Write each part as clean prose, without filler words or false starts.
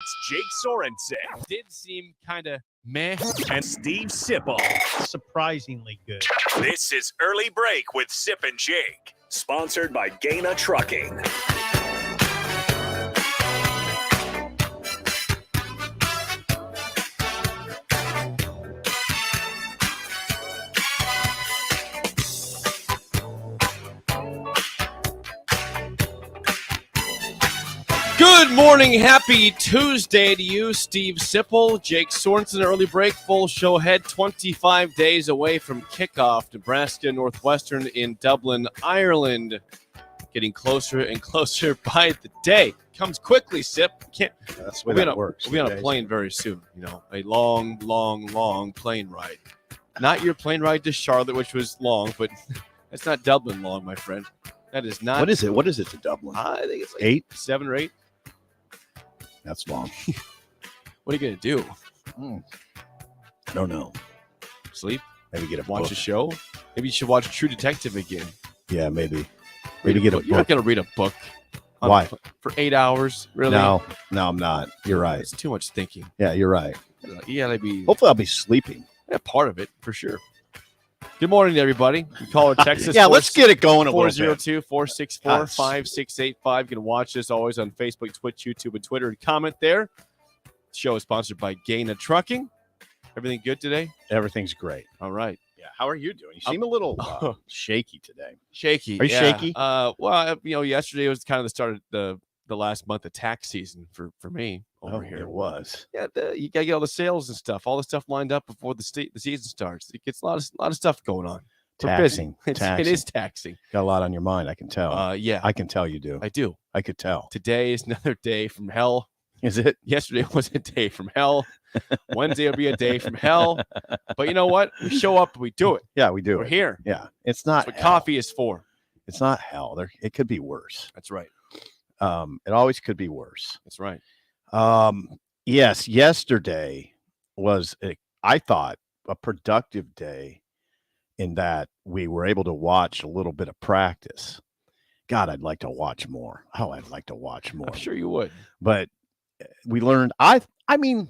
It's Jake Sorensen. Did seem kind of meh. And Steve Sipple. Surprisingly good. This is Early Break with Sip and Jake. Sponsored by Gaina Trucking. Good morning. Happy Tuesday to you, Steve Sipple, Jake Sorensen. Early break, full show ahead. 25 days away from kickoff. Nebraska Northwestern in Dublin, Ireland. Getting closer and closer by the day. Comes quickly, Sip. That's the way that works. We'll be on a plane very soon. You know, a long plane ride. Not your plane ride to Charlotte, which was long, but that's not Dublin long, my friend. That is not. What is it? What is it to Dublin? I think it's like 8? 7 or 8. That's long. What are you going to do? I don't know. Sleep? Maybe get a Watch book. a show? Maybe you should watch True Detective again. Yeah, maybe. Maybe get a book. You're not going to read a book. Why? For 8 hours? Really? No, I'm not. You're right. It's too much thinking. Yeah, you're right. You got to be. Hopefully I'll be sleeping. Yeah, part of it, for sure. Good morning, everybody. You call it Texas. Yeah, let's get it going a little bit. 402-464-5685. You can watch us always on Facebook, Twitch, YouTube, and Twitter, and comment there. The show is sponsored by Gaina Trucking. Everything good today? Everything's great. All right. Yeah. How are you doing? You seem a little shaky today. Shaky. Are you shaky? Well, yesterday was kind of the start of the last month of tax season for me over here. It was. Yeah, you got to get all the sales and stuff, all the stuff lined up before the season starts. It gets a lot of stuff going on. We're Taxing. busy. It is taxing. Got a lot on your mind, I can tell. Yeah. I can tell you do. I do. I could tell. Today is another day from hell. Is it? Yesterday was a day from hell. Wednesday will be a day from hell. But you know what? We show up and we do it. Yeah, we do. We're here. Yeah. It's not That's what hell. coffee is for. It's not hell. It could be worse. That's right. It always could be worse. That's right. Yes, yesterday was, I thought, a productive day in that we were able to watch a little bit of practice. God, I'd like to watch more. Oh, I'd like to watch more. I'm sure you would. But we learned, I mean,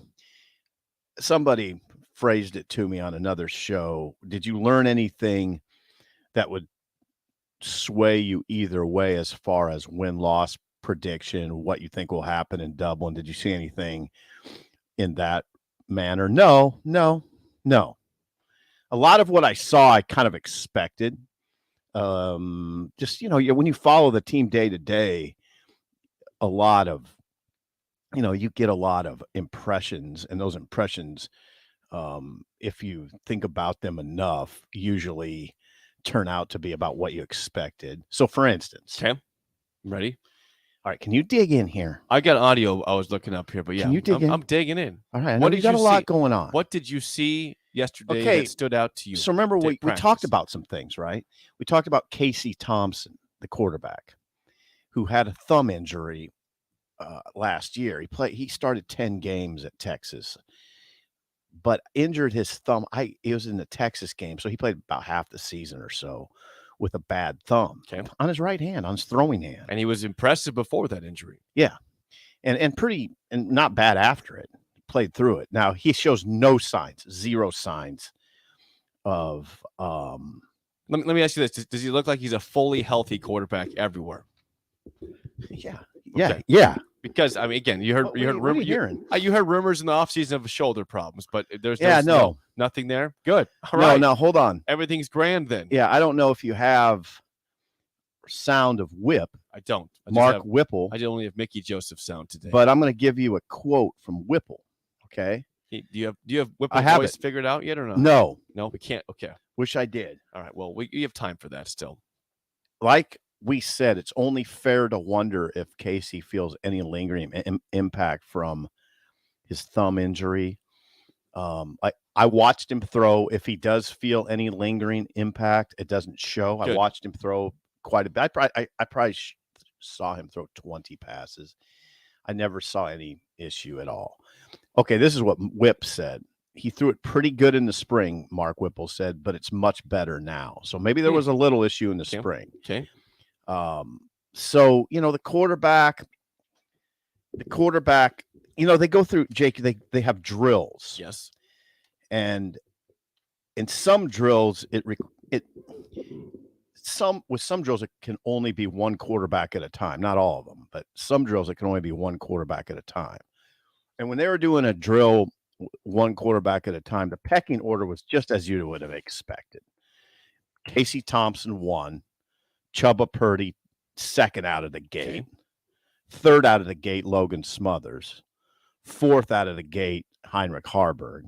somebody phrased it to me on another show. Did you learn anything that would sway you either way as far as win-loss prediction, what you think will happen in Dublin? Did you see anything in that manner? No. A lot of what I saw, I kind of expected. Just, when you follow the team day to day, a lot of, you get a lot of impressions, and those impressions, if you think about them enough, usually turn out to be about what you expected. So for instance, Okay. Ready? All right, can you dig in here? I got audio I was looking up here, but yeah, Can you dig in? I'm digging in. All right, What you did got you a lot see? going on. What did you see yesterday Okay, that stood out to you? So remember, we practice? talked about some things, right? We talked about Casey Thompson, the quarterback, who had a thumb injury last year. He started 10 games at Texas, but injured his thumb. It was in the Texas game, so he played about half the season or so with a bad thumb on his right hand, on his throwing hand. And he was impressive before that injury. Yeah. And not bad after it. Played through it. Now he shows zero signs of Let me ask you this. Does he look like he's a fully healthy quarterback everywhere? Yeah. Okay. Yeah. Because I mean, again, you heard What are rumors. you hearing? You heard rumors in the offseason of shoulder problems, but there's nothing there. Good. All No, right. no, hold on. Everything's grand then. Yeah, I don't know if you have sound of Whip. I don't. Mark Whipple. I only have Mickey Joseph sound today. But I'm going to give you a quote from Whipple. Okay. Do you have Whipple's I have voice it. figured out yet or not? No. We can't. Okay. Wish I did. All right. Well, you have time for that still. Like we said, it's only fair to wonder if Casey feels any lingering impact from his thumb injury. I watched him throw. If he does feel any lingering impact, it doesn't show. Good. I watched him throw quite a bit. I probably saw him throw 20 passes. I never saw any issue at all. Okay, this is what Whip said. He threw it pretty good in the spring, Mark Whipple said, but it's much better now. So maybe there was a little issue in the spring. Okay. So, the quarterback they go through, Jake, they have drills. Yes. And in some drills, with some drills, it can only be one quarterback at a time. Not all of them, but some drills, it can only be one quarterback at a time. And when they were doing a drill, one quarterback at a time, the pecking order was just as you would have expected. Casey Thompson 1, Chubba Purdy 2nd out of the gate, 3rd out of the gate, Logan Smothers, 4th out of the gate, Heinrich Harburg,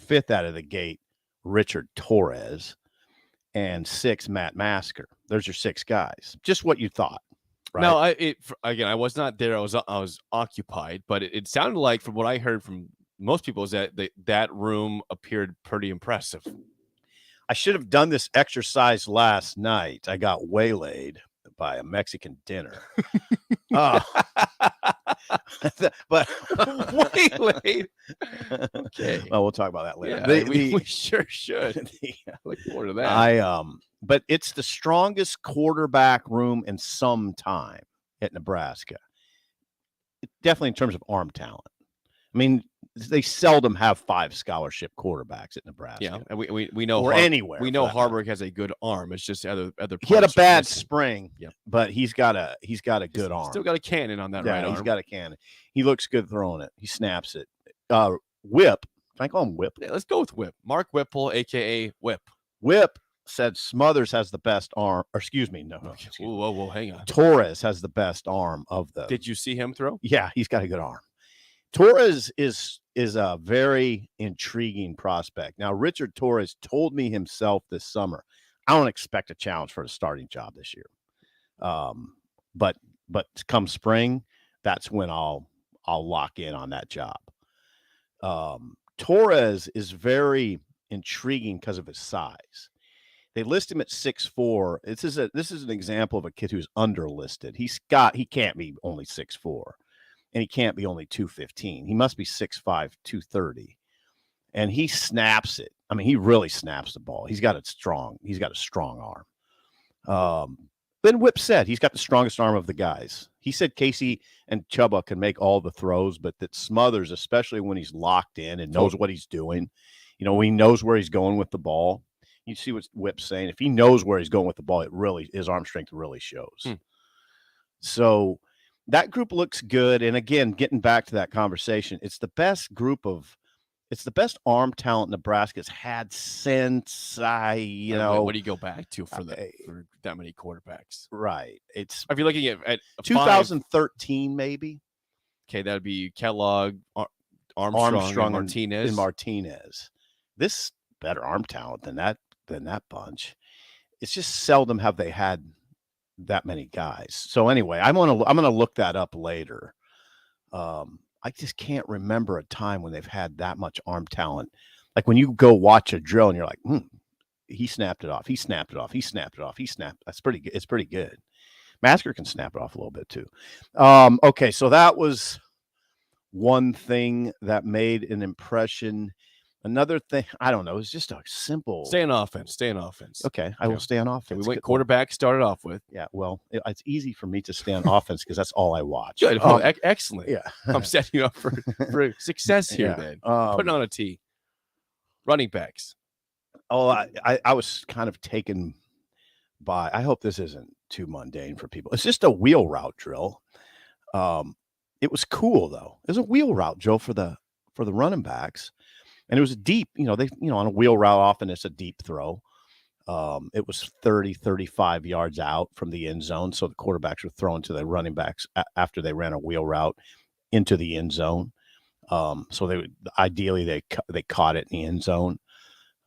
5th out of the gate, Richard Torres, and 6th, Matt Masker. There's your 6 guys. Just what you thought. Right? No, I was not there. I was occupied, but it sounded like, from what I heard from most people, is that that room appeared pretty impressive. I should have done this exercise last night. I got waylaid by a Mexican dinner. But waylaid. Okay. Well, we'll talk about that later. Yeah, we sure should. Look forward to that. But it's the strongest quarterback room in some time at Nebraska. Definitely in terms of arm talent. I mean, they seldom have 5 scholarship quarterbacks at Nebraska. Yeah, and we know, or anywhere. We know Harburg has a good arm. It's just other. He had a bad spring, yeah, but he's got a good arm. Still got a cannon on that right arm. He's got a cannon. He looks good throwing it. He snaps it. Whip. Can I call him Whip? Yeah, let's go with Whip. Mark Whipple, a.k.a. Whip. Whip said Smothers has the best arm. Or excuse me, no. Excuse me. Whoa, hang on. Torres has the best arm of the. Did you see him throw? Yeah, he's got a good arm. Torres is a very intriguing prospect. Now, Richard Torres told me himself this summer, I don't expect a challenge for the starting job this year. But come spring, that's when I'll lock in on that job. Torres is very intriguing because of his size. They list him at 6'4". This is an example of a kid who's underlisted. He can't be only 6'4". And he can't be only 215. He must be 6'5", 230. And he snaps it. I mean, he really snaps the ball. He's got a strong arm. Then Whip said he's got the strongest arm of the guys. He said Casey and Chubba can make all the throws, but that Smothers, especially when he's locked in and knows what he's doing, when he knows where he's going with the ball. You see what Whip's saying. If he knows where he's going with the ball, his arm strength really shows. So that group looks good. And again, getting back to that conversation, it's the best arm talent Nebraska's had since what do you go back to for that many quarterbacks? Right. If you're looking at 2013, maybe. Okay, that'd be Kellogg, Armstrong and Martinez. This better arm talent than that bunch. It's just seldom have they had that many guys. So anyway, I'm gonna look that up later. I just can't remember a time when they've had that much arm talent. Like when you go watch a drill and you're like, he snapped it off. He snapped it off. He snapped it off. He snapped. That's pretty good. It's pretty good. Masker can snap it off a little bit too. Okay, so that was one thing that made an impression. Another thing, I don't know, it's just a simple. Stay on offense. Okay, I will stay on offense. Okay, we went quarterback, started off with. Yeah, well, it's easy for me to stay on offense because that's all I watch. Good. Excellent. Yeah. I'm setting you up for success here then. Putting on a tee. Running backs. Oh, I was kind of taken by, I hope this isn't too mundane for people. It's just a wheel route drill. It was cool, though. It was a wheel route drill for the running backs. And it was deep, on a wheel route, often it's a deep throw. It was 30, 35 yards out from the end zone. So the quarterbacks were throwing to the running backs after they ran a wheel route into the end zone. So they caught it in the end zone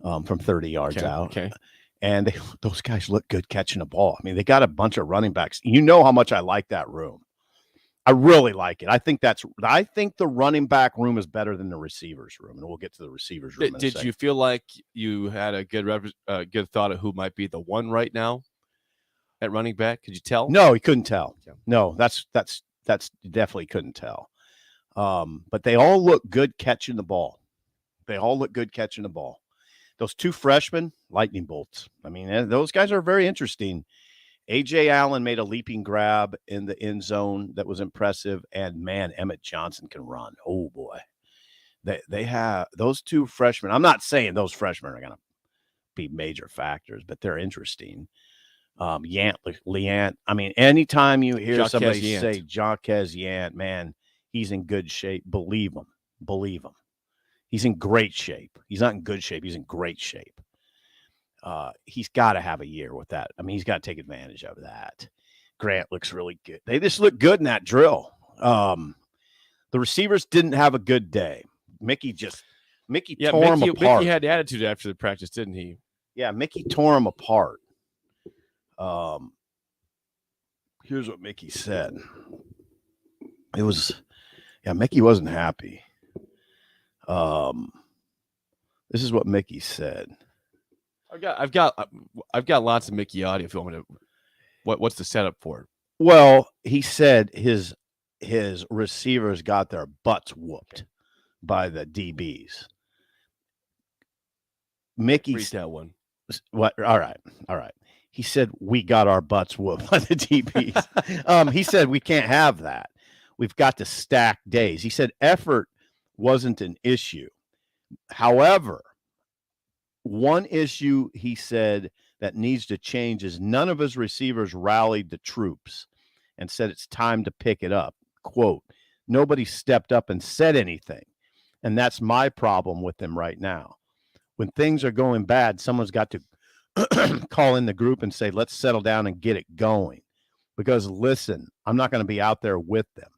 from 30 yards out. Okay. And those guys look good catching the ball. I mean, they got a bunch of running backs. You know how much I like that room. I really like it. I think the running back room is better than the receivers room, and we'll get to the receivers room. Did you feel like you had a good thought of who might be the one right now at running back? Could you tell? No, he couldn't tell. Yeah. No, that's definitely couldn't tell. But they all look good catching the ball. Those 2 freshmen, lightning bolts. I mean, those guys are very interesting. A.J. Allen made a leaping grab in the end zone that was impressive. And, man, Emmett Johnson can run. Oh, boy. They have those two freshmen. I'm not saying those freshmen are going to be major factors, but they're interesting. Leant. I mean, anytime you hear somebody say Jaquez Yant, man, he's in good shape. Believe him. Believe him. He's in great shape. He's not in good shape. He's in great shape. He's got to have a year with that. I mean, he's got to take advantage of that. Grant looks really good. They just look good in that drill. The receivers didn't have a good day. Mickey tore him apart. Mickey had attitude after the practice, didn't he? Yeah, Mickey tore him apart. Here's what Mickey said. Mickey wasn't happy. This is what Mickey said. I've got lots of Mickey audio. If you want me to, what's the setup for it? Well, he said his receivers got their butts whooped by the DBs. Mickey read that one. What? All right. He said we got our butts whooped by the DBs. He said we can't have that. We've got to stack days. He said effort wasn't an issue. However, one issue he said that needs to change is none of his receivers rallied the troops and said it's time to pick it up. Quote, nobody stepped up and said anything. And that's my problem with them right now. When things are going bad, someone's got to call in the group and say, let's settle down and get it going. Because listen, I'm not going to be out there with them.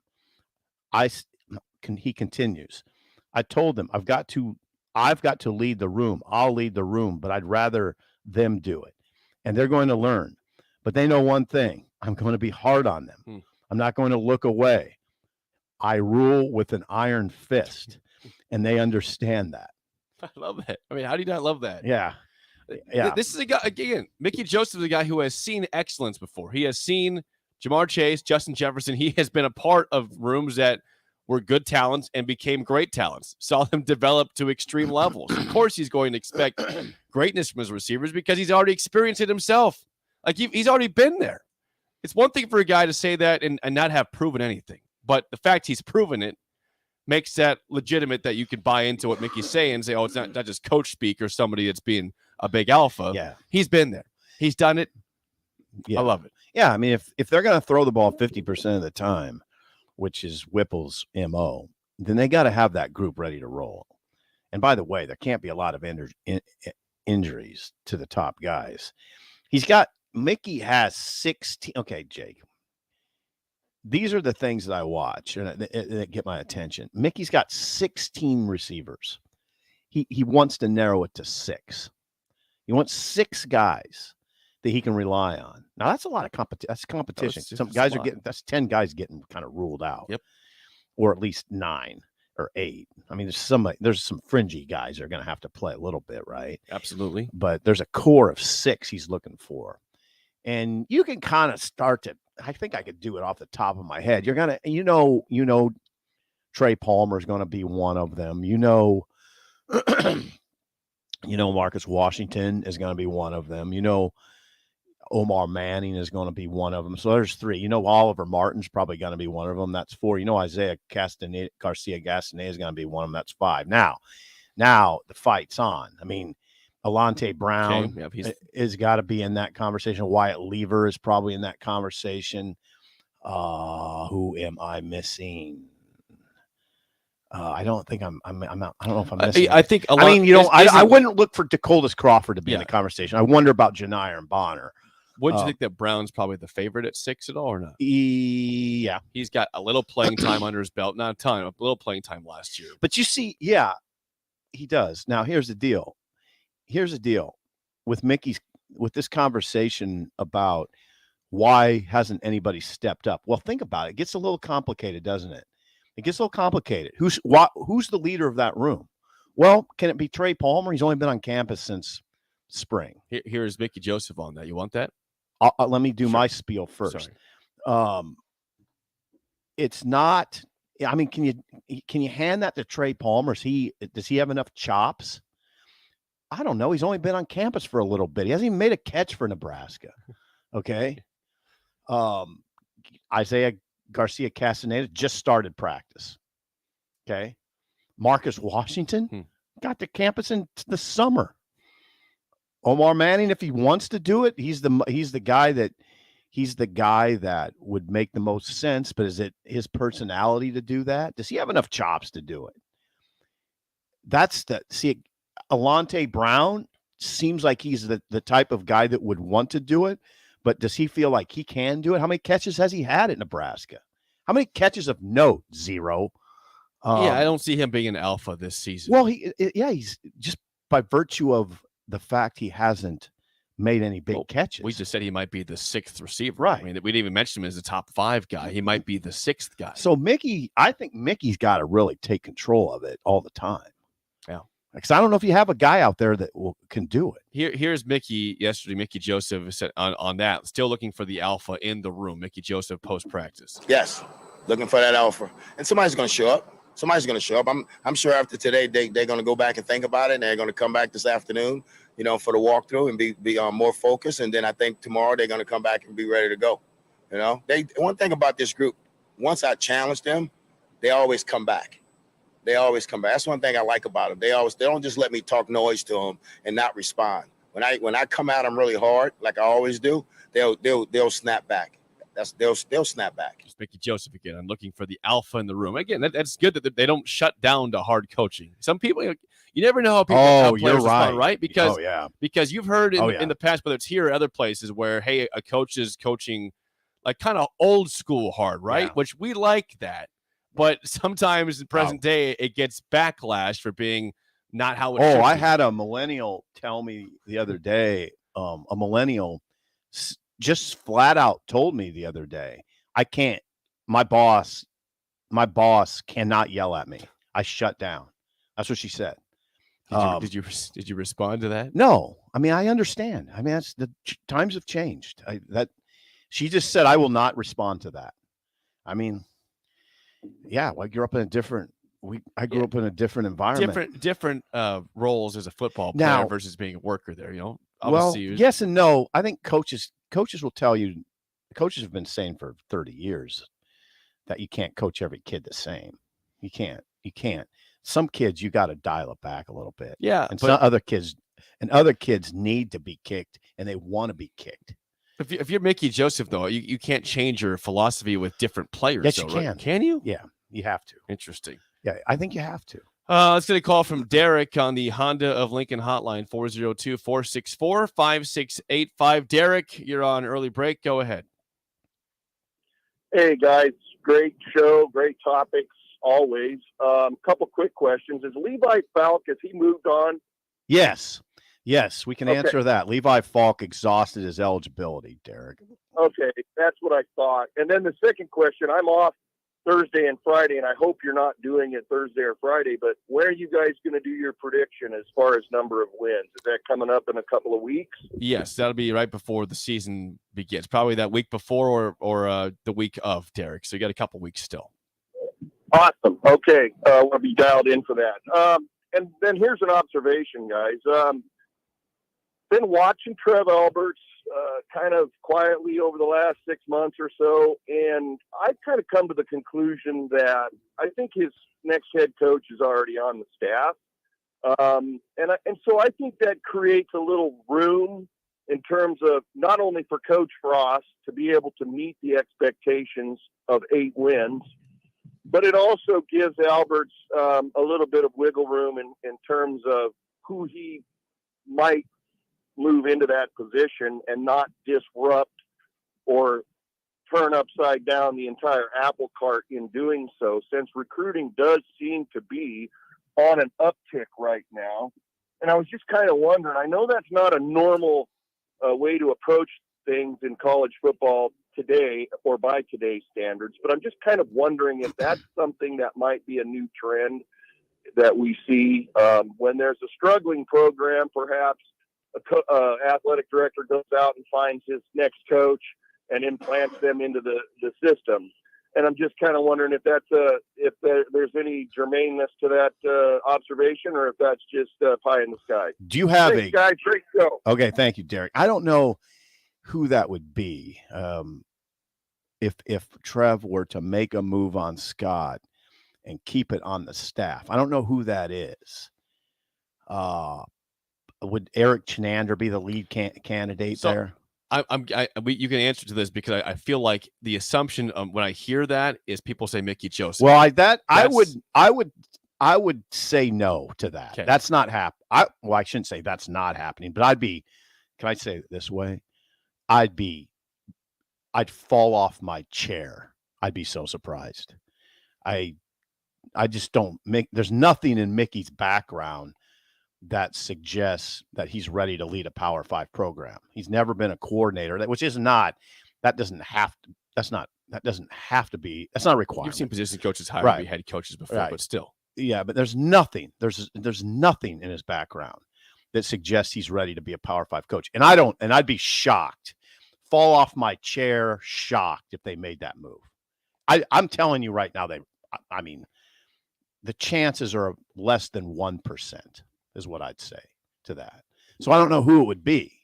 He continues. I told them I've got to lead the room. I'll lead the room, but I'd rather them do it. And they're going to learn. But they know one thing. I'm going to be hard on them. I'm not going to look away. I rule with an iron fist. And they understand that. I love that. I mean, how do you not love that? Yeah. This is a guy, again, Mickey Joseph is a guy who has seen excellence before. He has seen Jamar Chase, Justin Jefferson. He has been a part of rooms that were good talents and became great talents, saw them develop to extreme levels. Of course, he's going to expect greatness from his receivers because he's already experienced it himself. Like he's already been there. It's one thing for a guy to say that and not have proven anything, but the fact he's proven it makes that legitimate that you can buy into what Mickey's saying and say, oh, it's not just coach speak or somebody that's being a big alpha. Yeah. He's been there. He's done it. Yeah. I love it. Yeah. I mean, if they're going to throw the ball 50% of the time, which is Whipple's MO, then they got to have that group ready to roll. And by the way, there can't be a lot of injuries to the top guys. Mickey has 16. Okay, Jake. These are the things that I watch and that get my attention. Mickey's got 16 receivers. He wants to narrow it to 6. He wants 6 guys that he can rely on. Now that's a lot of competition. That's competition. Some guys are getting. That's 10 guys getting kind of ruled out. Yep. Or at least 9 or 8. I mean, there's some fringy guys that are going to have to play a little bit, right? Absolutely. But there's a core of 6 he's looking for, and you can kind of start to. I think I could do it off the top of my head. You're gonna, Trey Palmer is going to be one of them. Marcus Washington is going to be one of them. Omar Manning is going to be one of them. So there's 3. Oliver Martin's probably going to be one of them. That's 4. Isaiah Garcia-Gastinet is going to be one of them. That's 5. Now the fight's on. I mean, Alante Brown has got to be in that conversation. Wyatt Lever is probably in that conversation. Who am I missing? I don't think I'm not. I don't know if I'm missing. I think. I wouldn't look for Dakotas Crawford to be in the conversation. I wonder about Janiyah and Bonner. Wouldn't you think that Brown's probably the favorite at 6 at all or not? Yeah, he's got a little playing time under his belt, not a ton, a little playing time last year. But you see, he does. Now here's the deal. With this conversation about why hasn't anybody stepped up? Well, think about it. It gets a little complicated, doesn't it? It gets a little complicated. Who's the leader of that room? Well, can it be Trey Palmer? He's only been on campus since spring. Here's Mickey Joseph on that. You want that? Let me do my spiel first. It's not. I mean, can you hand that to Trey Palmer? Does he have enough chops? I don't know. He's only been on campus for a little bit. He hasn't even made a catch for Nebraska. Okay. Isaiah Garcia Castaneda just started practice. Okay. Marcus Washington got to campus in the summer. Omar Manning, if he wants to do it, he's the guy that would make the most sense. But is it his personality to do that? Does he have enough chops to do it? Alante Brown seems like he's the type of guy that would want to do it, but does he feel like he can do it? How many catches has he had at Nebraska? How many catches of note? 0. I don't see him being an alpha this season. Well, he's just by virtue of the fact he hasn't made any big catches. We just said he might be the 6th receiver. Right. I mean, we didn't even mention him as a top 5 guy. He might be the 6th guy. So I think Mickey's got to really take control of it all the time. Yeah. Because I don't know if you have a guy out there that can do it. Here's Mickey yesterday. Mickey Joseph said on that, still looking for the alpha in the room. Mickey Joseph post-practice. Yes, looking for that alpha. And somebody's going to show up. I'm sure after today, they're going to go back and think about it, and they're going to come back this afternoon, for the walkthrough and be more focused. And then I think tomorrow they're going to come back and be ready to go. One thing about this group, once I challenge them, they always come back. That's one thing I like about them. They don't just let me talk noise to them and not respond. When I come at them really hard, like I always do, they'll snap back. They'll snap back. It's Mickey Joseph again. I'm looking for the alpha in the room. Again, that's good that they don't shut down to hard coaching. Some people, you never know how how players respond, right? Because you've heard in the past, whether it's here or other places, where hey, a coach is coaching like kind of old school hard, right? Yeah. Which we like that, but sometimes in present day it gets backlash for being not how it should I be. had a millennial tell me the other day, a millennial just flat out told me the other day, I can't, my boss cannot yell at me. I shut down. That's what she said. Did you respond to that? No, I mean, I understand. I mean, that's times have changed. She just said, I will not respond to that. I mean, yeah, I grew up in a different environment. Different roles as a football player now, versus being a worker there, Obviously, well, yes and no. I think coaches will tell you, coaches have been saying for 30 years that you can't coach every kid the same. You can't. Some kids, you got to dial it back a little bit. Yeah. And some other kids need to be kicked and they want to be kicked. If you're Mickey Joseph, though, you can't change your philosophy with different players. Yes, you can. Right? Can you? Yeah, you have to. Interesting. Yeah, I think you have to. Let's get a call from Derek on the Honda of Lincoln hotline, 402-464-5685. Derek, you're on early break. Go ahead. Hey, guys. Great show. Great topics, always. Couple quick questions. Is Levi Falk, has he moved on? Yes, we can answer that. Levi Falk exhausted his eligibility, Derek. Okay, that's what I thought. And then the second question, I'm off Thursday and Friday, and I hope you're not doing it Thursday or Friday, but when are you guys going to do your prediction as far as number of wins? Is that coming up in a couple of weeks? Yes, that'll be right before the season begins. Probably that week before or the week of, Derek. So you got a couple weeks still. Awesome. Okay, we'll be dialed in for that. And then here's an observation, guys. Been watching Trev Alberts kind of quietly over the last 6 months or so, and I've kind of come to the conclusion that I think his next head coach is already on the staff. And so I think that creates a little room in terms of not only for Coach Frost to be able to meet the expectations of 8 wins, but it also gives Alberts a little bit of wiggle room in terms of who he might move into that position and not disrupt or turn upside down the entire apple cart in doing so, since recruiting does seem to be on an uptick right now. And I was just kind of wondering, I know that's not a normal way to approach things in college football today or by today's standards, but I'm just kind of wondering if that's something that might be a new trend that we see when there's a struggling program. Perhaps athletic director goes out and finds his next coach and implants them into the system. And I'm just kind of wondering if that's if there's any germaneness to that observation, or if that's just pie in the sky. Do you have Thanks, guys. Great show. Okay, thank you, Derek. I don't know who that would be. if Trev were to make a move on Scott and keep it on the staff. I don't know who that is. Would Eric Chenander be the lead candidate there? You can answer to this because I feel like the assumption when I hear that is people say Mickey Joseph. Well, I would say no to that. Okay. That's not happening. I shouldn't say that's not happening, but can I say it this way? I'd fall off my chair. I'd be so surprised. I just don't there's nothing in Mickey's background that suggests that he's ready to lead a Power 5 program. He's never been a coordinator, that's not a requirement. You've seen position coaches hired to be head coaches before, but still. Yeah, but there's nothing in his background that suggests he's ready to be a Power 5 coach. And I'd be shocked, fall off my chair, shocked if they made that move. I'm telling you right now, the chances are less than 1%. Is what I'd say to that. So I don't know who it would be.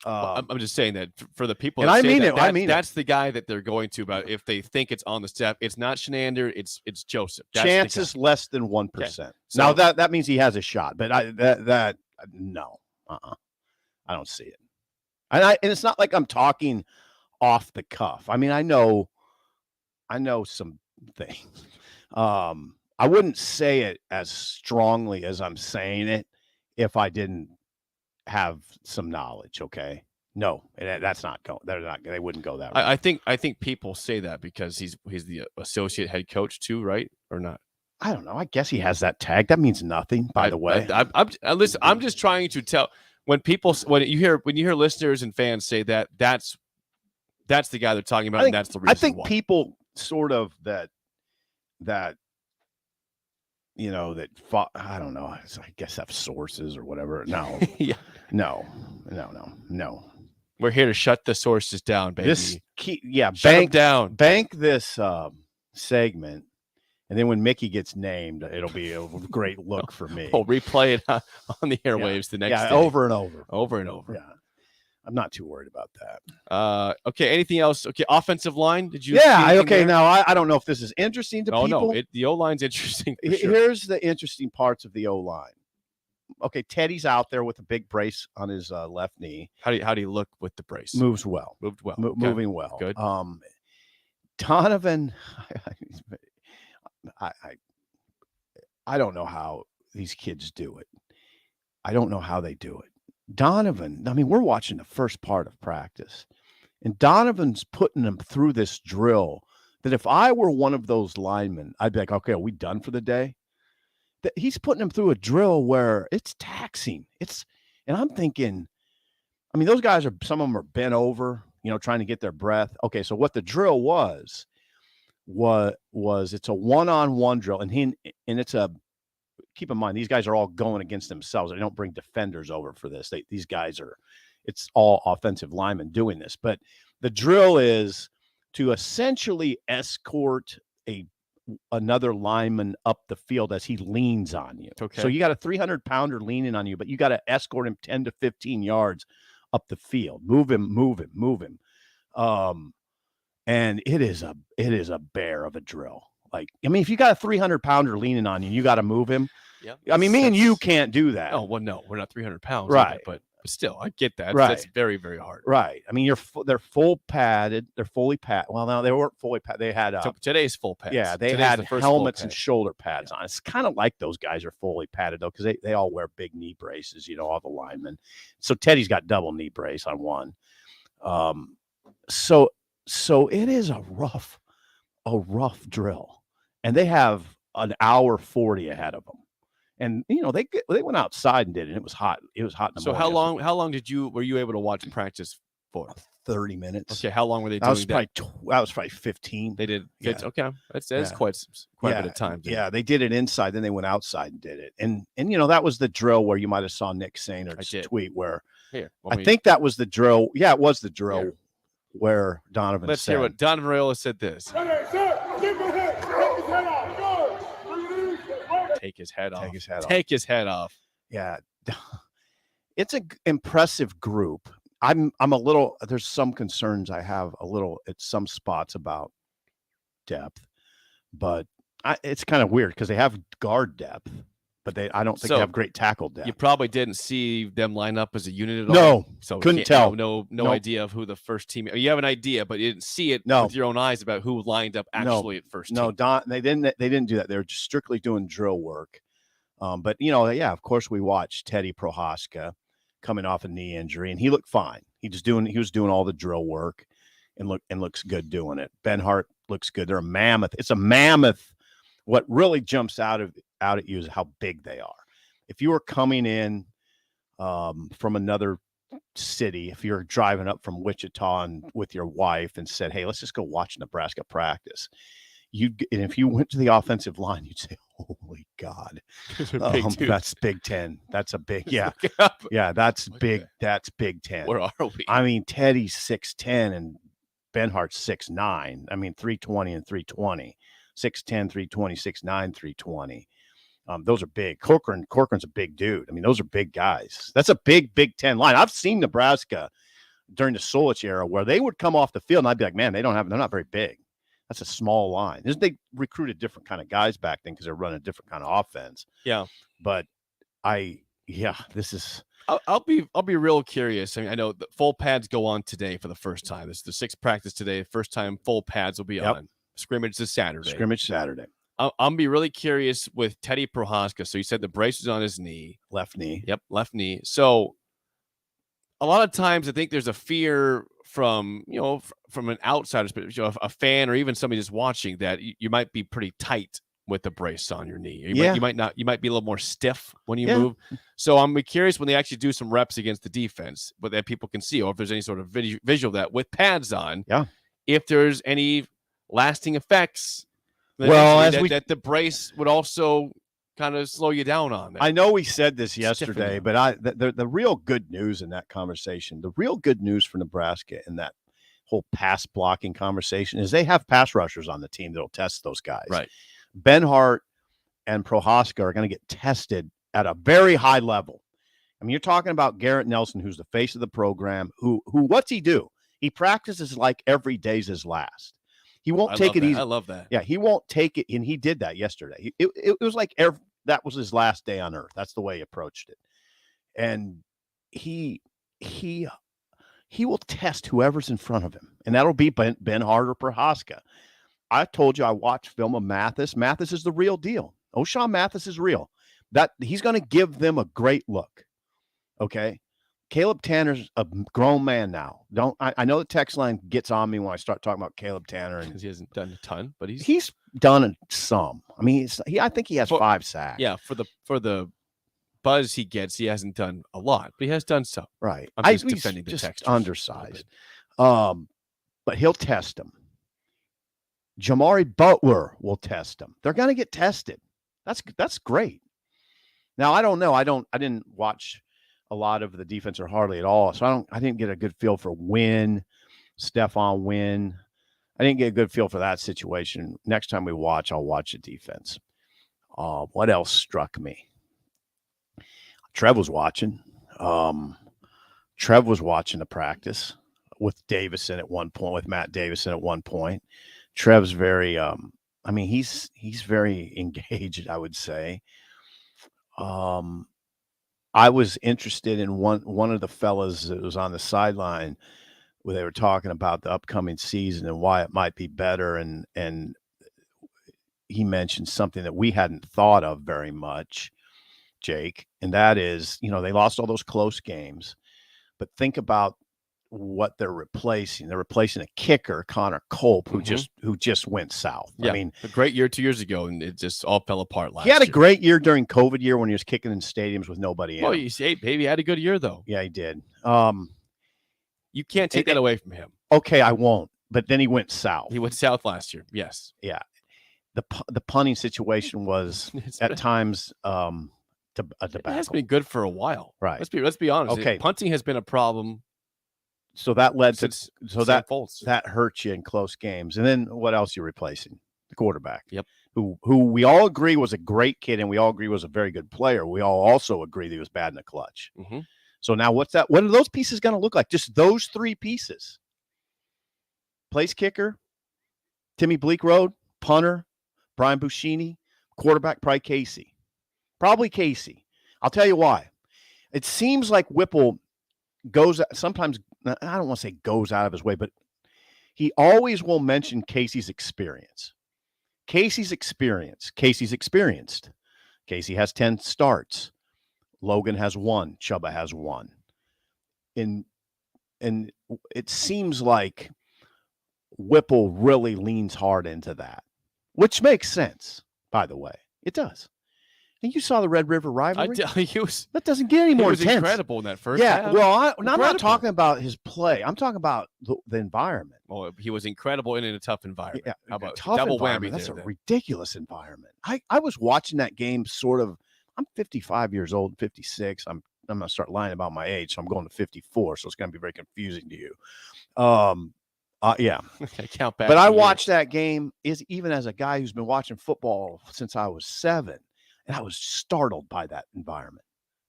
I'm just saying that for the people, and that I mean it. That's the guy that they're going to. But if they think it's on the staff, it's not Chenander. It's Joseph. That's chances less than 1%. Okay. So, now that means he has a shot, but no, I don't see it. And it's not like I'm talking off the cuff. I mean, I know some things. I wouldn't say it as strongly as I'm saying it if I didn't have some knowledge. Okay. No, that's not going. They wouldn't go that way. I think people say that because he's the associate head coach too, right? Or not? I don't know. I guess he has that tag. That means nothing, by the way. Listen, I'm just trying to tell when you hear listeners and fans say that's the guy they're talking about, and that's the reason. I think why. People sort of that. I don't know. I guess have sources or whatever. No, yeah, no. We're here to shut the sources down, baby. Bank this segment, and then when Mickey gets named, it'll be a great look for me. We'll replay it on the airwaves the next day. Over and over. Yeah. I'm not too worried about that. Okay. Anything else? Okay. Offensive line. Did you? Yeah. Okay. Now I don't know if this is interesting to people. No. The O line's interesting. For sure. Here's the interesting parts of the O line. Okay, Teddy's out there with a big brace on his left knee. How do you look with the brace? Moved well. Moving well. Good. Donovan. I don't know how these kids do it. I don't know how they do it. Donovan, we're watching the first part of practice, and Donovan's putting them through this drill that if I were one of those linemen, I'd be like, okay, are we done for the day? That he's putting them through a drill where it's taxing. And I'm thinking, those guys some of them are bent over, trying to get their breath. Okay, so what the drill was it's a one-on-one drill, and it's a. Keep in mind, these guys are all going against themselves. They don't bring defenders over for this. It's all offensive linemen doing this. But the drill is to essentially escort another lineman up the field as he leans on you. Okay. So you got a 300-pounder leaning on you, but you got to escort him 10 to 15 yards up the field. Move him. And it is a bear of a drill. If you got a 300-pounder leaning on you, you got to move him. Yeah. Me and you can't do that. Oh, well, no, we're not 300 pounds. Right. But still, I get that. Right. That's very, very hard. Right. They're full padded. They're fully padded. Well, no, they weren't fully padded. They had today's full pads. Yeah, they had helmets and shoulder pads on. It's kind of like those guys are fully padded though, because they all wear big knee braces. All the linemen. So Teddy's got double knee brace on one. So it is a rough drill. And they have an hour 40 ahead of them, and they went outside and did it. And it was hot. It was hot. In the so morning how long were you able to watch practice for? 30 minutes. Okay, how long were they doing that? That was probably 15. They did. Yeah. that's quite a bit of time. Yeah, they did it inside. Then they went outside and did it. And that was the drill where you might have saw Nick Sainter's tweet where I think that was the drill. Yeah, it was the drill where Donovan. Let's hear what Donovan Raiola said. This. Take his head off. Yeah. It's an impressive group. I'm a little. There's some concerns I have a little at some spots about depth, but it's kind of weird because they have guard depth, but I don't think So, they have great tackle depth. You probably didn't see them line up as a unit at all. No, So we couldn't can't- tell. No Nope. idea of who the first team. You have an idea, but you didn't see it No. with your own eyes about who lined up actually at first. No, team. Don, they didn't do that. They were just strictly doing drill work. But yeah, of course we watched Teddy Prohaska coming off a knee injury, and he looked fine. He was doing all the drill work, and looks good doing it. Ben Hart looks good. They're a mammoth. It's a mammoth. What really jumps out at you is how big they are. If you were coming in from another city, if you're driving up from Wichita and with your wife and said, "Hey, let's just go watch Nebraska practice," and if you went to the offensive line, you'd say, "Holy God, that's Big Ten. That's a big yeah, that's big. That's Big Ten." Where are we? I mean, Teddy's 6'10" and Benhart's 6'9". I mean, 320 and 320, 6'10", 320, 6'9", 320. Those are big. Corcoran's a big dude. I mean, those are big guys. That's a big Big Ten line. I've seen Nebraska during the Solich era where they would come off the field and I'd be like, man, they're not very big. That's a small line. They recruited different kind of guys back then because they're running a different kind of offense. Yeah. But this is. I'll be real curious. I mean, I know the full pads go on today for the first time. This is the sixth practice today. First time full pads will be on. Scrimmage this Saturday. I'm be really curious with Teddy Prohaska. So you said the brace was on his knee. Left knee. Yep, left knee. So a lot of times I think there's a fear from an outsider's perspective, a fan or even somebody just watching that you might be pretty tight with the brace on your knee. You might not. You might be a little more stiff when you move. So I'm curious when they actually do some reps against the defense, but that people can see, or if there's any sort of visual that with pads on. Yeah. If there's any lasting effects. That the brace would also kind of slow you down on that. I know we said this yesterday, but the real good news in that conversation, the real good news for Nebraska in that whole pass blocking conversation is they have pass rushers on the team that'll test those guys. Right. Ben Hart and Prohaska are going to get tested at a very high level. I mean, you're talking about Garrett Nelson, who's the face of the program, who what's he do? He practices like every day's his last. He won't take it easy. I love that. Yeah, he won't take it, and he did that yesterday. It was like that was his last day on earth. That's the way he approached it, and he will test whoever's in front of him, and that'll be Ben Hart or Prohaska. I told you I watched film of Mathis. Mathis is the real deal. O'Shawn Mathis is real. That he's going to give them a great look. Okay. Caleb Tanner's a grown man now. I know the text line gets on me when I start talking about Caleb Tanner, because he hasn't done a ton, but he's done some. I mean, I think he has 5 sacks. Yeah, for the buzz he gets, he hasn't done a lot, but he has done some. Right. I'm just defending the text. Undersized. But he'll test him. Jamari Butler will test him. They're going to get tested. That's great. Now I don't know. I didn't watch a lot of the defense or hardly at all. So I didn't get a good feel for Stephon Wynn. I didn't get a good feel for that situation. Next time we watch, I'll watch the defense. What else struck me? Trev was watching. Trev was watching the practice with Davison at one point, with Matt Davison at one point. Trev's very, he's very engaged, I would say. I was interested in one of the fellas that was on the sideline where they were talking about the upcoming season and why it might be better. And he mentioned something that we hadn't thought of very much, Jake, and that is, they lost all those close games, but think about what they're replacing. They're replacing a kicker, Connor Culp, who just went south. Yeah, I mean, a great year 2 years ago, and it just all fell apart last year. He had a great year during COVID year when he was kicking in stadiums with nobody in. Well, you say, baby, had a good year though. Yeah, he did. You can't take that away from him. Okay, I won't. But then he went south. He went south last year. Yes. Yeah. The punting situation was at times a debacle. It has been good for a while. Right. Let's be honest. Okay. Punting has been a problem. So that led to Foltz. that hurts you in close games. And then what else you're replacing? The quarterback. Yep. Who we all agree was a great kid and we all agree was a very good player. We all also agree that he was bad in the clutch. Mm-hmm. So now what are those pieces going to look like? Just those three pieces. Place kicker, Timmy Bleakroad, punter, Brian Buschini, quarterback, probably Casey. Probably Casey. I'll tell you why. It seems like Whipple sometimes, I don't want to say goes out of his way, but he always will mention Casey's experience. Casey's experienced. Casey has 10 starts. Logan has 1. Chubba has 1. And it seems like Whipple really leans hard into that, which makes sense, by the way. It does. And you saw the Red River rivalry. That doesn't get any more intense. He was incredible in that first half. half. Well, I'm not talking about his play. I'm talking about the environment. Well, he was incredible in a tough environment. Yeah, how about tough double whammy? That's a ridiculous environment. I was watching that game sort of. I'm 55 years old, 56. I'm going to start lying about my age, so I'm going to 54, so it's going to be very confusing to you. Yeah. Count back. But I watched that game even as a guy who's been watching football since I was 7. And I was startled by that environment.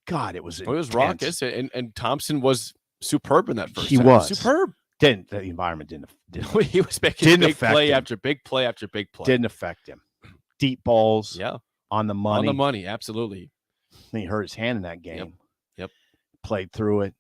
God, it was raucous, and Thompson was superb in that first. He was superb. The environment didn't he was making big play after big play after big play. Didn't affect him. Deep balls. Yeah. On the money. Absolutely. He hurt his hand in that game. Yep. Played through it.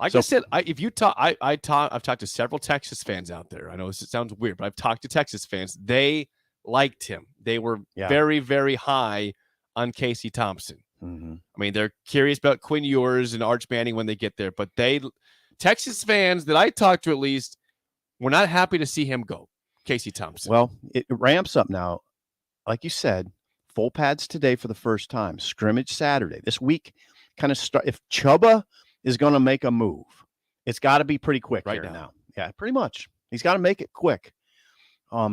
Like I said, I've talked to several Texas fans out there. I know it sounds weird, but I've talked to Texas fans. They liked him. They were very, very high on Casey Thompson. Mm-hmm. I mean, they're curious about Quinn Ewers and Arch Manning when they get there, but Texas fans that I talked to at least were not happy to see him go, Casey Thompson. Well, it ramps up now. Like you said, full pads today for the first time. Scrimmage Saturday. This week kind of start. If Chubba is going to make a move, it's got to be pretty quick right here now. Yeah, pretty much. He's got to make it quick.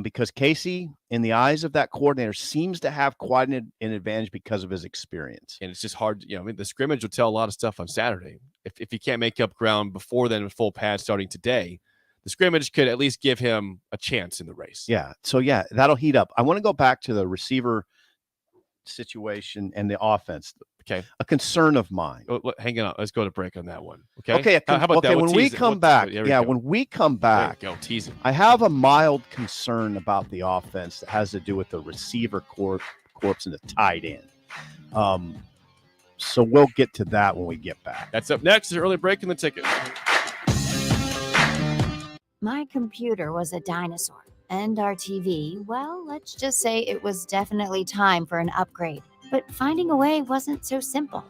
Because Casey, in the eyes of that coordinator, seems to have quite an advantage because of his experience. And it's just hard. I mean, the scrimmage will tell a lot of stuff on Saturday. If he can't make up ground before then with full pad starting today, the scrimmage could at least give him a chance in the race. Yeah. So, that'll heat up. I want to go back to the receiver situation and the offense. Okay. A concern of mine. Hang on. Let's go to break on that one. Okay. Okay. How about that? When we come back, when we come back, go teasing. I have a mild concern about the offense that has to do with the receiver corps and the tight end. So we'll get to that when we get back. That's up next. Early break in the ticket. My computer was a dinosaur, and our TV, well, let's just say it was definitely time for an upgrade. But finding a way wasn't so simple.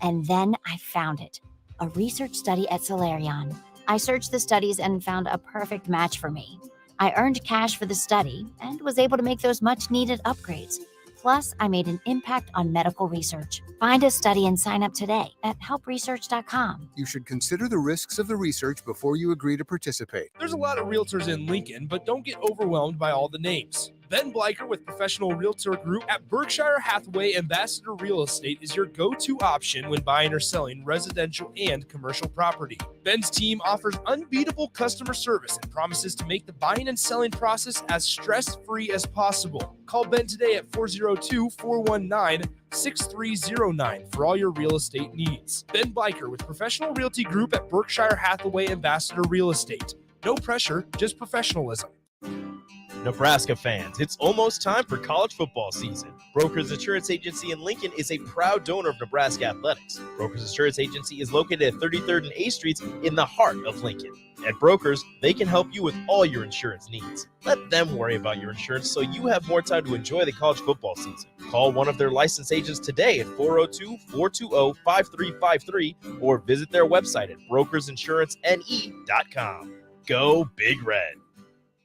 And then I found it. A research study at Solarion. I searched the studies and found a perfect match for me. I earned cash for the study and was able to make those much-needed upgrades. Plus, I made an impact on medical research. Find a study and sign up today at helpresearch.com. You should consider the risks of the research before you agree to participate. There's a lot of realtors in Lincoln, but don't get overwhelmed by all the names. Ben Bleicher with Professional Realtor Group at Berkshire Hathaway Ambassador Real Estate is your go-to option when buying or selling residential and commercial property. Ben's team offers unbeatable customer service and promises to make the buying and selling process as stress-free as possible. Call Ben today at 402-419-6309 for all your real estate needs. Ben Bleicher with Professional Realty Group at Berkshire Hathaway Ambassador Real Estate. No pressure, just professionalism. Nebraska fans, it's almost time for college football season. Brokers Insurance Agency in Lincoln is a proud donor of Nebraska Athletics. Brokers Insurance Agency is located at 33rd and A Streets in the heart of Lincoln. At Brokers, they can help you with all your insurance needs. Let them worry about your insurance so you have more time to enjoy the college football season. Call one of their licensed agents today at 402-420-5353 or visit their website at brokersinsurancenE.com. Go Big Red.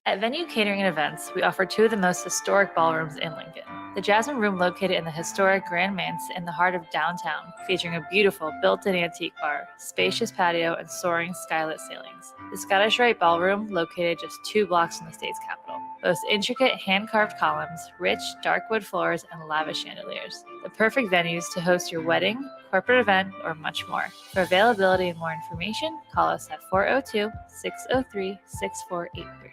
At Venue Catering and Events, we offer two of the most historic ballrooms in Lincoln. The Jasmine Room located in the historic Grand Manse in the heart of downtown, featuring a beautiful built-in antique bar, spacious patio, and soaring skylit ceilings. The Scottish Rite Ballroom, located just 2 blocks from the state's capital, boasts intricate hand-carved columns, rich, dark wood floors, and lavish chandeliers. The perfect venues to host your wedding, corporate event, or much more. For availability and more information, call us at 402-603-6483.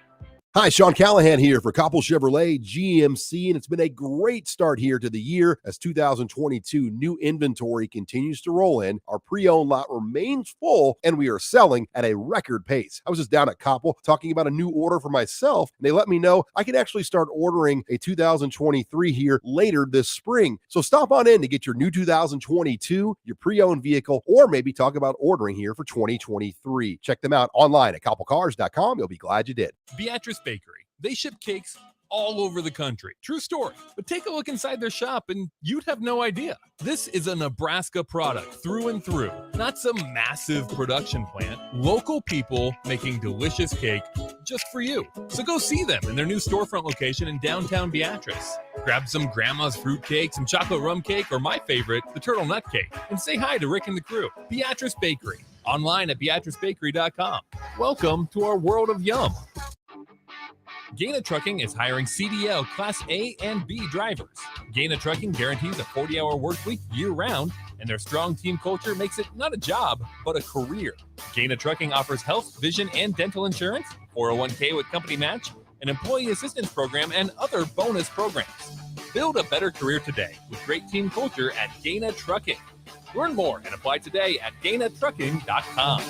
Hi, Sean Callahan here for Koppel Chevrolet GMC, and it's been a great start here to the year as 2022 new inventory continues to roll in. Our pre-owned lot remains full, and we are selling at a record pace. I was just down at Koppel talking about a new order for myself, and they let me know I could actually start ordering a 2023 here later this spring. So stop on in to get your new 2022, your pre-owned vehicle, or maybe talk about ordering here for 2023. Check them out online at koppelcars.com. You'll be glad you did. Beatrice Bakery. They ship cakes all over the country. True story. But take a look inside their shop and you'd have no idea. This is a Nebraska product through and through. Not some massive production plant. Local people making delicious cake just for you. So go see them in their new storefront location in downtown Beatrice. Grab some grandma's fruit cake, some chocolate rum cake, or my favorite, the turtle nut cake. And say hi to Rick and the crew. Beatrice Bakery. Online at beatricebakery.com. Welcome to our world of yum. Gaina Trucking is hiring CDL Class A and B drivers. Gaina Trucking guarantees a 40-hour work week year-round, and their strong team culture makes it not a job, but a career. Gaina Trucking offers health, vision, and dental insurance, 401k with company match, an employee assistance program, and other bonus programs. Build a better career today with great team culture at Gaina Trucking. Learn more and apply today at GainaTrucking.com.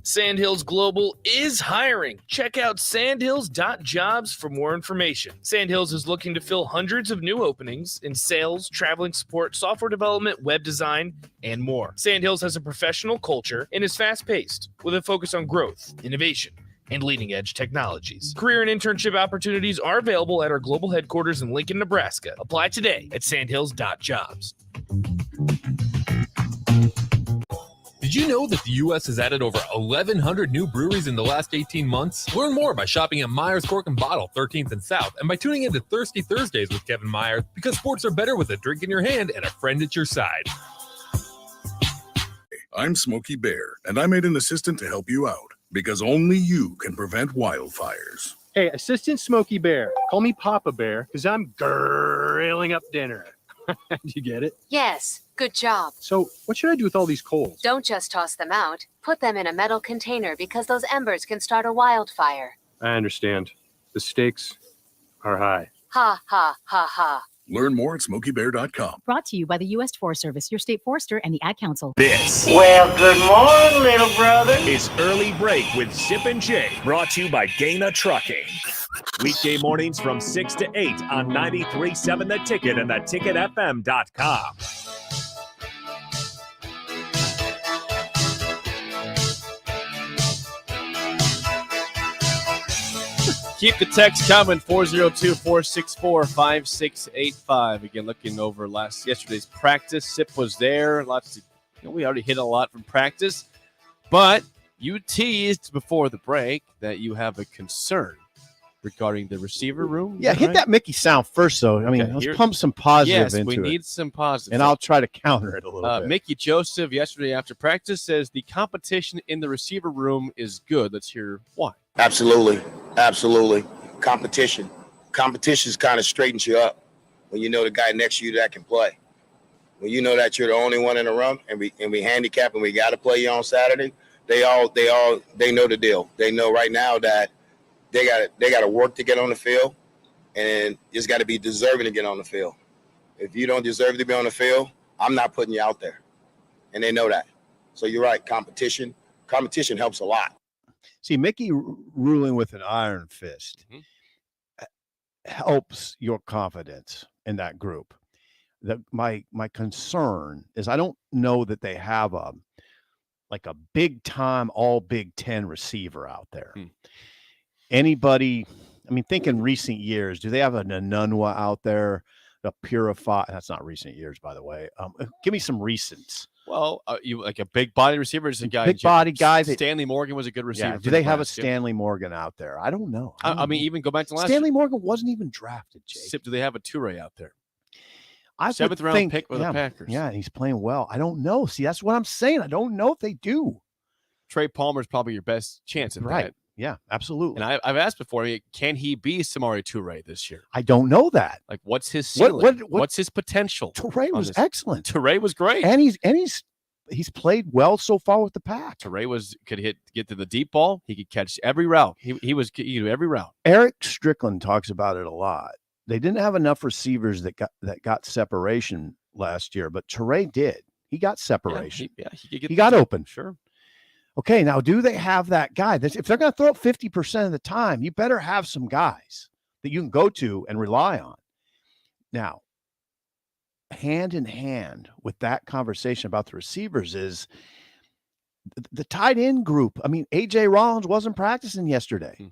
Sandhills Global is hiring. Check out sandhills.jobs for more information. Sandhills is looking to fill hundreds of new openings in sales, traveling support, software development, web design, and more. Sandhills has a professional culture and is fast-paced with a focus on growth, innovation, and leading-edge technologies. Career and internship opportunities are available at our global headquarters in Lincoln, Nebraska. Apply today at sandhills.jobs. Did you know that the U.S. has added over 1,100 new breweries in the last 18 months? Learn more by shopping at Myers Cork and Bottle, 13th and South, and by tuning into Thirsty Thursdays with Kevin Myers, because sports are better with a drink in your hand and a friend at your side. I'm Smokey Bear, and I made an assistant to help you out, because only you can prevent wildfires. Hey, Assistant Smokey Bear, call me Papa Bear, because I'm grilling up dinner. Do you get it? Yes, good job. So what should I do with all these coals? Don't just toss them out. Put them in a metal container because those embers can start a wildfire. I understand. The stakes are high. Ha, ha, ha, ha. Learn more at SmokeyBear.com. Brought to you by the U.S. Forest Service, your state forester, and the Ad Council. This. Well, good morning, little brother. Is Early Break with Sip and Jake, brought to you by Gaina Trucking. Weekday mornings from 6 to 8 on 93.7 The Ticket and theticketfm.com. Keep the text coming, 402-464-5685. Again, looking over yesterday's practice. Sip was there. We already hit a lot from practice. But you teased before the break that you have a concern regarding the receiver room. Yeah, hit that Mickey sound first, though. I mean, Okay, let's pump some positive into it. Yes, we need some positive. And I'll try to counter it a little bit. Mickey Joseph, yesterday after practice, says the competition in the receiver room is good. Let's hear why. Absolutely. Competition kind of straightens you up when you know the guy next to you that can play. When you know that you're the only one in the room and we handicap and we got to play you on Saturday, they know the deal. They know right now that they got to work to get on the field, and it's got to be deserving to get on the field. If you don't deserve to be on the field, I'm not putting you out there, and they know that. So you're right. Competition helps a lot. See, Mickey ruling with an iron fist helps your confidence in that group. My concern is I don't know that they have a big time all Big Ten receiver out there. Anybody, I mean, think in recent years, do they have an Anunwa out there, a Purify? That's not recent years, by the way. Give me some recents. Well, you like a big body receiver, is a guy. Big body guy. Stanley Morgan was a good receiver. Yeah, do they have a Stanley Morgan out there? I don't know. I mean, even go back to last Stanley Morgan wasn't even drafted, Jake. Sip, do they have a Toure out there? Seventh round pick with the Packers. Yeah, and he's playing well. I don't know. See, that's what I'm saying. I don't know if they do. Trey Palmer is probably your best chance at that. Yeah, absolutely. And I've asked before, can he be Samori Toure this year? I don't know that. Like, what's his ceiling? What's his potential? Toure was excellent. Toure was great. And he's he's played well so far with the pack. Teray could get to the deep ball. He could catch every route. He could do every route. Eric Strickland talks about it a lot. They didn't have enough receivers that got separation last year, but Teray did. He got separation. He got open. Sure. Okay, now do they have that guy? If they're going to throw it 50% of the time, you better have some guys that you can go to and rely on. Now, hand in hand with that conversation about the receivers is the tight end group. I mean, A.J. Rollins wasn't practicing yesterday.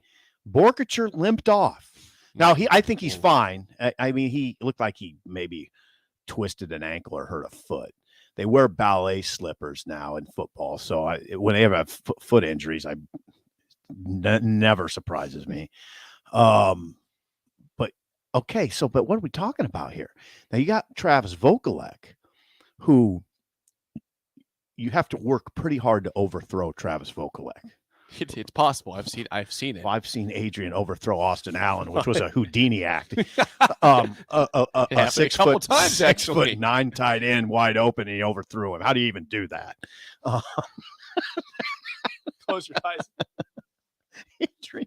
Borkacher limped off. Now, I think he's fine. I mean, he looked like he maybe twisted an ankle or hurt a foot. They wear ballet slippers now in football. So when they ever have foot injuries, never surprises me. But what are we talking about here? Now you got Travis Vokalek, who you have to work pretty hard to overthrow Travis Vokalek. It's possible. I've seen it. Well, I've seen Adrian overthrow Austin Allen, which was a Houdini act. A 6 foot, times, 6 foot 9 tight end wide open, and he overthrew him. How do you even do that? Close your eyes. Adrian,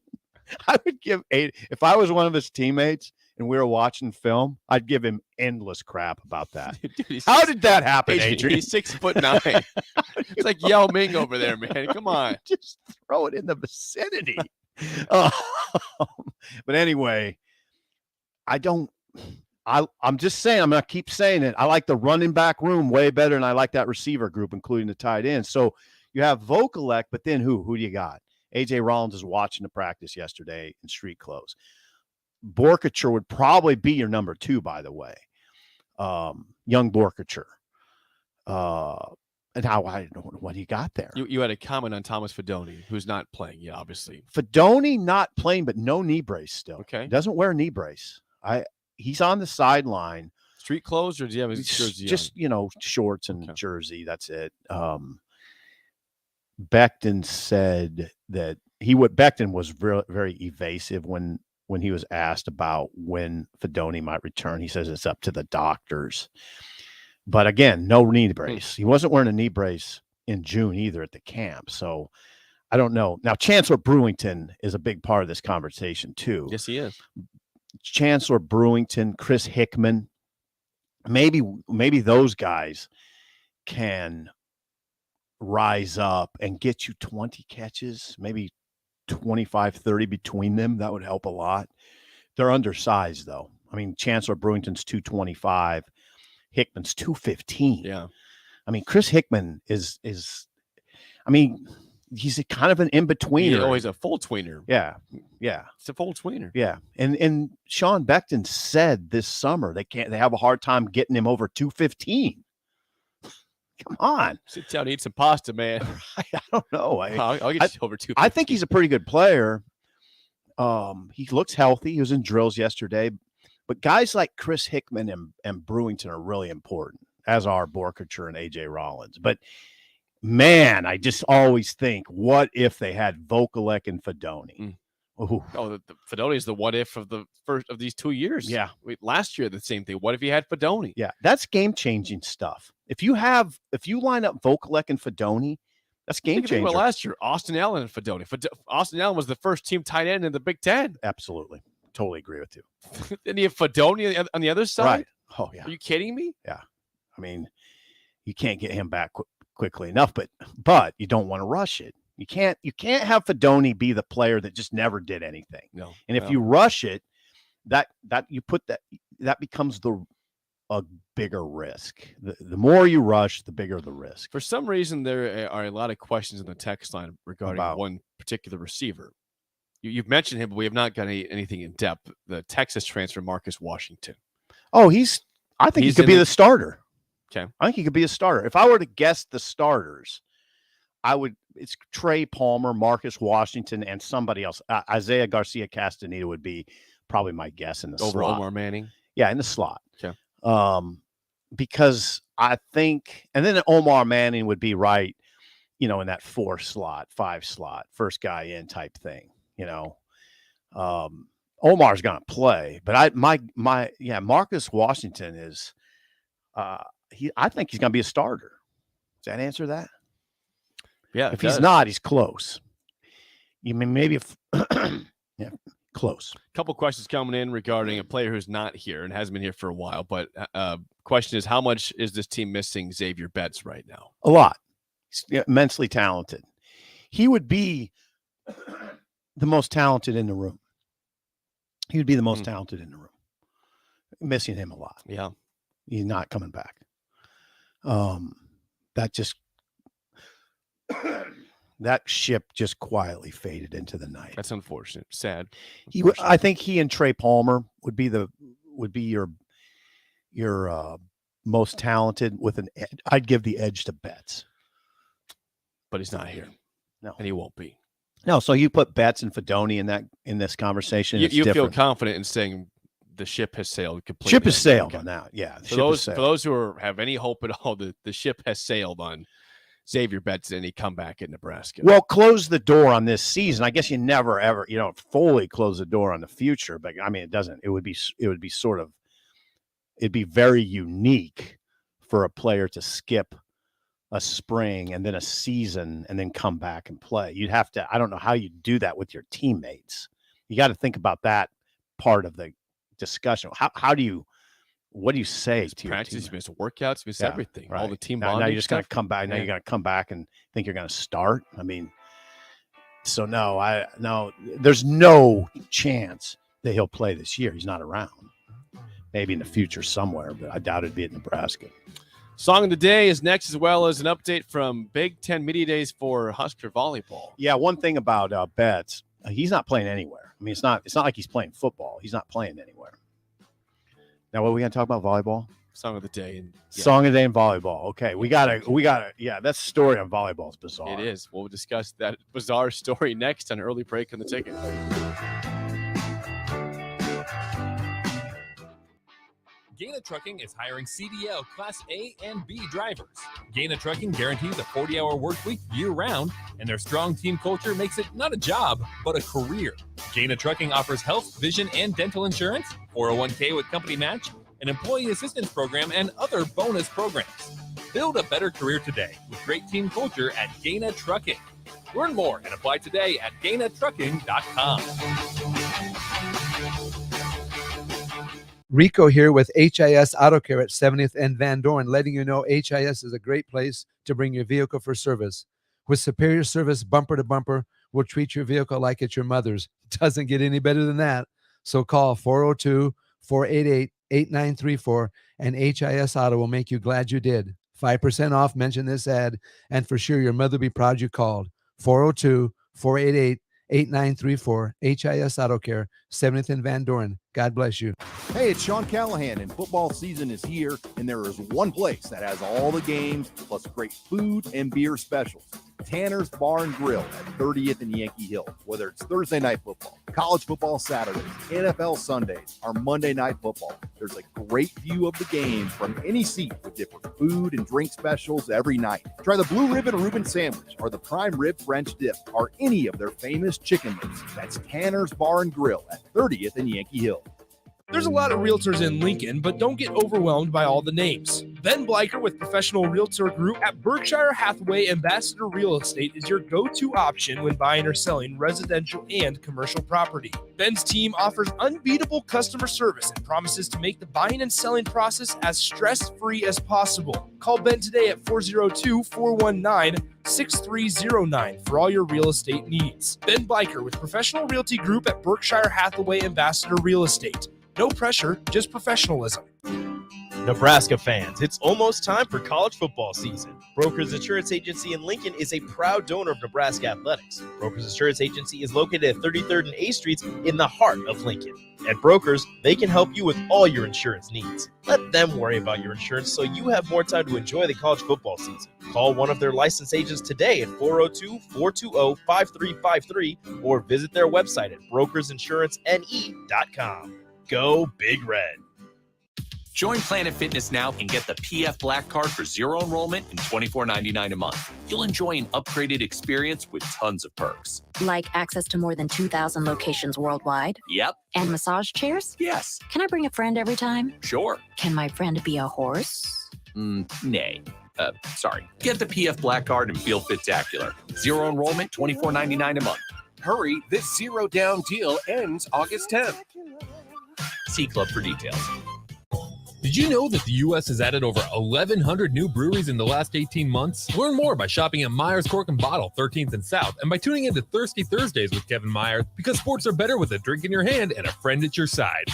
I would give if I was one of his teammates and we were watching film, I'd give him endless crap about that. Dude, how did that happen, Adrian? He's 6'9". It's like Yao Ming over there, man. Come on. Just throw it in the vicinity. But anyway, I'm just saying, I'm going to keep saying it. I like the running back room way better than I like that receiver group, including the tight end. So you have Vokalek, but then who do you got? A.J. Rollins is watching the practice yesterday in street clothes. Borkacher would probably be your number 2, by the way. Young Borkacher. And how I don't know what he got there. You had a comment on Thomas Fidone, who's not playing yet, obviously. Fidone not playing, but no knee brace still. Okay. Doesn't wear a knee brace. He's on the sideline. Street clothes, or do you have his jersey? Just shorts and jersey. That's it. Becton said that Becton was very evasive when he was asked about when Fidone might return. He says it's up to the doctors. But again, no knee brace. He wasn't wearing a knee brace in June either at the camp. So I don't know. Now, Chancellor Brewington is a big part of this conversation too. Yes, he is. Chancellor Brewington, Chris Hickman, maybe those guys can rise up and get you 20 catches, maybe 25, 30 between them. That would help a lot. They're undersized though. I mean, Chancellor Brewington's 225, Hickman's 215. Yeah. I mean, Chris Hickman is he's a kind of an in-betweener. He's a full tweener. Yeah. It's a full tweener. Yeah. And Sean Becton said this summer they have a hard time getting him over 215. Come on. Sit down and eat some pasta, man. I don't know. I'll get you over 215. I think he's a pretty good player. He looks healthy. He was in drills yesterday. But guys like Chris Hickman and Brewington are really important, as are Borkacher and A.J. Rollins. But, man, I just always think, what if they had Vokalek and Fidone? Oh, the Fidone is the what if of the first of these 2 years. Yeah. Last year, the same thing. What if you had Fidone? Yeah, that's game-changing stuff. If you line up Vokalek and Fidone, that's game changer. Last year, Austin Allen and Fidone. Austin Allen was the first team tight end in the Big Ten. Absolutely. Totally agree with you. Then you have Fidone on the other side? Right. Oh, yeah. Are you kidding me? Yeah. I mean, you can't get him back quickly enough, but you don't want to rush it. You can't have Fidone be the player that just never did anything. No. And if you rush it, that becomes a bigger risk. The more you rush, the bigger the risk. For some reason, there are a lot of questions in the text line regarding one particular receiver. You've mentioned him, but we have not got anything in depth. The Texas transfer, Marcus Washington. Oh, I think he could be the starter. Okay. I think he could be a starter. If I were to guess the starters, it's Trey Palmer, Marcus Washington, and somebody else. Isaiah Garcia Castaneda would be probably my guess in the over slot. Omar Manning. Yeah, in the slot. Okay. Because I think, and then Omar Manning would be right, in that 4 slot, 5 slot, first guy in type thing. Omar's going to play, but Marcus Washington is, I think he's going to be a starter. that answer that? Yeah. If he's not, he's close. You mean maybe if yeah, close. A couple questions coming in regarding a player who's not here and hasn't been here for a while. But question is, how much is this team missing Xavier Betts right now? A lot. He's immensely talented. He would be the most talented in the room. He would be the most talented in the room. Missing him a lot. Yeah. He's not coming back. That just that ship just quietly faded into the night. That's unfortunate. Sad. I think he and Trey Palmer would be your most talented with an edge. I'd give the edge to Betts. But he's not here. No. And he won't be. No, so you put Betts and Fedoni in this conversation. You feel confident in saying the ship has sailed completely. Ship has sailed on that. Yeah. For those who have any hope at all, the ship has sailed on Xavier Betts and he come back at Nebraska. Well, close the door on this season. I guess you never ever, fully close the door on the future, but I mean, it doesn't. It'd be very unique for a player to skip a spring and then a season and then come back and play. You'd have to, I don't know how you do that with your teammates. You got to think about that part of the discussion. What do you say to practice, your you miss workouts, you miss everything. Right. All the team bonding. Now you're just going to stuff. come back. Now you're going to come back and think you're going to start. I mean, so no, there's no chance that he'll play this year. He's not around. Maybe in the future somewhere, but I doubt it'd be at Nebraska. Song of the day is next, as well as an update from Big Ten Media Days for Husker volleyball. Yeah, one thing about Betts, he's not playing anywhere. I mean, it's not like he's playing football. He's not playing anywhere. Now, what are we going to talk about? Volleyball? Song of the day. Song of the day in volleyball. Okay, we gotta. Yeah, that story on volleyball is bizarre. It is. We'll discuss that bizarre story next on Early Break on the Ticket. Gaina Trucking is hiring CDL Class A and B drivers. Gaina Trucking guarantees a 40-hour work week year-round, and their strong team culture makes it not a job, but a career. Gaina Trucking offers health, vision, and dental insurance, 401k with company match, an employee assistance program, and other bonus programs. Build a better career today with great team culture at Gaina Trucking. Learn more and apply today at GainaTrucking.com. Rico here with HIS Auto Care at 70th and Van Dorn, letting you know HIS is a great place to bring your vehicle for service. With superior service bumper to bumper, we'll treat your vehicle like it's your mother's. It doesn't get any better than that. So call 402-488-8934 and HIS Auto will make you glad you did. 5% off, mention this ad, and for sure your mother will be proud you called. 402-488-8934, HIS Auto Care, 70th and Van Dorn. God bless you. Hey, it's Sean Callahan, and football season is here, and there is one place that has all the games, plus great food and beer specials. Tanner's Bar and Grill at 30th and Yankee Hill. Whether it's Thursday night football, college football Saturdays, NFL Sundays, or Monday night football, there's a great view of the game from any seat with different food and drink specials every night. Try the Blue Ribbon Reuben Sandwich or the Prime Rib French Dip or any of their famous chicken wings. That's Tanner's Bar and Grill at 30th and Yankee Hill. There's a lot of realtors in Lincoln, but don't get overwhelmed by all the names. Ben Bleicher with Professional Realtor Group at Berkshire Hathaway Ambassador Real Estate is your go-to option when buying or selling residential and commercial property. Ben's team offers unbeatable customer service and promises to make the buying and selling process as stress-free as possible. Call Ben today at 402-419-6309 for all your real estate needs. Ben Bleicher with Professional Realty Group at Berkshire Hathaway Ambassador Real Estate. No pressure, just professionalism. Nebraska fans, it's almost time for college football season. Brokers Insurance Agency in Lincoln is a proud donor of Nebraska athletics. Brokers Insurance Agency is located at 33rd and A Streets in the heart of Lincoln. At Brokers, they can help you with all your insurance needs. Let them worry about your insurance so you have more time to enjoy the college football season. Call one of their licensed agents today at 402-420-5353 or visit their website at brokersinsurancenE.com. Go Big Red. Join Planet Fitness now and get the PF Black Card for zero enrollment and $24.99 a month. You'll enjoy an upgraded experience with tons of perks. Like access to more than 2,000 locations worldwide? Yep. And massage chairs? Yes. Can I bring a friend every time? Sure. Can my friend be a horse? Nay. Get the PF Black Card and feel spectacular. Zero enrollment, $24.99 a month. Hurry, this zero down deal ends August 10th. See Club for details. Did you know that the U.S. has added over 1,100 new breweries in the last 18 months? Learn more by shopping at Myers Cork and Bottle, 13th and South, and by tuning into Thirsty Thursdays with Kevin Myers, because sports are better with a drink in your hand and a friend at your side.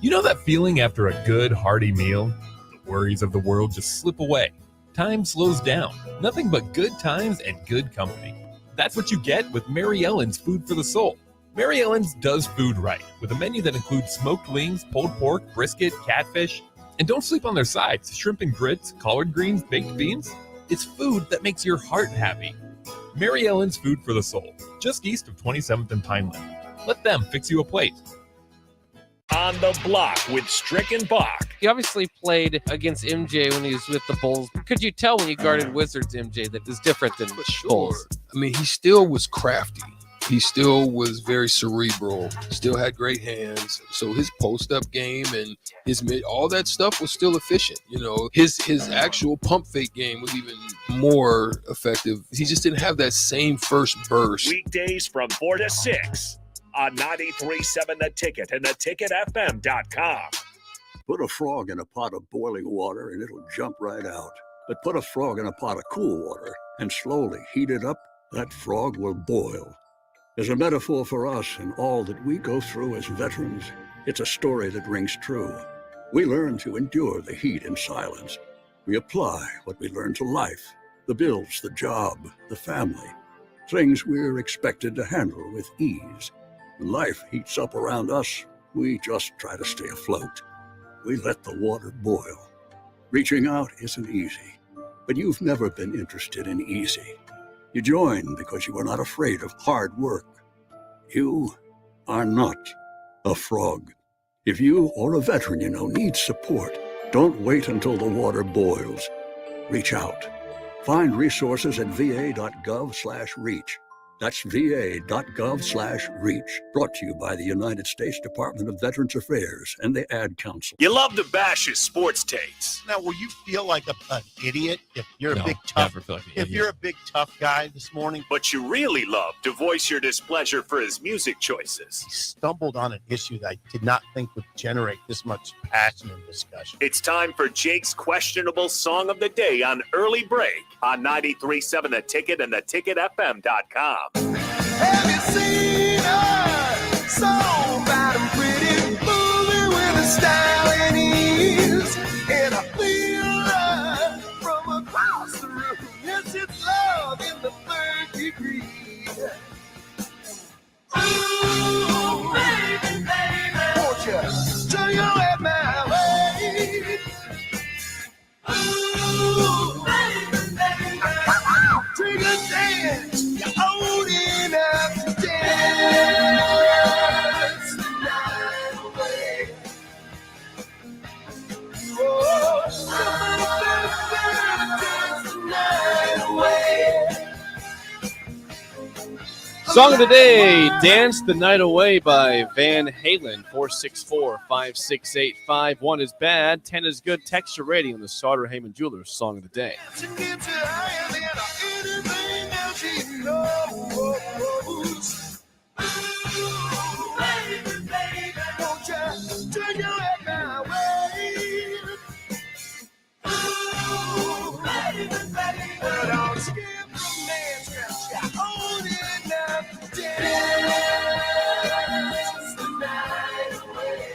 You know that feeling after a good, hearty meal? The worries of the world just slip away. Time slows down. Nothing but good times and good company. That's what you get with Mary Ellen's Food for the Soul. Mary Ellen's does food right, with a menu that includes smoked wings, pulled pork, brisket, catfish. And don't sleep on their sides, shrimp and grits, collard greens, baked beans. It's food that makes your heart happy. Mary Ellen's Food for the Soul, just east of 27th and Pineland. Let them fix you a plate. On the Block with Strick and Bach. He obviously played against MJ when he was with the Bulls. Could you tell when you guarded Wizards, MJ, that is different than Bulls? I mean, he still was crafty. He still was very cerebral, still had great hands. So his post-up game and his mid, all that stuff was still efficient. You know, his actual pump fake game was even more effective. He just didn't have that same first burst. Weekdays from 4 to 6 on 93.7 The Ticket and theticketfm.com. Put a frog in a pot of boiling water and it'll jump right out. But put a frog in a pot of cool water and slowly heat it up, that frog will boil. As a metaphor for us and all that we go through as veterans, it's a story that rings true. We learn to endure the heat in silence. We apply what we learn to life, the bills, the job, the family, things we're expected to handle with ease. When life heats up around us, we just try to stay afloat. We let the water boil. Reaching out isn't easy, but you've never been interested in easy. You joined because you were not afraid of hard work. You are not a frog. If you or a veteran you know needs support, don't wait until the water boils. Reach out. Find resources at va.gov/reach. That's va.gov/reach. Brought to you by the United States Department of Veterans Affairs and the Ad Council. You love to bash his sports takes. Now, will you feel like an idiot if you're No, a big tough? never feel like an if idiot. you're a big tough guy this morning, But you really love to voice your displeasure for his music choices. stumbled on an issue that I did not think would generate this much passion and discussion. It's time for Jake's questionable song of the day on Early Break on 93.7 The Ticket and theticketfm.com. Have you seen her? So bad and pretty, moving with a style and ease. And I feel her from across the room. Yes, it's love in the third degree. Ooh, baby, baby, won't you turn your head my way? Ooh, baby, baby, take a dance. You're old enough to dance the night away. Oh, somebody dance the night away. Song of the day, Dance the Night Away by Van Halen, 464-568-5. 1 is bad, 10 is good. Text your rating on the Sauter Heyman Jewelers Song of the Day. She gets you higher than anything else she knows. Ooh, baby, baby, won't you turn your head my way? Ooh, baby, baby, well, don't skip romance, 'cause you're old enough to dance the night away.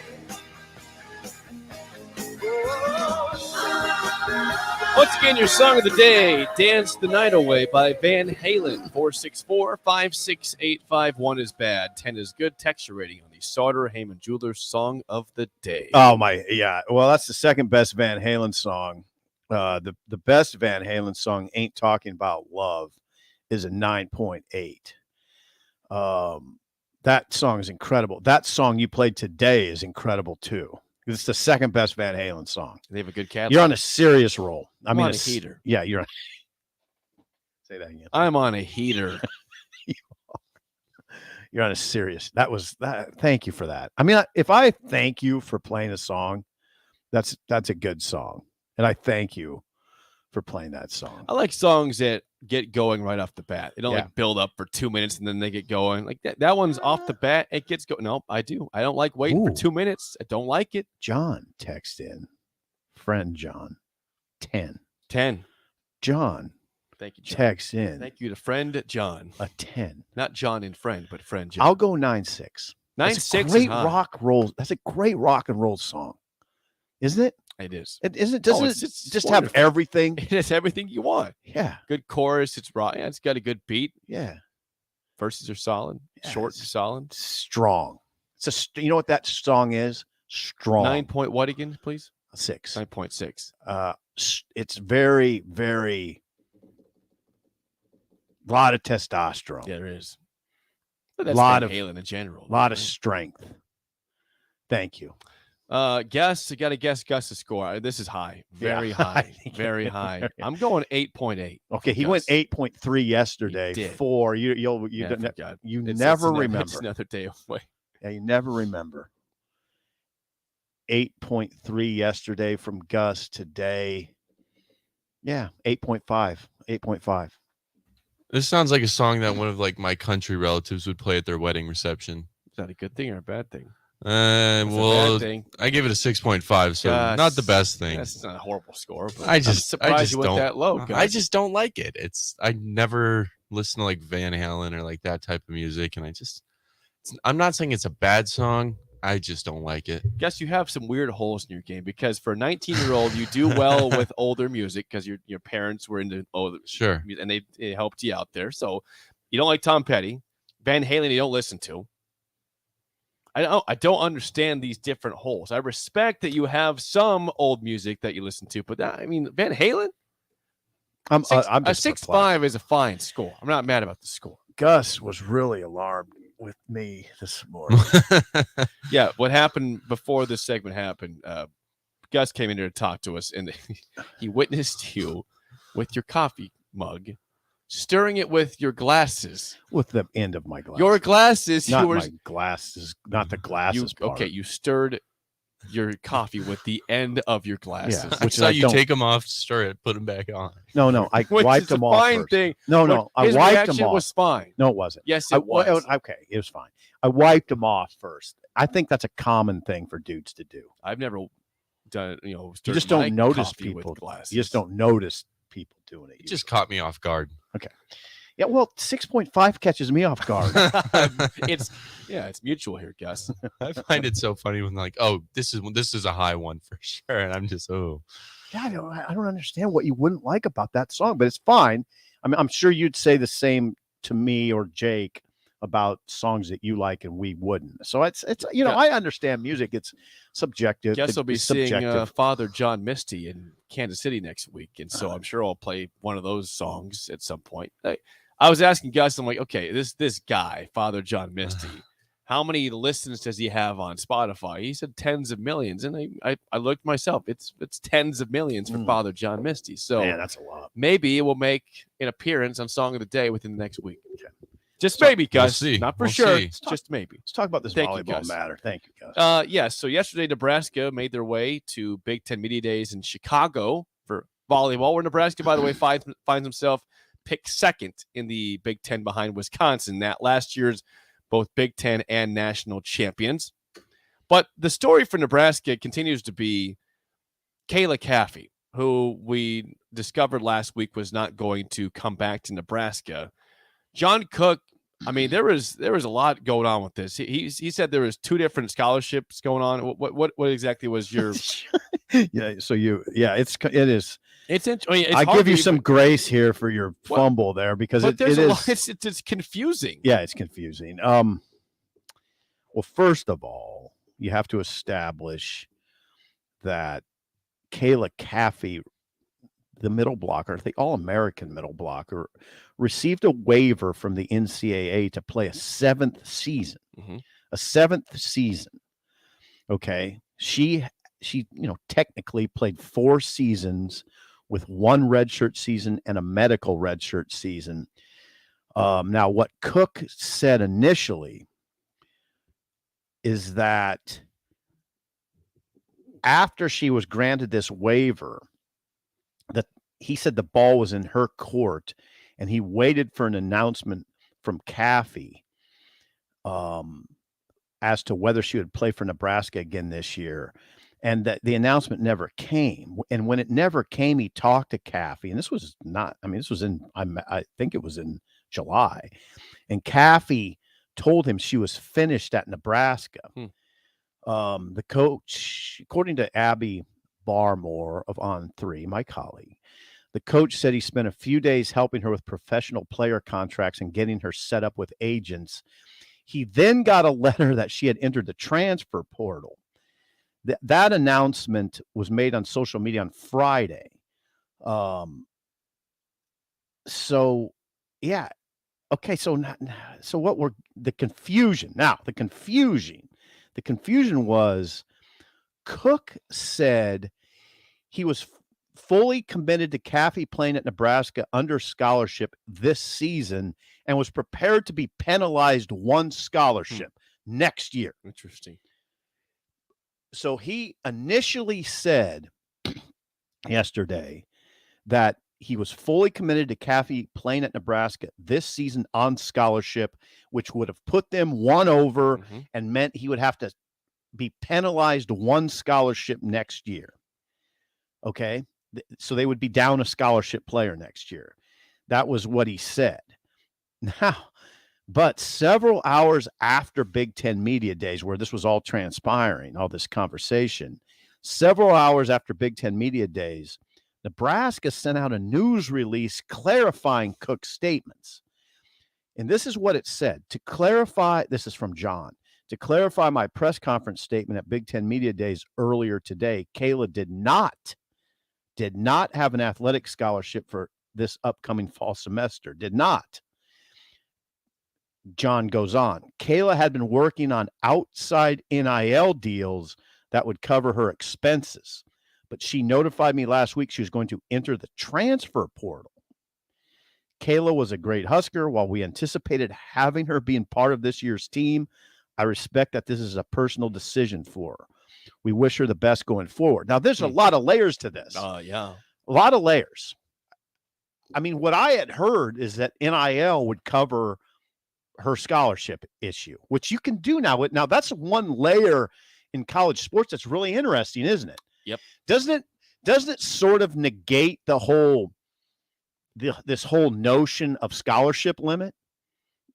Once again, your Song of the Day, Dance the Night Away by Van Halen, 464-568-5. 1 is bad, 10 is good. Text your rating on the Sauter Heyman Jewelers Song of the Day. Oh my, yeah. Well, that's the second best Van Halen song. The best Van Halen song, Ain't Talking About Love, is a 9.8. That song is incredible. That song you played today is incredible too. It's the second best Van Halen song. They have a good catalog. You're on a serious roll. I'm on a heater. Yeah, you're on. Say that again. I'm on a heater. You're on a serious. Thank you for that. I mean, if I thank you for playing a song, that's a good song. And I thank you for playing that song. I like songs that get going right off the bat. They don't Yeah. like build up for 2 minutes and then they get going. Like that one's off the bat. It gets going. No, I do. I don't like waiting for 2 minutes. I don't like it. John text in. Friend John. 10. John. Thank you, John. Text in. Thank you to friend John. A 10. Not John and friend, but friend John. I'll go 9-6. 9-6 is Great high. rock roll. That's a great rock and roll song, isn't it? It is. It isn't. Doesn't it's it just have wonderful. everything? It has everything you want. Yeah. Good chorus. It's raw. Yeah, it's got a good beat. Yeah. Verses are solid. Short and solid. Strong. You know what that song is? Strong. 9 point what again, please? 6. 9.6. It's very, very lot of testosterone. Yeah, there is. A But that's lot Van of Halen in general. lot of strength. Thank you. Guess you got to guess Gus's score. This is high, very Yeah, high, I think very high. I'm going 8.8. Okay, he went 8.3 yesterday. He did. 4. You Yeah, I forgot. It's never another- remember. It's another day away. Yeah, you never remember. 8.3 yesterday from Gus today. Yeah, 8.5. 8.5. This sounds like a song that one of like my country relatives would play at their wedding reception. Is that a good thing or a bad thing? Well, bad thing. I give it a 6.5, so Gus, not the best thing. That's not a horrible score. But I I'm just surprised you went don't. that low. I Gus. just don't like it. I never listen to like Van Halen or like that type of music, and I'm not saying it's a bad song. I just don't like it. Guess you have some weird holes in your game because for a 19-year-old, you do well with older music because your parents were into older Sure. music and they helped you out there. So you don't like Tom Petty, Van Halen. You don't listen to. I don't understand these different holes. I respect that you have some old music that you listen to, but I mean Van Halen. I'm A just 6.5 is a fine score. I'm not mad about the score. Gus was really alarmed with me this morning. Yeah, what happened before this segment happened, Gus came in here to talk to us, and he witnessed you with your coffee mug, stirring it with your glasses. With the end of my glasses. Your glasses. Not you were, my glasses. Not the glasses part. Okay, you stirred your coffee with the end of your glasses. Yeah, I which saw I you don't- take them off, stir it, put them back on. No, I Which wiped is a them off fine first. thing. No, I His wiped reaction them off. was fine. No, it wasn't. Yes, it was. Okay, it was fine. I wiped them off first. I think that's a common thing for dudes to do. I've never done it. You You just stirred my don't notice coffee with people. glasses. You just don't notice people doing it. It just caught me off guard. Okay. Yeah, well, 6.5 catches me off guard. it's mutual here, Gus. I find it so funny when like, oh, this is a high one for sure, and I'm just Yeah, I don't understand what you wouldn't like about that song, but it's fine. I mean, I'm sure you'd say the same to me or Jake about songs that you like and we wouldn't. So it's Yeah. I understand music. It's subjective. Guess I'll be It's seeing subjective. Father John Misty in Kansas City next week, and so I'm sure I'll play one of those songs at some point. I was asking Gus, I'm like, okay, this guy, Father John Misty, how many listens does he have on Spotify? He said tens of millions, and I looked myself. It's tens of millions for Father John Misty. So Man, that's a lot. maybe it will make an appearance on Song of the Day within the next week. Just maybe, Gus. see. Not for We'll sure. see. Just maybe. Let's talk about this Thank you, volleyball Gus. matter. Thank you, Gus. Yes. So yesterday, Nebraska made their way to Big Ten Media Days in Chicago for volleyball, where Nebraska, by the way, finds himself picked second in the Big Ten behind Wisconsin, that last year's both Big Ten and national champions. But the story for Nebraska continues to be Kayla Caffey, who we discovered last week was not going to come back to Nebraska. John Cook, I mean, there was a lot going on with this. He said there was 2 different scholarships going on. What exactly was your? Yeah. So it is. It's I give you some grace here for your fumble there because but it is. It's confusing. Yeah, it's confusing. Well, first of all, you have to establish that Kayla Caffey, the middle blocker, the All-American middle blocker, received a waiver from the NCAA to play a 7th season. Mm-hmm. A 7th season. Okay. She technically played 4 seasons with 1 redshirt season and a medical redshirt season. Now, what Cook said initially is that after she was granted this waiver, he said the ball was in her court, and he waited for an announcement from Caffey as to whether she would play for Nebraska again this year. And that the announcement never came. And when it never came, he talked to Caffey. And this was not, I mean, this was I think it was in July. And Caffey told him she was finished at Nebraska. The coach, according to Abby Barmore of On3, my colleague, the coach said he spent a few days helping her with professional player contracts and getting her set up with agents. He then got a letter that she had entered the transfer portal. That announcement was made on social media on Friday. So, yeah. Okay, so what were the confusion? Now, the confusion was Cook said he was fully committed to Caffey playing at Nebraska under scholarship this season and was prepared to be penalized one scholarship next year. Interesting. So he initially said yesterday that he was fully committed to Caffey playing at Nebraska this season on scholarship, which would have put them one over and meant he would have to be penalized one scholarship next year. Okay. So they would be down a scholarship player next year. That was what he said. Now, but several hours after Big Ten Media Days, where this was all transpiring, all this conversation, several hours after Big Ten Media Days, Nebraska sent out a news release clarifying Cook's statements. And this is what it said. To clarify, this is from John. To clarify my press conference statement at Big Ten Media Days earlier today, Kayla did not have an athletic scholarship for this upcoming fall semester. Did not. John goes on. Kayla had been working on outside NIL deals that would cover her expenses, but she notified me last week she was going to enter the transfer portal. Kayla was a great Husker. While we anticipated having her being part of this year's team, I respect that this is a personal decision for her. We wish her the best going forward. Now, there's a lot of layers to this. Yeah. A lot of layers. I mean, what I had heard is that NIL would cover her scholarship issue, which you can do now. Now, that's one layer in college sports that's really interesting, isn't it? Yep. Doesn't it sort of negate the whole this whole notion of scholarship limit?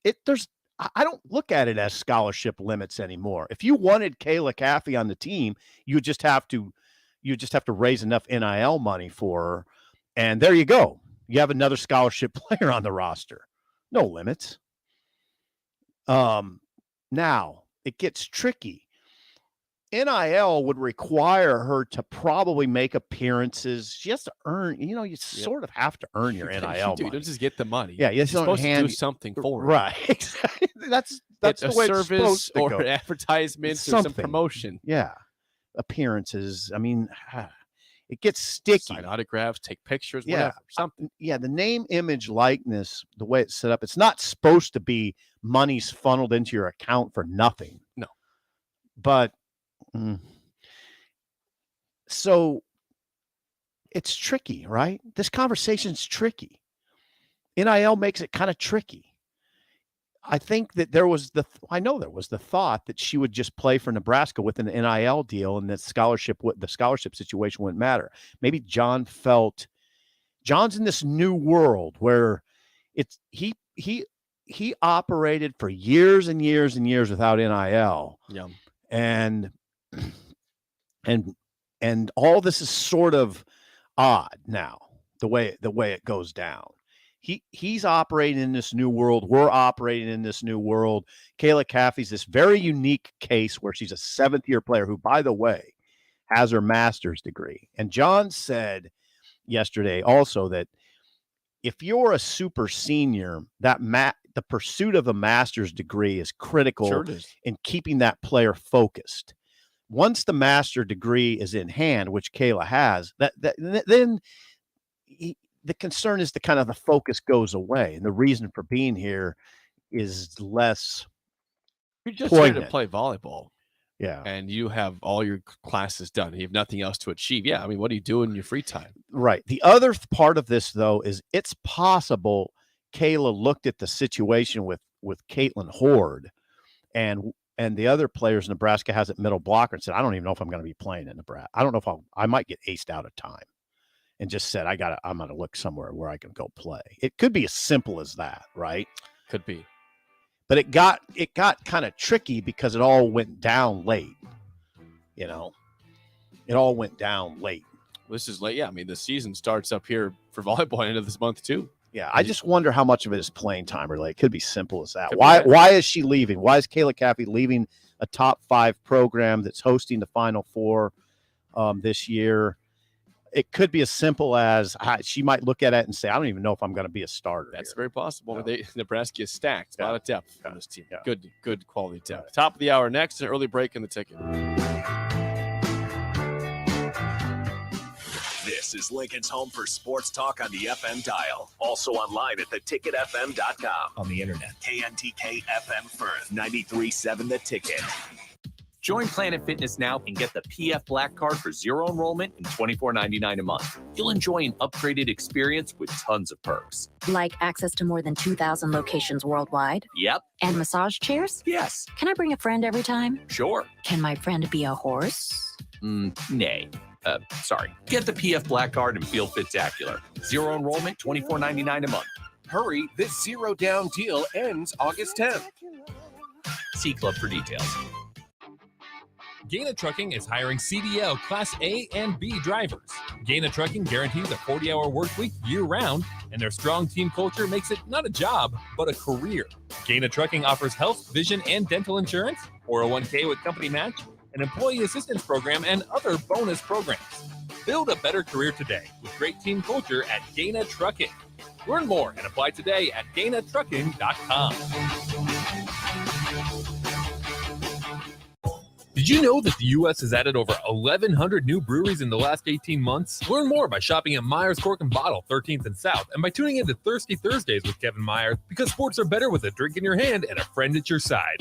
I don't look at it as scholarship limits anymore. If you wanted Kayla Caffey on the team, you just have to raise enough NIL money for her, and there you go. You have another scholarship player on the roster. No limits. Now it gets tricky. NIL would require her to probably make appearances. She has to earn, you sort of have to earn your NIL money. You don't just get the money. Yeah, you're supposed to do something for it. Right. Exactly. That's it's the a way service it's supposed to or go. advertisements or some promotion. Yeah. Appearances. I mean, it gets sticky. Sign autographs, take pictures, whatever. Something. Yeah, the name, image, likeness, the way it's set up, it's not supposed to be money's funneled into your account for nothing. No. But so it's tricky, right? This conversation's tricky. NIL makes it kind of tricky. I think that there was the thought that she would just play for Nebraska with an NIL deal and that the scholarship situation wouldn't matter. Maybe John's in this new world where he operated for years and years and years without NIL. Yeah. And all this is sort of odd now, the way it goes down. He's operating in this new world. We're operating in this new world. Kayla Caffey's this very unique case where she's a seventh-year player who, by the way, has her master's degree. And John said yesterday also that if you're a super senior, the pursuit of a master's degree is critical in keeping that player focused. Once the master degree is in hand, which Kayla has, then the concern is the focus goes away, and the reason for being here is less. You're just poignant. here to play volleyball. Yeah. and you have all your classes done, you have nothing else to achieve. Yeah, I mean, what do you do in your free time? Right. The other part of this, though, is it's possible Kayla looked at the situation with Caitlin Horde and the other players Nebraska has at middle blocker and said, I don't even know if I'm going to be playing in Nebraska. I don't know if I might get aced out of time, and just said, I'm going to look somewhere where I can go play. It could be as simple as that, right? Could be. But it got kind of tricky because it all went down late. It all went down late. This is late. Yeah, I mean, the season starts up here for volleyball end of this month too. Yeah, I just wonder how much of it is playing time related. It could be simple as that. Why is she leaving? Why is Kayla Caffey leaving a top 5 program that's hosting the Final Four this year? It could be as simple as she might look at it and say, I don't even know if I'm going to be a starter. That's very possible. Yeah. Nebraska is stacked. A lot of depth on this team. Yeah. Good quality depth. Right. Top of the hour next, an early break in the ticket. This is Lincoln's home for sports talk on the FM dial. Also online at theticketfm.com. On the internet. KNTK FM Firth, 93.7 The Ticket. Join Planet Fitness now and get the PF Black Card for zero enrollment and $24.99 a month. You'll enjoy an upgraded experience with tons of perks. Like access to more than 2,000 locations worldwide? Yep. And massage chairs? Yes. Can I bring a friend every time? Sure. Can my friend be a horse? Nay. Sorry. Get the PF Black Card and feel fit-tacular. Zero enrollment, $24.99 a month. Hurry, this zero down deal ends August 10th. See Club for details. Gaina Trucking is hiring CDL Class A and B drivers. Gaina Trucking guarantees a 40-hour work week year-round, and their strong team culture makes it not a job, but a career. Gaina Trucking offers health, vision, and dental insurance, 401k with company match, an employee assistance program, and other bonus programs. Build a better career today with great team culture at Gaina Trucking. Learn more and apply today at GainaTrucking.com. Did you know that the U.S. has added over 1,100 new breweries in the last 18 months? Learn more by shopping at Myers Cork and Bottle, 13th and South, and by tuning in to Thirsty Thursdays with Kevin Myers, because sports are better with a drink in your hand and a friend at your side.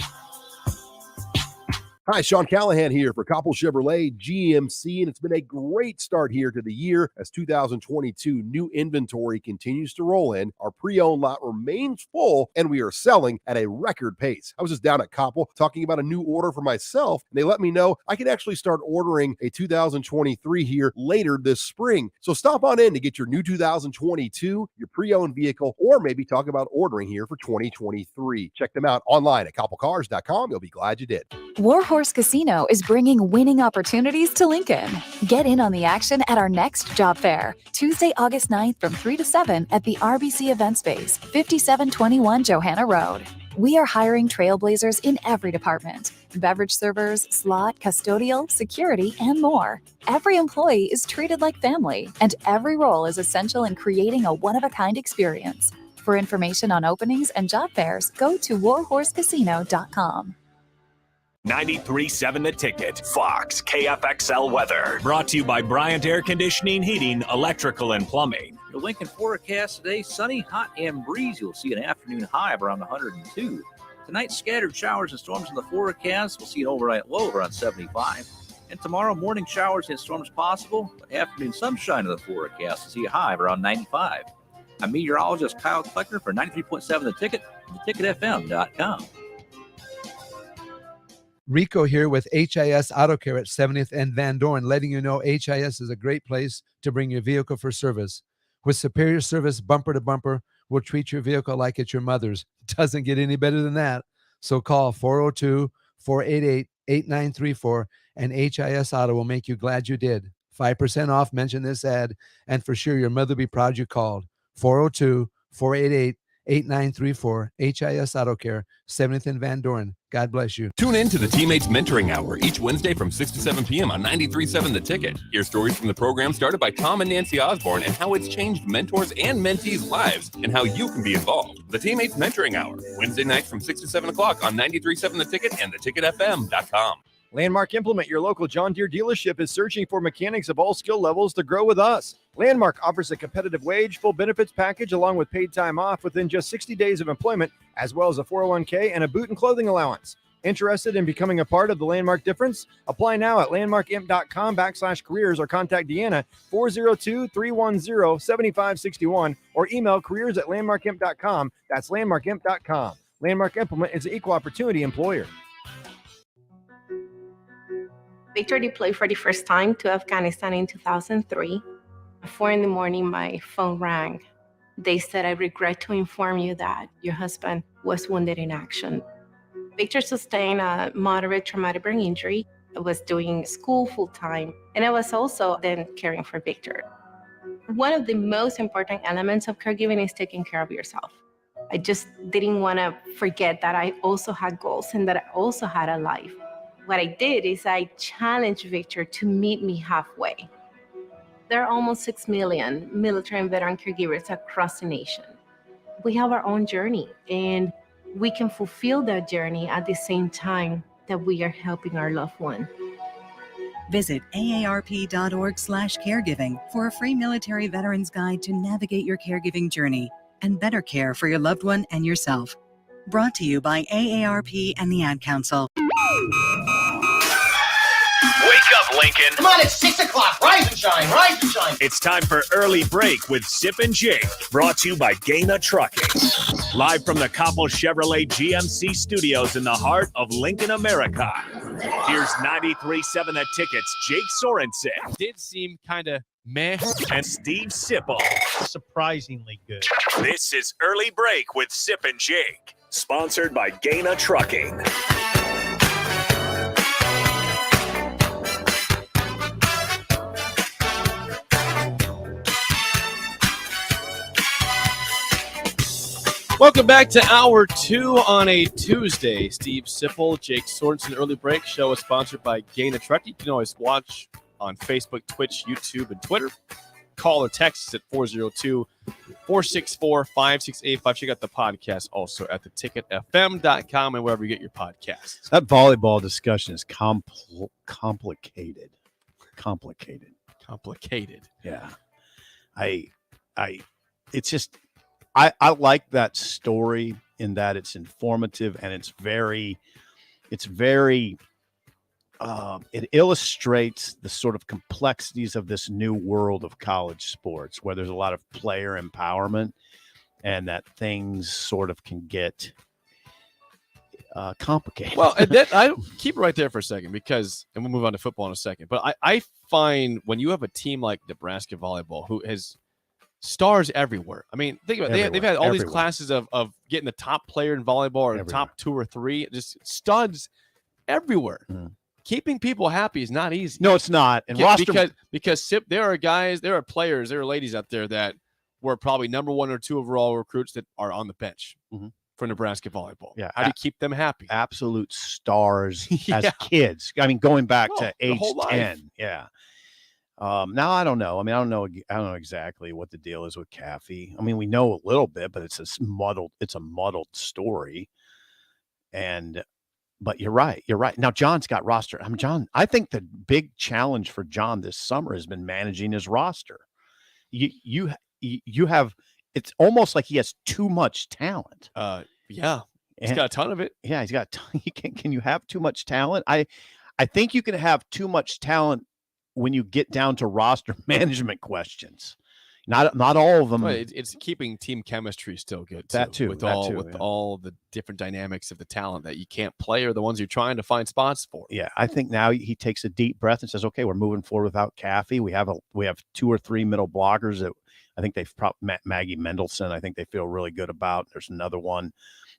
Hi, Sean Callahan here for Koppel Chevrolet GMC, and it's been a great start here to the year as 2022 new inventory continues to roll in. Our pre-owned lot remains full, and we are selling at a record pace. I was just down at Koppel talking about a new order for myself, and they let me know I could actually start ordering a 2023 here later this spring. So stop on in to get your new 2022, your pre-owned vehicle, or maybe talk about ordering here for 2023. Check them out online at koppelcars.com. You'll be glad you did. Warhorse Casino is bringing winning opportunities to Lincoln. Get in on the action at our next job fair, Tuesday, August 9th from 3 to 7 at the RBC Event Space, 5721 Johanna Road. We are hiring trailblazers in every department: beverage servers, slot, custodial, security, and more. Every employee is treated like family, and every role is essential in creating a one-of-a-kind experience. For information on openings and job fairs, go to warhorsecasino.com. 93.7 The Ticket. Fox KFXL weather. Brought to you by Bryant Air Conditioning, Heating, Electrical, and Plumbing. Your Lincoln forecast today: sunny, hot, and breezy. You'll see an afternoon high of around 102. Tonight, scattered showers and storms in the forecast. We'll see an overnight low around 75. And tomorrow, morning showers and storms possible, but afternoon sunshine in the forecast. We'll see a high of around 95. I'm meteorologist Kyle Kleckner for 93.7 The Ticket and theticketfm.com. Rico here with HIS Auto Care at 70th and Van Dorn, letting you know HIS is a great place to bring your vehicle for service. With superior service bumper to bumper, we'll treat your vehicle like it's your mother's. Doesn't get any better than that. So call 402-488-8934 and HIS Auto will make you glad you did. 5% off, mention this ad, and for sure your mother will be proud you called. 402-488-8934, HIS Auto Care, 70th and Van Dorn. God bless you. Tune in to the Teammates Mentoring Hour each Wednesday from 6 to 7 p.m. on 93.7 The Ticket. Hear stories from the program started by Tom and Nancy Osborne and how it's changed mentors and mentees' lives and how you can be involved. The Teammates Mentoring Hour, Wednesday nights from 6 to 7 o'clock on 93.7 The Ticket and theticketfm.com. Landmark Implement, your local John Deere dealership, is searching for mechanics of all skill levels to grow with us. Landmark offers a competitive wage, full benefits package, along with paid time off within just 60 days of employment, as well as a 401k and a boot and clothing allowance. Interested in becoming a part of the Landmark difference? Apply now at landmarkimp.com/careers or contact Deanna 402-310-7561 or email careers@landmarkimp.com. That's landmarkimp.com. Landmark Implement is an equal opportunity employer. Victor deployed for the first time to Afghanistan in 2003. At 4 in the morning, my phone rang. They said, "I regret to inform you that your husband was wounded in action." Victor sustained a moderate traumatic brain injury. I was doing school full-time, and I was also then caring for Victor. One of the most important elements of caregiving is taking care of yourself. I just didn't want to forget that I also had goals and that I also had a life. What I did is I challenged Victor to meet me halfway. There are almost 6 million military and veteran caregivers across the nation. We have our own journey, and we can fulfill that journey at the same time that we are helping our loved one. Visit aarp.org/caregiving for a free military veterans guide to navigate your caregiving journey and better care for your loved one and yourself. Brought to you by AARP and the Ad Council. Wake up, Lincoln. Come on, it's 6 o'clock. Rise and shine, rise and shine. It's time for Early Break with Sip and Jake, brought to you by Gaina Trucking. Live from the Coppel Chevrolet GMC studios in the heart of Lincoln, America. Here's 93.7 The Ticket's Jake Sorensen. Did seem kind of meh. And Steve Sipple. Surprisingly good. This is Early Break with Sip and Jake, sponsored by Gaina Trucking. Welcome back to Hour 2 on a Tuesday. Steve Sipple, Jake Sorensen. Early Break show is sponsored by Gaina Trucking. You can always watch on Facebook, Twitch, YouTube, and Twitter. Call or text us at 402-464-5685. Check out the podcast also at theticketfm.com and wherever you get your podcasts. That volleyball discussion is complicated. Yeah. It's just, I like that story in that it's informative and it illustrates the sort of complexities of this new world of college sports where there's a lot of player empowerment and that things sort of can get complicated. Well, and that, I keep it right there for a second because, and we'll move on to football in a second, but I find when you have a team like Nebraska volleyball who has stars everywhere. I mean, think about it. They've had all these classes of getting the top player in volleyball or the top 2 or 3, just studs everywhere. Mm. Keeping people happy is not easy. No, it's not. And because there are guys, there are players, there are ladies out there that were probably number 1 or 2 overall recruits that are on the bench for Nebraska volleyball. Yeah. How do you keep them happy? Absolute stars as kids. I mean, going back to age 10. Yeah. Now I don't know. I mean, I don't know exactly what the deal is with Caffey. I mean, we know a little bit, but it's a muddled story. But you're right. Now John's got roster. I think the big challenge for John this summer has been managing his roster. You have, it's almost like he has too much talent. Yeah. He's got a ton of it. Yeah, he's got can you have too much talent? I think you can have too much talent when you get down to roster management questions. Not all of them. Well, it's keeping team chemistry still good too. That too. With all the different dynamics of the talent that you can't play or the ones you're trying to find spots for. Yeah, I think now he takes a deep breath and says, "Okay, we're moving forward without Caffey. We have 2 or 3 middle blockers that I think they've Maggie Mendelson. I think they feel really good about. There's another one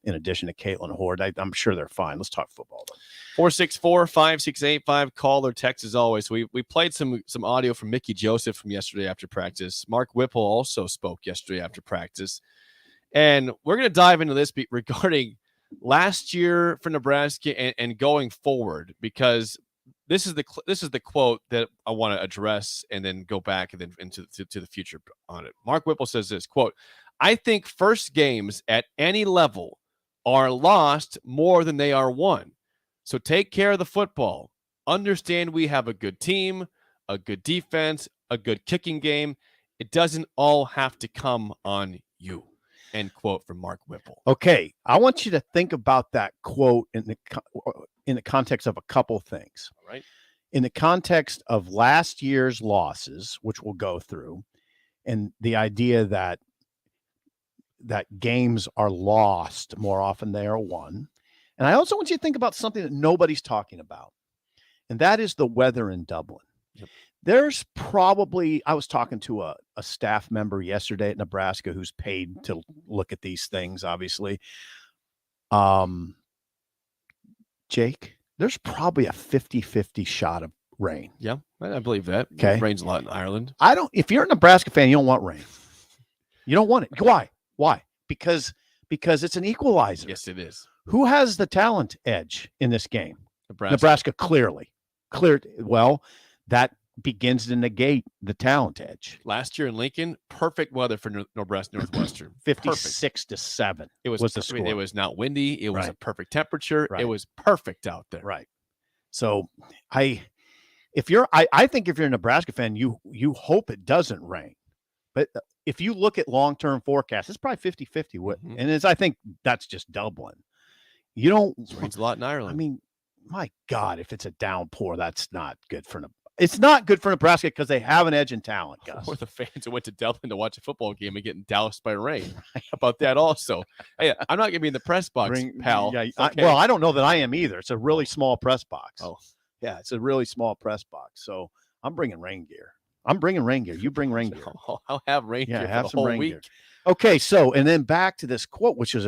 in addition to Caitlin Horde. I'm sure they're fine. Let's talk football though. 464-5685. Call or text as always. We played some audio from Mickey Joseph from yesterday after practice. Mark Whipple also spoke yesterday after practice. And we're going to dive into this regarding last year for Nebraska and going forward, because this is the quote that I want to address and then go back and then into the future on it. Mark Whipple says this, quote, "I think first games at any level are lost more than they are won. So take care of the football. Understand we have a good team, a good defense, a good kicking game. It doesn't all have to come on you." End quote from Mark Whipple. Okay, I want you to think about that quote in the context of a couple things. All right. In the context of last year's losses, which we'll go through, and the idea that games are lost more often than they are won. And I also want you to think about something that nobody's talking about, and that is the weather in Dublin. Yep. There's probably, I was talking to a staff member yesterday at Nebraska who's paid to look at these things, obviously. Jake, there's probably a 50-50 shot of rain. Yeah, I believe that. Okay. It rains a lot in Ireland. If you're a Nebraska fan, you don't want rain. You don't want it. Why? Because it's an equalizer. Yes, it is. Who has the talent edge in this game? Nebraska. Clearly. Well, that begins to negate the talent edge. Last year in Lincoln, perfect weather for Nebraska Northwestern. 56-7 It was the score. It was not windy. It was Right. a perfect temperature. Right. It was perfect out there. Right. So I think if you're a Nebraska fan, you hope it doesn't rain. But if you look at long-term forecasts, it's probably 50-50. Mm-hmm. And I think that's just Dublin. You don't. It rains a lot in Ireland. I mean, my God, if it's a downpour, that's not good for It's not good for Nebraska because they have an edge in talent, Gus. Or the fans who went to Dublin to watch a football game and getting doused by rain. How about that also? Hey, I'm not going to be in the press box, pal. Yeah, Okay. I don't know that I am either. It's a really small press box. Oh. Yeah, it's a really small press box. So I'm bringing rain gear. You bring rain gear. I'll have rain Yeah, gear have for the some whole rain week. gear. Okay, so and then back to this quote, which is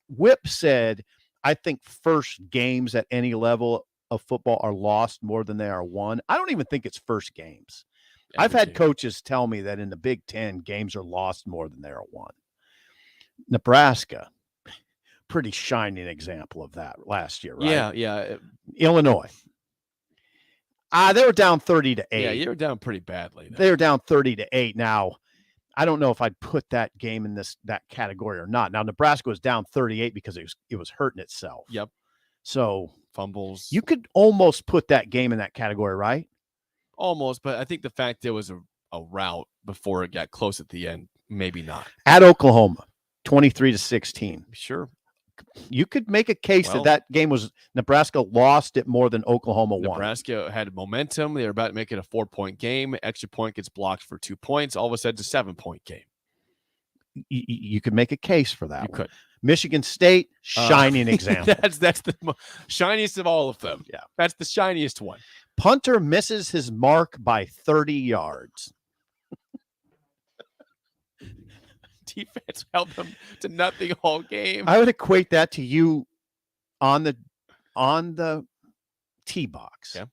Whip said, I think first games at any level of football are lost more than they are won. I don't even think it's first games. I've had coaches tell me that in the Big Ten, games are lost more than they are won. Nebraska, pretty shining example of that last year, right? Yeah. Illinois. They were down 30-8. Yeah, you were down pretty badly. They were down 30-8. Now, I don't know if I'd put that game in that category or not. Now, Nebraska was down 38 because it was hurting itself. Yep. So fumbles. You could almost put that game in that category, right? Almost, but I think the fact there was a rout before it got close at the end, maybe not. At Oklahoma, 23-16. Sure. You could make a case that game was Nebraska lost it more than Oklahoma won. Nebraska had momentum. They were about to make it a 4-point game. Extra point gets blocked for 2 points. All of a sudden, it's a 7-point game. You could make a case for that. You could. Michigan State, shining example. That's the shiniest of all of them. Yeah. That's the shiniest one. Punter misses his mark by 30 yards. Defense held them to nothing all game. I would equate that to you on the tee box. Yeah.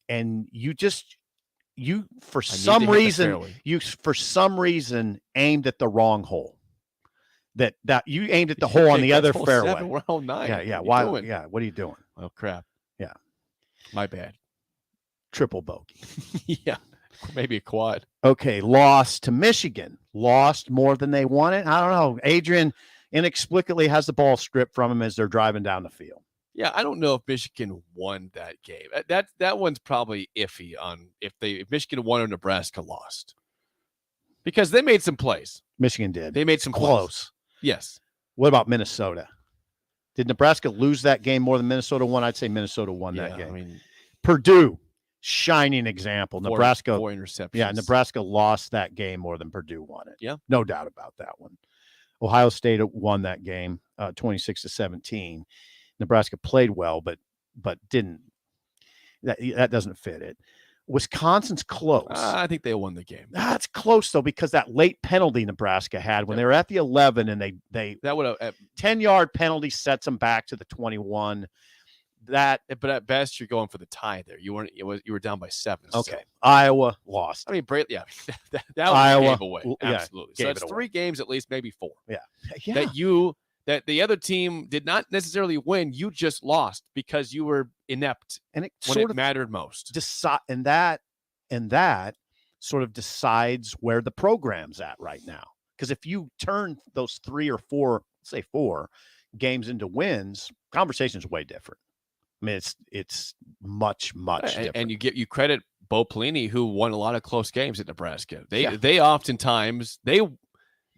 And you for some reason aimed at the wrong hole. That you aimed at the hole on the other fairway. 7, we're all 9. Yeah. What are you Why? doing? Yeah. What are you doing? Oh crap. Yeah. My bad. Triple bogey. Yeah. Maybe a quad. Okay. Lost to Michigan. Lost more than they wanted. I don't know. Adrian inexplicably has the ball stripped from him as they're driving down the field. Yeah, I don't know if Michigan won that game. That one's probably iffy on if Michigan won or Nebraska lost. Because they made some plays. Michigan did. They made some close. Plays. Yes. What about Minnesota? Did Nebraska lose that game more than Minnesota won? I'd say Minnesota won that game. I mean, Purdue, shining example. Nebraska, 4 interceptions. Yeah, Nebraska lost that game more than Purdue won it. Yeah. No doubt about that one. Ohio State won that game 26-17. Nebraska played well, but didn't. That doesn't fit it. Wisconsin's close. I think they won the game. That's close though, because that late penalty Nebraska had when they were at the 11 and they that would have 10-yard penalty sets them back to the 21. But at best you're going for the tie there. You were down by 7. Okay. So. Iowa lost. I mean, that was Iowa, a game away. Absolutely. So it's 3 games, at least maybe 4. Yeah. That the other team did not necessarily win. You just lost because you were inept, and it mattered most. And that sort of decides where the program's at right now. Because if you turn those 3 or 4, say 4 games into wins, conversation's way different. I mean, it's much different. And you credit Bo Pelini, who won a lot of close games at Nebraska. They oftentimes they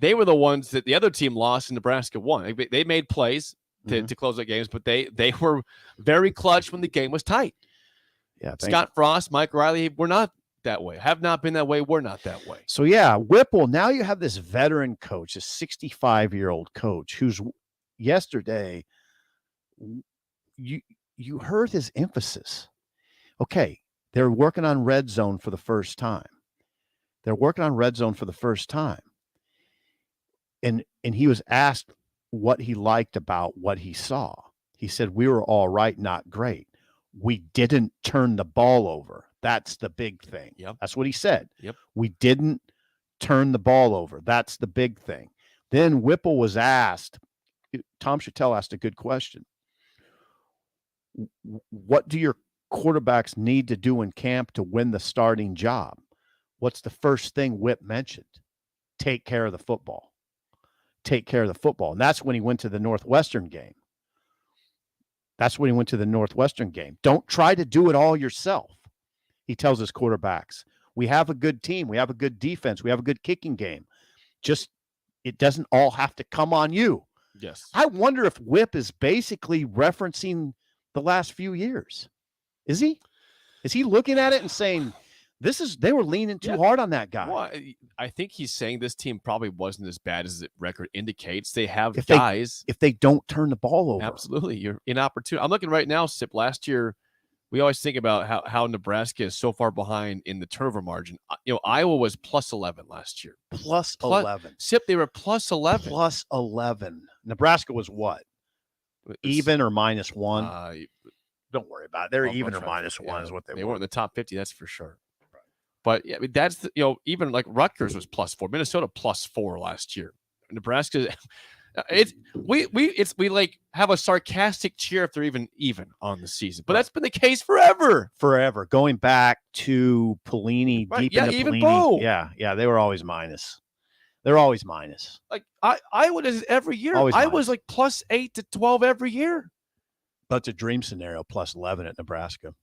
they were the ones that the other team lost and Nebraska won. They made plays to close out games, but they were very clutch when the game was tight. Yeah, Scott Frost, Mike Riley, we're not that way. Have not been that way. We're not that way. So, yeah, Whipple, now you have this veteran coach, a 65-year-old coach who's yesterday, you heard his emphasis. Okay, they're working on red zone for the first time. And he was asked what he liked about what he saw. He said, we were all right, not great. We didn't turn the ball over. That's the big thing. Yep. That's what he said. Yep. We didn't turn the ball over. That's the big thing. Then Whipple was asked, Tom Chattel asked a good question. What do your quarterbacks need to do in camp to win the starting job? What's the first thing Whip mentioned? Take care of the football. Take care of the football. And that's when he went to the Northwestern game. Don't try to do it all yourself. He tells his quarterbacks, we have a good team. We have a good defense. We have a good kicking game. Just, it doesn't all have to come on you. Yes. I wonder if Whip is basically referencing the last few years. Is he? Is he looking at it and saying, they were leaning too hard on that guy? Well, I think he's saying this team probably wasn't as bad as the record indicates. They have if guys. If they don't turn the ball over. Absolutely. You're inopportune. I'm looking right now, Sip. Last year, we always think about how Nebraska is so far behind in the turnover margin. Iowa was plus 11 last year. Plus 11. Sip, they were plus 11. Plus 11. Nebraska was what? Even or minus one? Don't worry about it. They're even or minus one is what they were. They weren't in the top 50, that's for sure. Right. But yeah, that's even like Rutgers was plus 4, Minnesota plus 4 last year. Nebraska, we like have a sarcastic cheer if they're even on the season. But that's been the case forever. Going back to Pelini, deep into even Pelini. Bo. Yeah, they were always minus. They're always minus. Like Iowa does it every year. Always I was like plus 8 to 12 every year. That's a dream scenario. Plus 11 at Nebraska.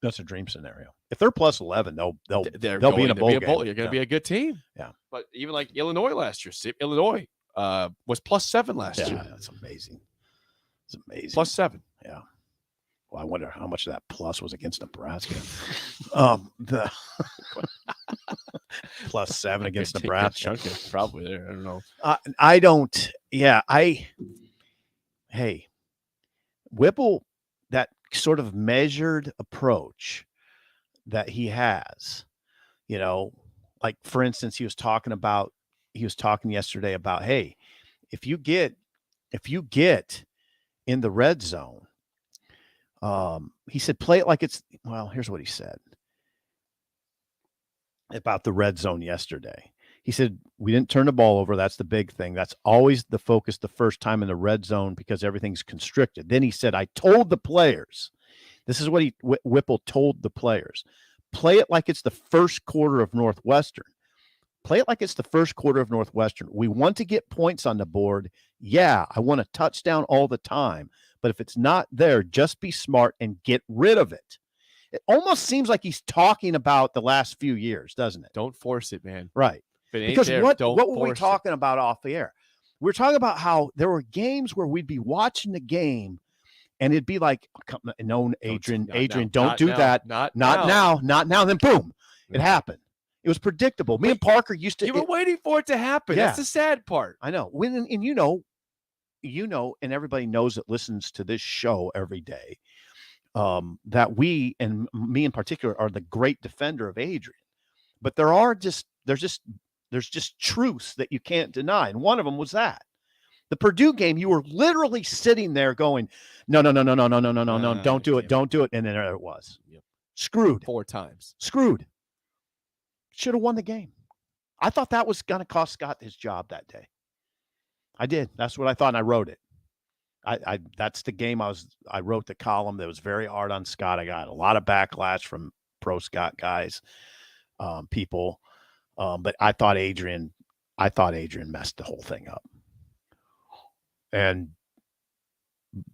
That's a dream scenario. If they're plus 11, they'll be in a bowl game. You're going to be a good team. Yeah. But even like Illinois last year, Illinois was plus 7 last year. That's amazing. It's amazing. Plus 7. Yeah. Well, I wonder how much of that plus was against Nebraska. The plus 7 against Nebraska. Chunk is probably there. I don't know. I don't. Yeah. Hey, Whipple, that sort of measured approach that he has, like for instance, he was talking yesterday about, hey, if you get in the red zone, he said, play it like here's what he said about the red zone yesterday. He said, we didn't turn the ball over. That's the big thing. That's always the focus the first time in the red zone because everything's constricted. Then he said, I told the players, this is what Whipple told the players, play it like it's the first quarter of Northwestern. Play it like it's the first quarter of Northwestern. We want to get points on the board. Yeah, I want a touchdown all the time. But if it's not there, just be smart and get rid of it. It almost seems like he's talking about the last few years, doesn't it? Don't force it, man. Right. Because what were we talking about off the air? We were talking about how there were games where we'd be watching the game and it'd be like, no, Adrian, don't do that. Not now. Then boom, it happened. It was predictable. Me and Parker used to. You were waiting for it to happen. Yeah. That's the sad part. I know. And and everybody knows that listens to this show every day, that we, and me in particular, are the great defender of Adrian. But there's just truths that you can't deny. And one of them was that. The Purdue game, you were literally sitting there going, no, don't do it. And then there it was. Yep. Screwed. 4 times. Screwed. Should have won the game. I thought that was going to cost Scott his job that day. I did. That's what I thought, and I wrote it. That's the game I wrote the column that was very hard on Scott. I got a lot of backlash from pro Scott guys, people. But I thought Adrian messed the whole thing up.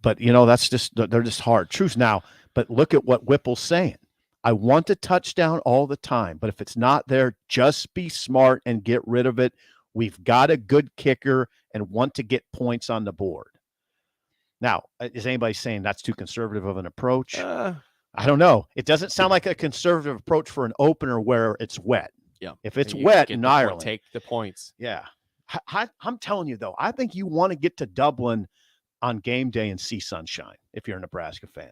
But they're just hard truths now. But look at what Whipple's saying. I want a touchdown all the time, but if it's not there, just be smart and get rid of it. We've got a good kicker and want to get points on the board. Now, is anybody saying that's too conservative of an approach? I don't know. It doesn't sound like a conservative approach for an opener where it's wet. Yeah. If it's You wet get in the point, Ireland. take the points. Yeah. I'm telling you, though, I think you want to get to Dublin on game day and see sunshine if you're a Nebraska fan.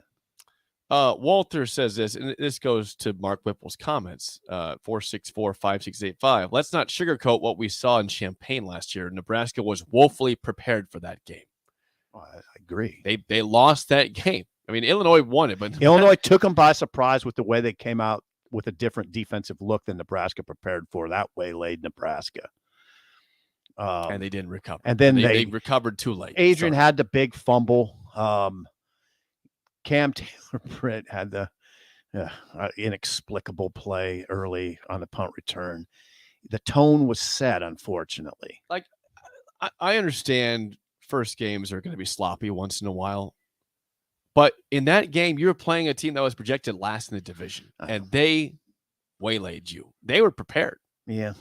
Walter says this, and this goes to Mark Whipple's comments, 464-5685. Let's not sugarcoat what we saw in Champaign last year. Nebraska was woefully prepared for that game. I agree. They lost that game. I mean, Illinois won it, but Illinois took them by surprise with the way they came out with a different defensive look than Nebraska prepared for. That waylaid Nebraska. And they didn't recover. And then they recovered too late. Adrian had the big fumble. Cam Taylor-Britt had the inexplicable play early on the punt return. The tone was set, unfortunately. Like, I understand first games are going to be sloppy once in a while. But in that game, you were playing a team that was projected last in the division, and they waylaid you. They were prepared. Yeah.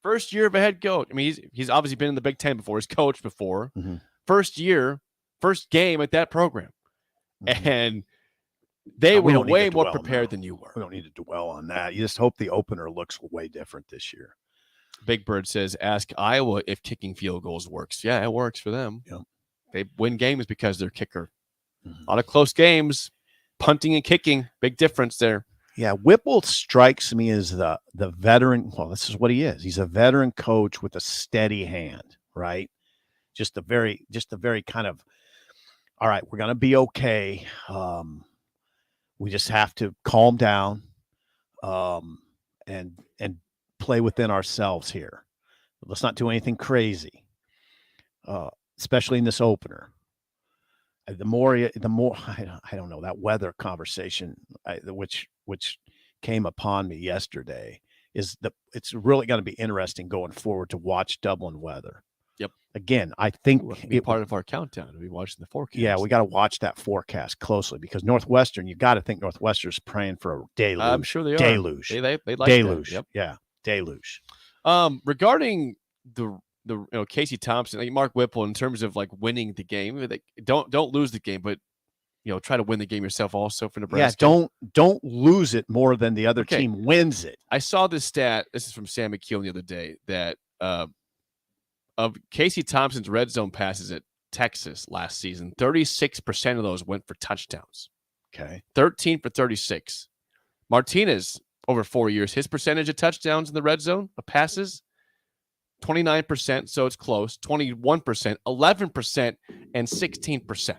First year of a head coach. I mean, he's obviously been in the Big Ten before. He's coached before. Mm-hmm. First game at that program. Mm-hmm. And they were way more prepared than you were. We don't need to dwell on that. You just hope the opener looks way different this year. Big Bird says, ask Iowa if kicking field goals works. Yeah, it works for them. Yep. They win games because they're kicker. Mm-hmm. A lot of close games, punting and kicking, big difference there. Yeah, Whipple strikes me as the veteran. Well, this is what he is. He's a veteran coach with a steady hand, right? Just a very kind of, all right, we're going to be okay. We just have to calm down and play within ourselves here. Let's not do anything crazy, especially in this opener. The more I don't know, that weather conversation, which came upon me yesterday, it's really going to be interesting going forward to watch Dublin weather. Yep. Again, I think it'll be part of our countdown. We'll be watching the forecast. Yeah, we got to watch that forecast closely because Northwestern, you got to think Northwestern's praying for a deluge. I'm sure they are. Deluge. They like deluge. That. Yep. Yeah, deluge. Regarding the Casey Thompson, like Mark Whipple, in terms of like winning the game, like, don't lose the game, but try to win the game yourself also for Nebraska. Yeah, don't lose it more than the other team wins it. I saw this stat. This is from Sam McKeown the other day that of Casey Thompson's red zone passes at Texas last season, 36% of those went for touchdowns. Okay. 13 for 36. Martinez, over 4 years, his percentage of touchdowns in the red zone of passes, 29%, so it's close, 21%, 11%, and 16%.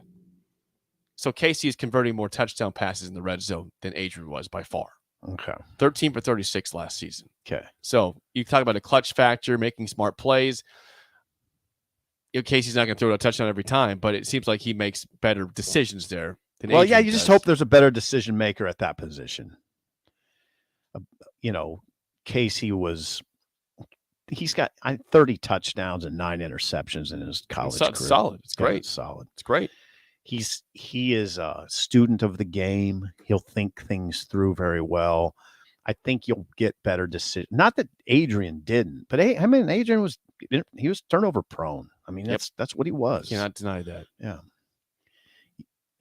So Casey is converting more touchdown passes in the red zone than Adrian was by far. Okay. 13 for 36 last season. Okay. So you talk about a clutch factor, making smart plays. Casey's not going to throw a touchdown every time, but it seems like he makes better decisions there than Adrian yeah, you does. just hope there's a better decision maker at that position. Casey he's got 30 touchdowns and 9 interceptions in his college career. Solid. It's great. Solid. It's great. He is a student of the game. He'll think things through very well. I think you'll get better decisions. Not that Adrian didn't, but Adrian was turnover prone. I mean, that's what he was. Cannot deny that. Yeah.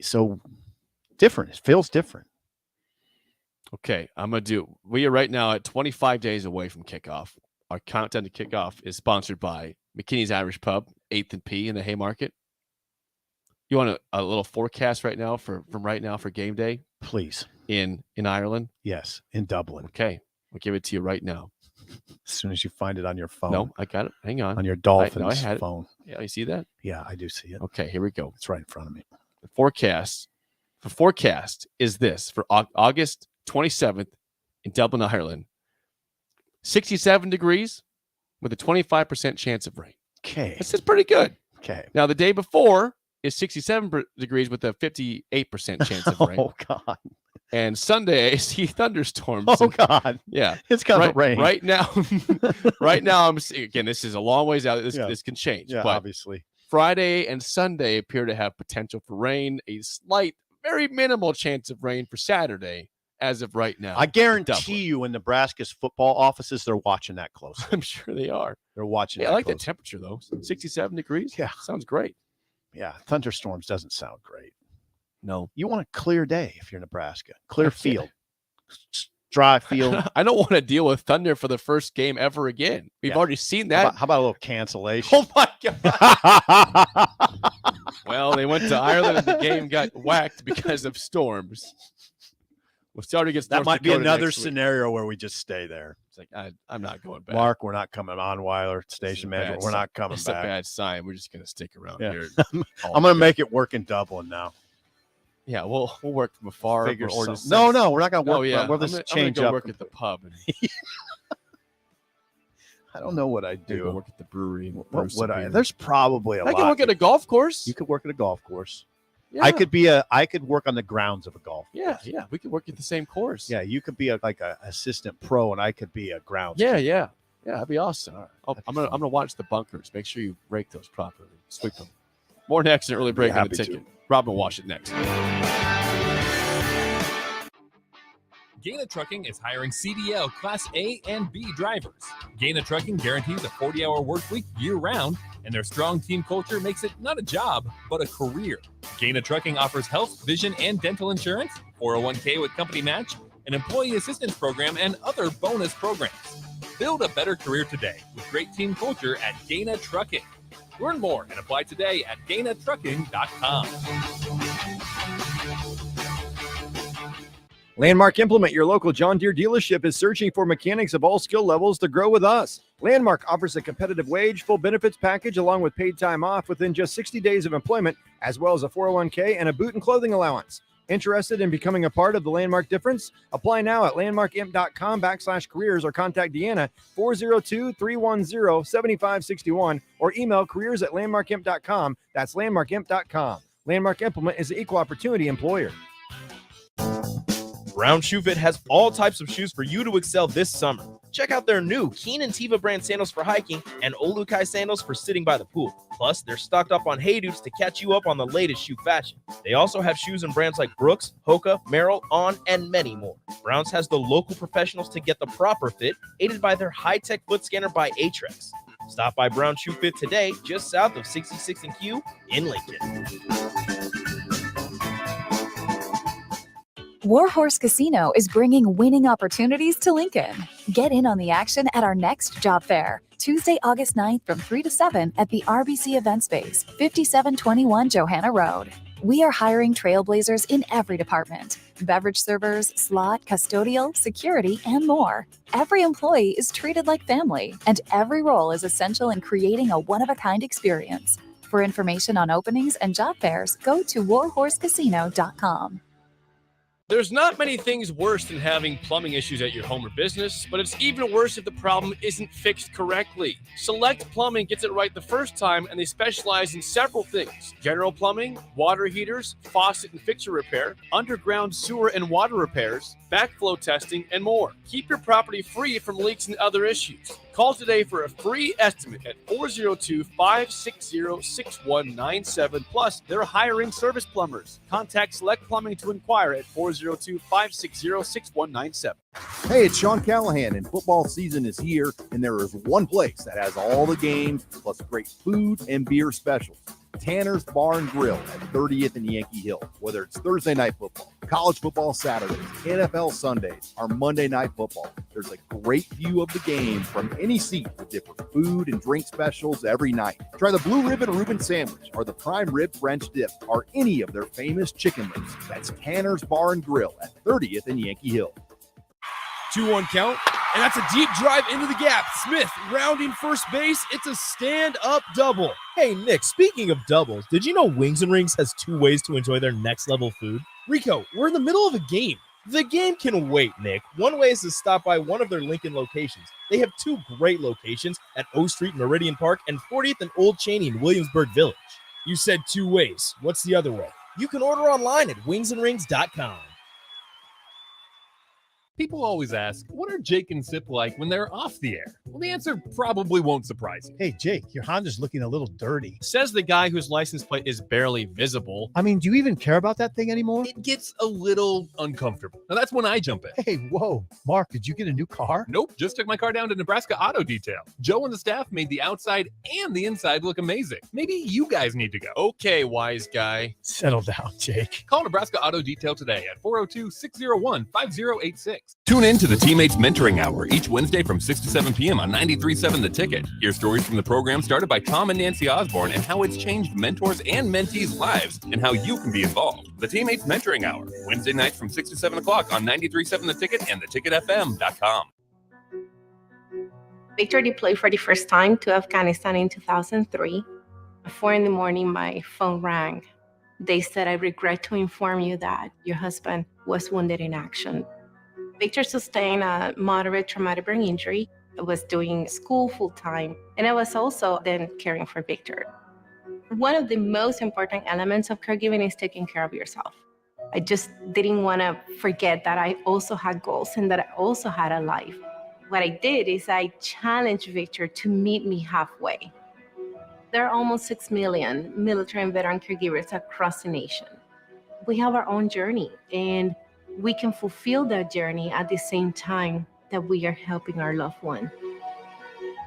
So different. It feels different. Okay, we are right now at 25 days away from kickoff. Our countdown to kickoff is sponsored by McKinney's Irish Pub, 8th and P in the Haymarket. You want a little forecast right now from right now for game day? Please. In Ireland? Yes, in Dublin. Okay, we'll give it to you right now. As soon as you find it on your phone. No, I got it. Hang on. On your Dolphins I had phone. It. Yeah, you see that? Yeah, I do see it. Okay, here we go. It's right in front of me. The forecast is this for August 27th in Dublin, Ireland. 67 degrees with a 25% chance of rain. Okay. This is pretty good. Okay. Now, the day before is 67 degrees with a 58% chance of rain. Oh, God. And Sunday, I see thunderstorms. Oh, God. Yeah. It's going to rain. Right now, again, this is a long ways out. This can change. Yeah, but obviously. Friday and Sunday appear to have potential for rain, a slight, very minimal chance of rain for Saturday, as of right now. I guarantee you in Nebraska's football offices, they're watching that closely. I'm sure they are. They're watching. Yeah, that I like closely. the temperature, though. 67 degrees. Yeah. Sounds great. Yeah, thunderstorms doesn't sound great. No. You want a clear day if you're Nebraska. Clear field. Dry field. I don't want to deal with thunder for the first game ever again. We've already seen that. How about a little cancellation? Oh, my God. Well, they went to Ireland and the game got whacked because of storms. We'll start against That North might be Dakota another next week. scenario where we just stay there. It's like, I'm not going back. Mark, we're not coming on. Weiler, station manager, we're not coming It's back. a bad sign. We're just going to stick around Yeah. here. I'm going to make it work in Dublin now. Yeah, we'll work from afar. Figure or some- just No, we're not going to work. Oh, yeah. We'll I'm just gonna change go up. work at the pub. And I don't know what I go do. work at the brewery. And What would I? persevere. There's probably a I lot. can work at a golf course. You could work at a golf course. Yeah. I could work on the grounds of a golf course. Yeah. We could work at the same course. Yeah, you could be like a assistant pro, and I could be a grounds. Yeah. That'd be awesome. I'm gonna watch the bunkers. Make sure you rake those properly. Sweep them. More next in early break on the happy ticket. Robin will wash it next. Gaina Trucking is hiring CDL Class A and B drivers. Gaina Trucking guarantees a 40-hour work week year-round, and their strong team culture makes it not a job, but a career. Gaina Trucking offers health, vision, and dental insurance, 401k with company match, an employee assistance program, and other bonus programs. Build a better career today with great team culture at Gaina Trucking. Learn more and apply today at GainaTrucking.com. Landmark Implement, your local John Deere dealership, is searching for mechanics of all skill levels to grow with us. Landmark offers a competitive wage, full benefits package, along with paid time off within just 60 days of employment, as well as a 401k and a boot and clothing allowance. Interested in becoming a part of the Landmark difference? Apply now at landmarkimp.com/careers or contact Deanna 402-310-7561 or email careers@landmarkimp.com. That's landmarkimp.com. Landmark Implement is the equal opportunity employer. Brown Shoe Fit has all types of shoes for you to excel this summer. Check out their new Keen and Tiva brand sandals for hiking and Olukai sandals for sitting by the pool. Plus, they're stocked up on Hey Dudes to catch you up on the latest shoe fashion. They also have shoes in brands like Brooks, Hoka, Merrell, On, and many more. Browns has the local professionals to get the proper fit, aided by their high-tech foot scanner by Atrex. Stop by Brown Shoe Fit today, just south of 66 and Q in Lincoln. Warhorse Casino is bringing winning opportunities to Lincoln. Get in on the action at our next job fair, Tuesday, August 9th from 3 to 7 at the RBC Event Space, 5721 Johanna Road. We are hiring trailblazers in every department: beverage servers, slot, custodial, security, and more. Every employee is treated like family, and every role is essential in creating a one-of-a-kind experience. For information on openings and job fairs, go to warhorsecasino.com. There's not many things worse than having plumbing issues at your home or business, but it's even worse if the problem isn't fixed correctly. Select Plumbing gets it right the first time, and they specialize in several things: general plumbing, water heaters, faucet and fixture repair, underground sewer and water repairs, backflow testing, and more. Keep your property free from leaks and other issues. Call today for a free estimate at 402-560-6197. Plus, they're hiring service plumbers. Contact Select Plumbing to inquire at 402-560-6197. Hey, it's Sean Callahan, and football season is here, and there is one place that has all the games, plus great food and beer specials. Tanner's Bar and Grill at 30th and Yankee Hill. Whether it's Thursday night football, college football Saturdays, NFL Sundays, or Monday night football, there's a great view of the game from any seat with different food and drink specials every night. Try the Blue Ribbon Reuben Sandwich or the Prime Rib French Dip or any of their famous chicken wings. That's Tanner's Bar and Grill at 30th and Yankee Hill. 2-1 count, and that's a deep drive into the gap. Smith rounding first base. It's a stand-up double. Hey, Nick, speaking of doubles, did you know Wings and Rings has 2 ways to enjoy their next-level food? Rico, we're in the middle of a game. The game can wait, Nick. One way is to stop by one of their Lincoln locations. They have 2 great locations at O Street, Meridian Park, and 40th and Old Cheney in Williamsburg Village. You said 2 ways. What's the other way? You can order online at wingsandrings.com. People always ask, what are Jake and Sip like when they're off the air? Well, the answer probably won't surprise you. Hey, Jake, your Honda's looking a little dirty. Says the guy whose license plate is barely visible. I mean, do you even care about that thing anymore? It gets a little uncomfortable. Now, that's when I jump in. Hey, whoa. Mark, did you get a new car? Nope, just took my car down to Nebraska Auto Detail. Joe and the staff made the outside and the inside look amazing. Maybe you guys need to go. Okay, wise guy. Settle down, Jake. Call Nebraska Auto Detail today at 402-601-5086. Tune in to the Teammates Mentoring Hour each Wednesday from 6 to 7 p.m. on 93.7 The Ticket. Hear stories from the program started by Tom and Nancy Osborne and how it's changed mentors and mentees' lives and how you can be involved. The Teammates Mentoring Hour, Wednesday nights from 6 to 7 o'clock on 93.7 The Ticket and theticketfm.com. Victor deployed for the first time to Afghanistan in 2003. At 4 a.m, my phone rang. They said, "I regret to inform you that your husband was wounded in action." Victor sustained a moderate traumatic brain injury. I was doing school full-time, and I was also then caring for Victor. One of the most important elements of caregiving is taking care of yourself. I just didn't want to forget that I also had goals and that I also had a life. What I did is I challenged Victor to meet me halfway. There are almost 6 million military and veteran caregivers across the nation. We have our own journey, and we can fulfill that journey at the same time that we are helping our loved one.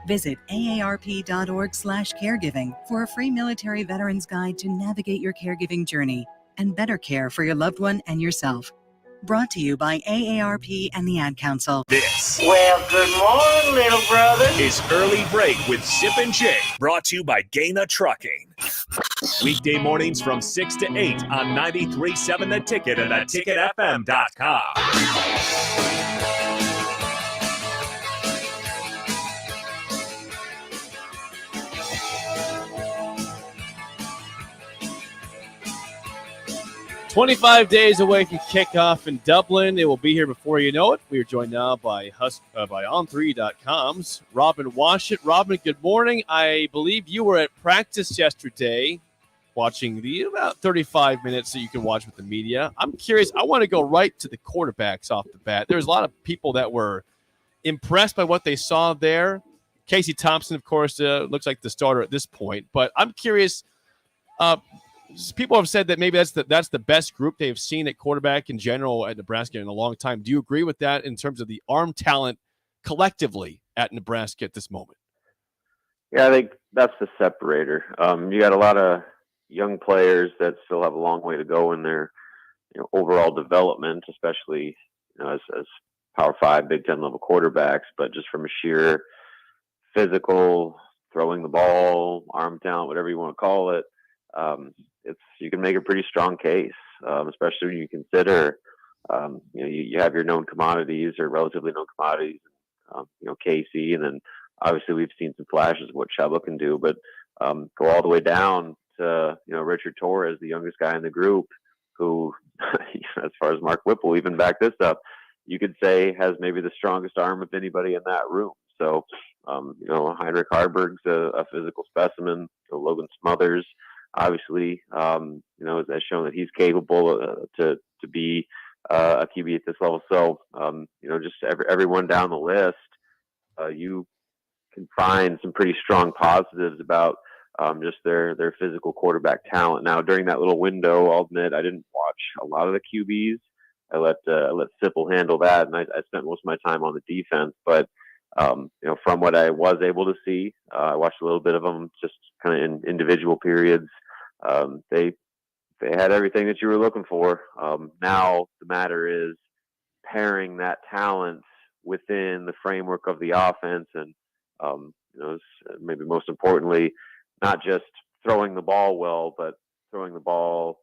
Visit aarp.org/caregiving for a free military veterans guide to navigate your caregiving journey and better care for your loved one and yourself. Brought to you by AARP and the Ad Council. This Well, good morning, little brother. is Early Break with Sip and Jake, brought to you by Gaina Trucking. Weekday mornings from 6 to 8 on 93.7 The Ticket and theticketfm.com. 25 days away from kickoff in Dublin. It will be here before you know it. We are joined now by On3.com's Robin Washit. Robin, good morning. I believe you were at practice yesterday watching the about 35 minutes that you can watch with the media. I'm curious. I want to go right to the quarterbacks off the bat. There's a lot of people that were impressed by what they saw there. Casey Thompson, of course, looks like the starter at this point. But I'm curious. People have said that maybe that's the best group they've seen at quarterback in general at Nebraska in a long time. Do you agree with that in terms of the arm talent collectively at Nebraska at this moment? Yeah, I think that's the separator. You got a lot of young players that still have a long way to go in their overall development, especially as Power 5, Big Ten level quarterbacks. But just from a sheer physical, throwing the ball, arm talent, whatever you want to call it, you can make a pretty strong case, especially when you consider, you have your known commodities or relatively known commodities, Casey, and then obviously we've seen some flashes of what Chuba can do, but go all the way down to, Richard Torres, the youngest guy in the group, who, as far as Mark Whipple even back this up, you could say has maybe the strongest arm of anybody in that room. So, Heinrich Harburg's a physical specimen. Logan Smothers, obviously, has shown that he's capable to be a QB at this level. So, just everyone down the list, you can find some pretty strong positives about just their physical quarterback talent. Now, during that little window, I'll admit I didn't watch a lot of the QBs. I let Sipple handle that, and I spent most of my time on the defense. But from what I was able to see, I watched a little bit of them just kind of in individual periods. They had everything that you were looking for. Now the matter is pairing that talent within the framework of the offense, and maybe most importantly, not just throwing the ball well, but throwing the ball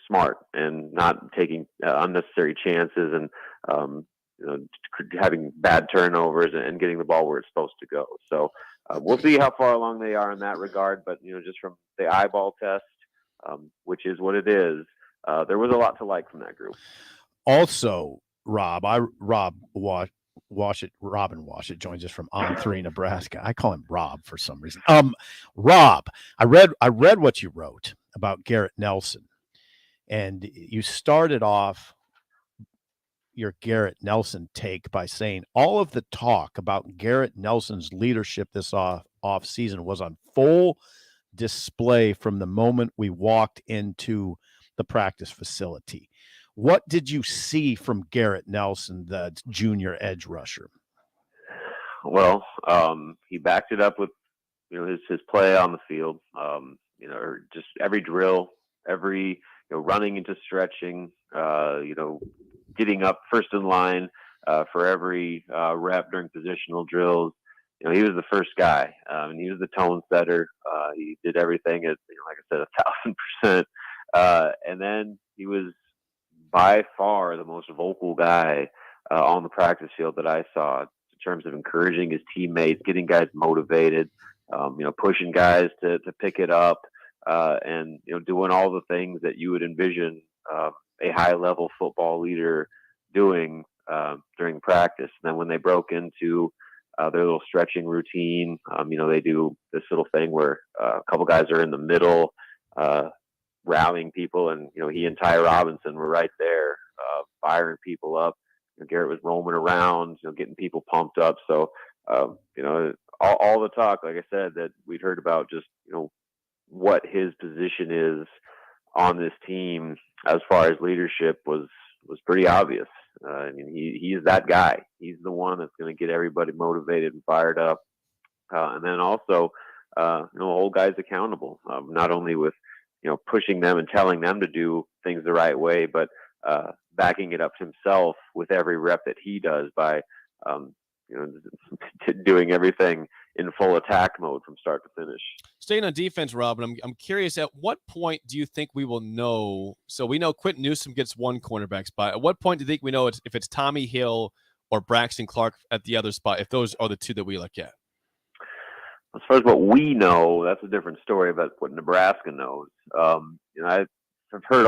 smart and not taking unnecessary chances and having bad turnovers and getting the ball where it's supposed to go. So we'll see how far along they are in that regard. But, just from the eyeball test, which is what it is, there was a lot to like from that group. Also, Robin Washit joins us from On3 Nebraska. I call him Rob for some reason. Rob, I read what you wrote about Garrett Nelson, and you started off, your Garrett Nelson take by saying all of the talk about Garrett Nelson's leadership this off season was on full display from the moment we walked into the practice facility. What did you see from Garrett Nelson, the junior edge rusher? Well, he backed it up with, his play on the field. Or just every drill, every, running into stretching, getting up first in line for every rep during positional drills. He was the first guy, and he was the tone setter. He did everything at, like I said, 1,000%. And then he was by far the most vocal guy on the practice field that I saw in terms of encouraging his teammates, getting guys motivated, pushing guys to pick it up, and, doing all the things that you would envision a high-level football leader doing during practice. And then when they broke into their little stretching routine, they do this little thing where a couple guys are in the middle, rallying people, and he and Ty Robinson were right there, firing people up. Garrett was roaming around, getting people pumped up. So, all the talk, like I said, that we'd heard about, just what his position is on this team as far as leadership was pretty obvious. He's that guy. He's the one that's going to get everybody motivated and fired up, and then also, hold guys accountable, not only with pushing them and telling them to do things the right way, but backing it up himself with every rep that he does by, doing everything in full attack mode from start to finish. Staying on defense, Robin, I'm curious, at what point do you think we will know? So we know Quentin Newsome gets one cornerback spot. At what point do you think we know if it's Tommy Hill or Braxton Clark at the other spot, if those are the two that we look at? As far as what we know, that's a different story about what Nebraska knows. I've heard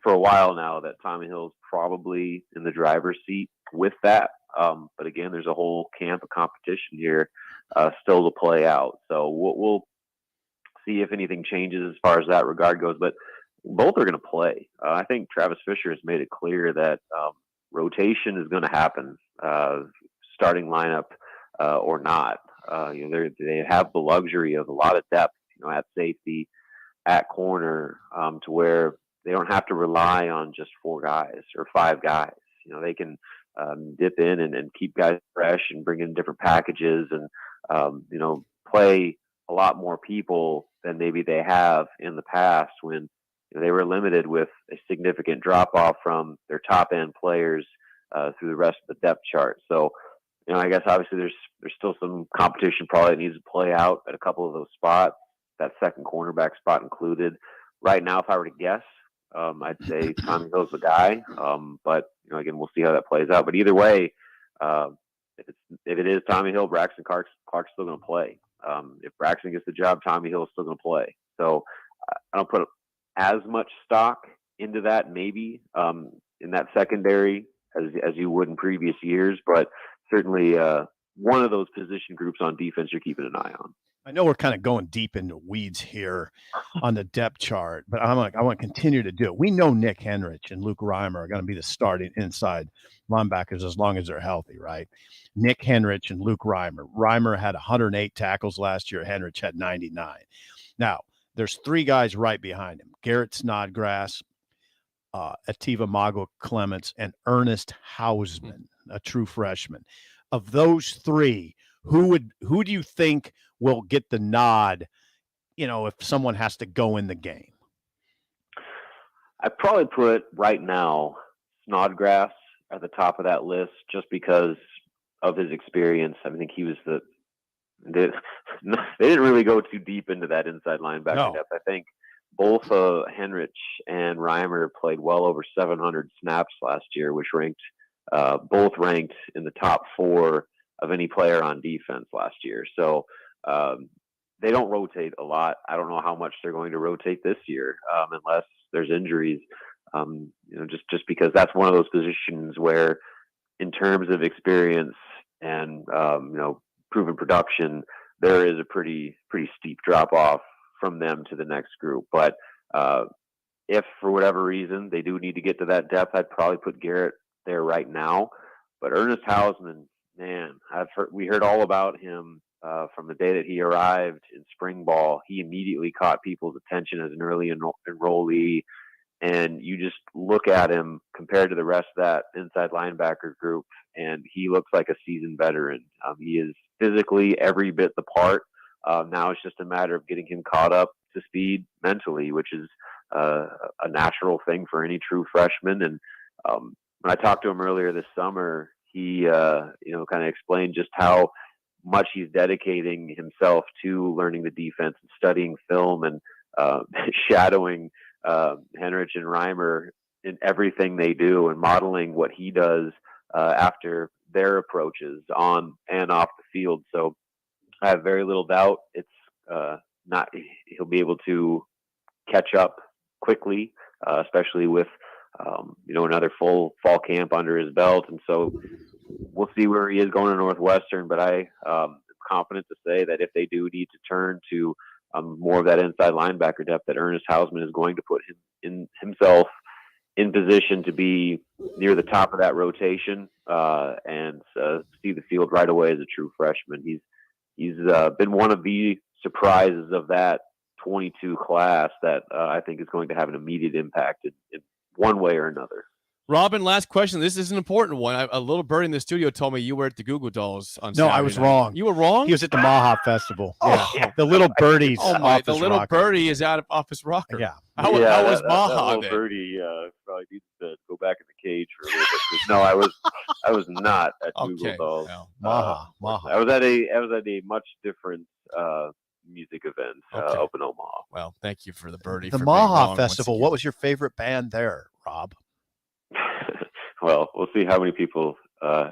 for a while now that Tommy Hill's probably in the driver's seat with that. But again, there's a whole camp of competition here still to play out. So we'll see if anything changes as far as that regard goes. But both are going to play. I think Travis Fisher has made it clear that rotation is going to happen, starting lineup or not. They have the luxury of a lot of depth, at safety, at corner, to where they don't have to rely on just 4 guys or 5 guys. They can dip in and keep guys fresh and bring in different packages and, play a lot more people than maybe they have in the past when they were limited with a significant drop off from their top end players through the rest of the depth chart. So, I guess obviously there's still some competition probably that needs to play out at a couple of those spots, that second cornerback spot included. Right now, if I were to guess, I'd say Tommy Hill's the guy. But again, we'll see how that plays out. But either way, if it is Tommy Hill, Braxton Clark's still going to play. If Braxton gets the job, Tommy Hill's still going to play. So I don't put as much stock into that maybe in that secondary as you would in previous years, but certainly one of those position groups on defense you're keeping an eye on. I know we're kind of going deep into weeds here on the depth chart, but I want to continue to do it. We know Nick Henrich and Luke Reimer are going to be the starting inside linebackers as long as they're healthy, right? Nick Henrich and Luke Reimer. Reimer had 108 tackles last year. Henrich had 99. Now, there's 3 guys right behind him: Garrett Snodgrass, Ativa Mago Clements, and Ernest Hausman, a true freshman. Of those 3, who do you think will get the nod, if someone has to go in the game? I'd probably put right now Snodgrass at the top of that list just because of his experience. I think he was they didn't really go too deep into that inside linebacker depth. I think both Henrich and Reimer played well over 700 snaps last year, which both ranked in the top 4 of any player on defense last year. So they don't rotate a lot. I don't know how much they're going to rotate this year, unless there's injuries. Just because that's one of those positions where, in terms of experience and proven production, there is a pretty steep drop off from them to the next group. But if for whatever reason they do need to get to that depth, I'd probably put Garrett there right now. But Ernest Hausman, man, we heard all about him from the day that he arrived in spring ball. He immediately caught people's attention as an early enrollee. And you just look at him compared to the rest of that inside linebacker group, and he looks like a seasoned veteran. He is physically every bit the part. Now it's just a matter of getting him caught up to speed mentally, which is a natural thing for any true freshman. And when I talked to him earlier this summer, he kind of explained just how much he's dedicating himself to learning the defense and studying film and shadowing Henrich and Reimer in everything they do and modeling what he does after their approaches on and off the field. So I have very little doubt he'll be able to catch up quickly, especially with another full fall camp under his belt. And so we'll see where he is going to Northwestern, but I am confident to say that if they do need to turn to more of that inside linebacker depth, that Ernest Hausman is going to put himself in position to be near the top of that rotation and see the field right away as a true freshman. He's been one of the surprises of that 22 class that I think is going to have an immediate impact in one way or another. Robin, last question. This is an important one. A little bird in the studio told me you were at the Goo Goo Dolls on Saturday No, I was night. wrong. You were wrong? He was at the Maha Festival. Oh. Yeah. The little birdie's the little birdie is out of office rocker. Yeah. How was Maha that little then? birdie probably needs to go back in the cage for a little bit. No, I was not at Google Dolls. Maha. I was at a much different music event up in Omaha. Well, thank you for the birdie. The for being Maha wrong Festival. once What was your favorite band there, Rob? Well, we'll see how many people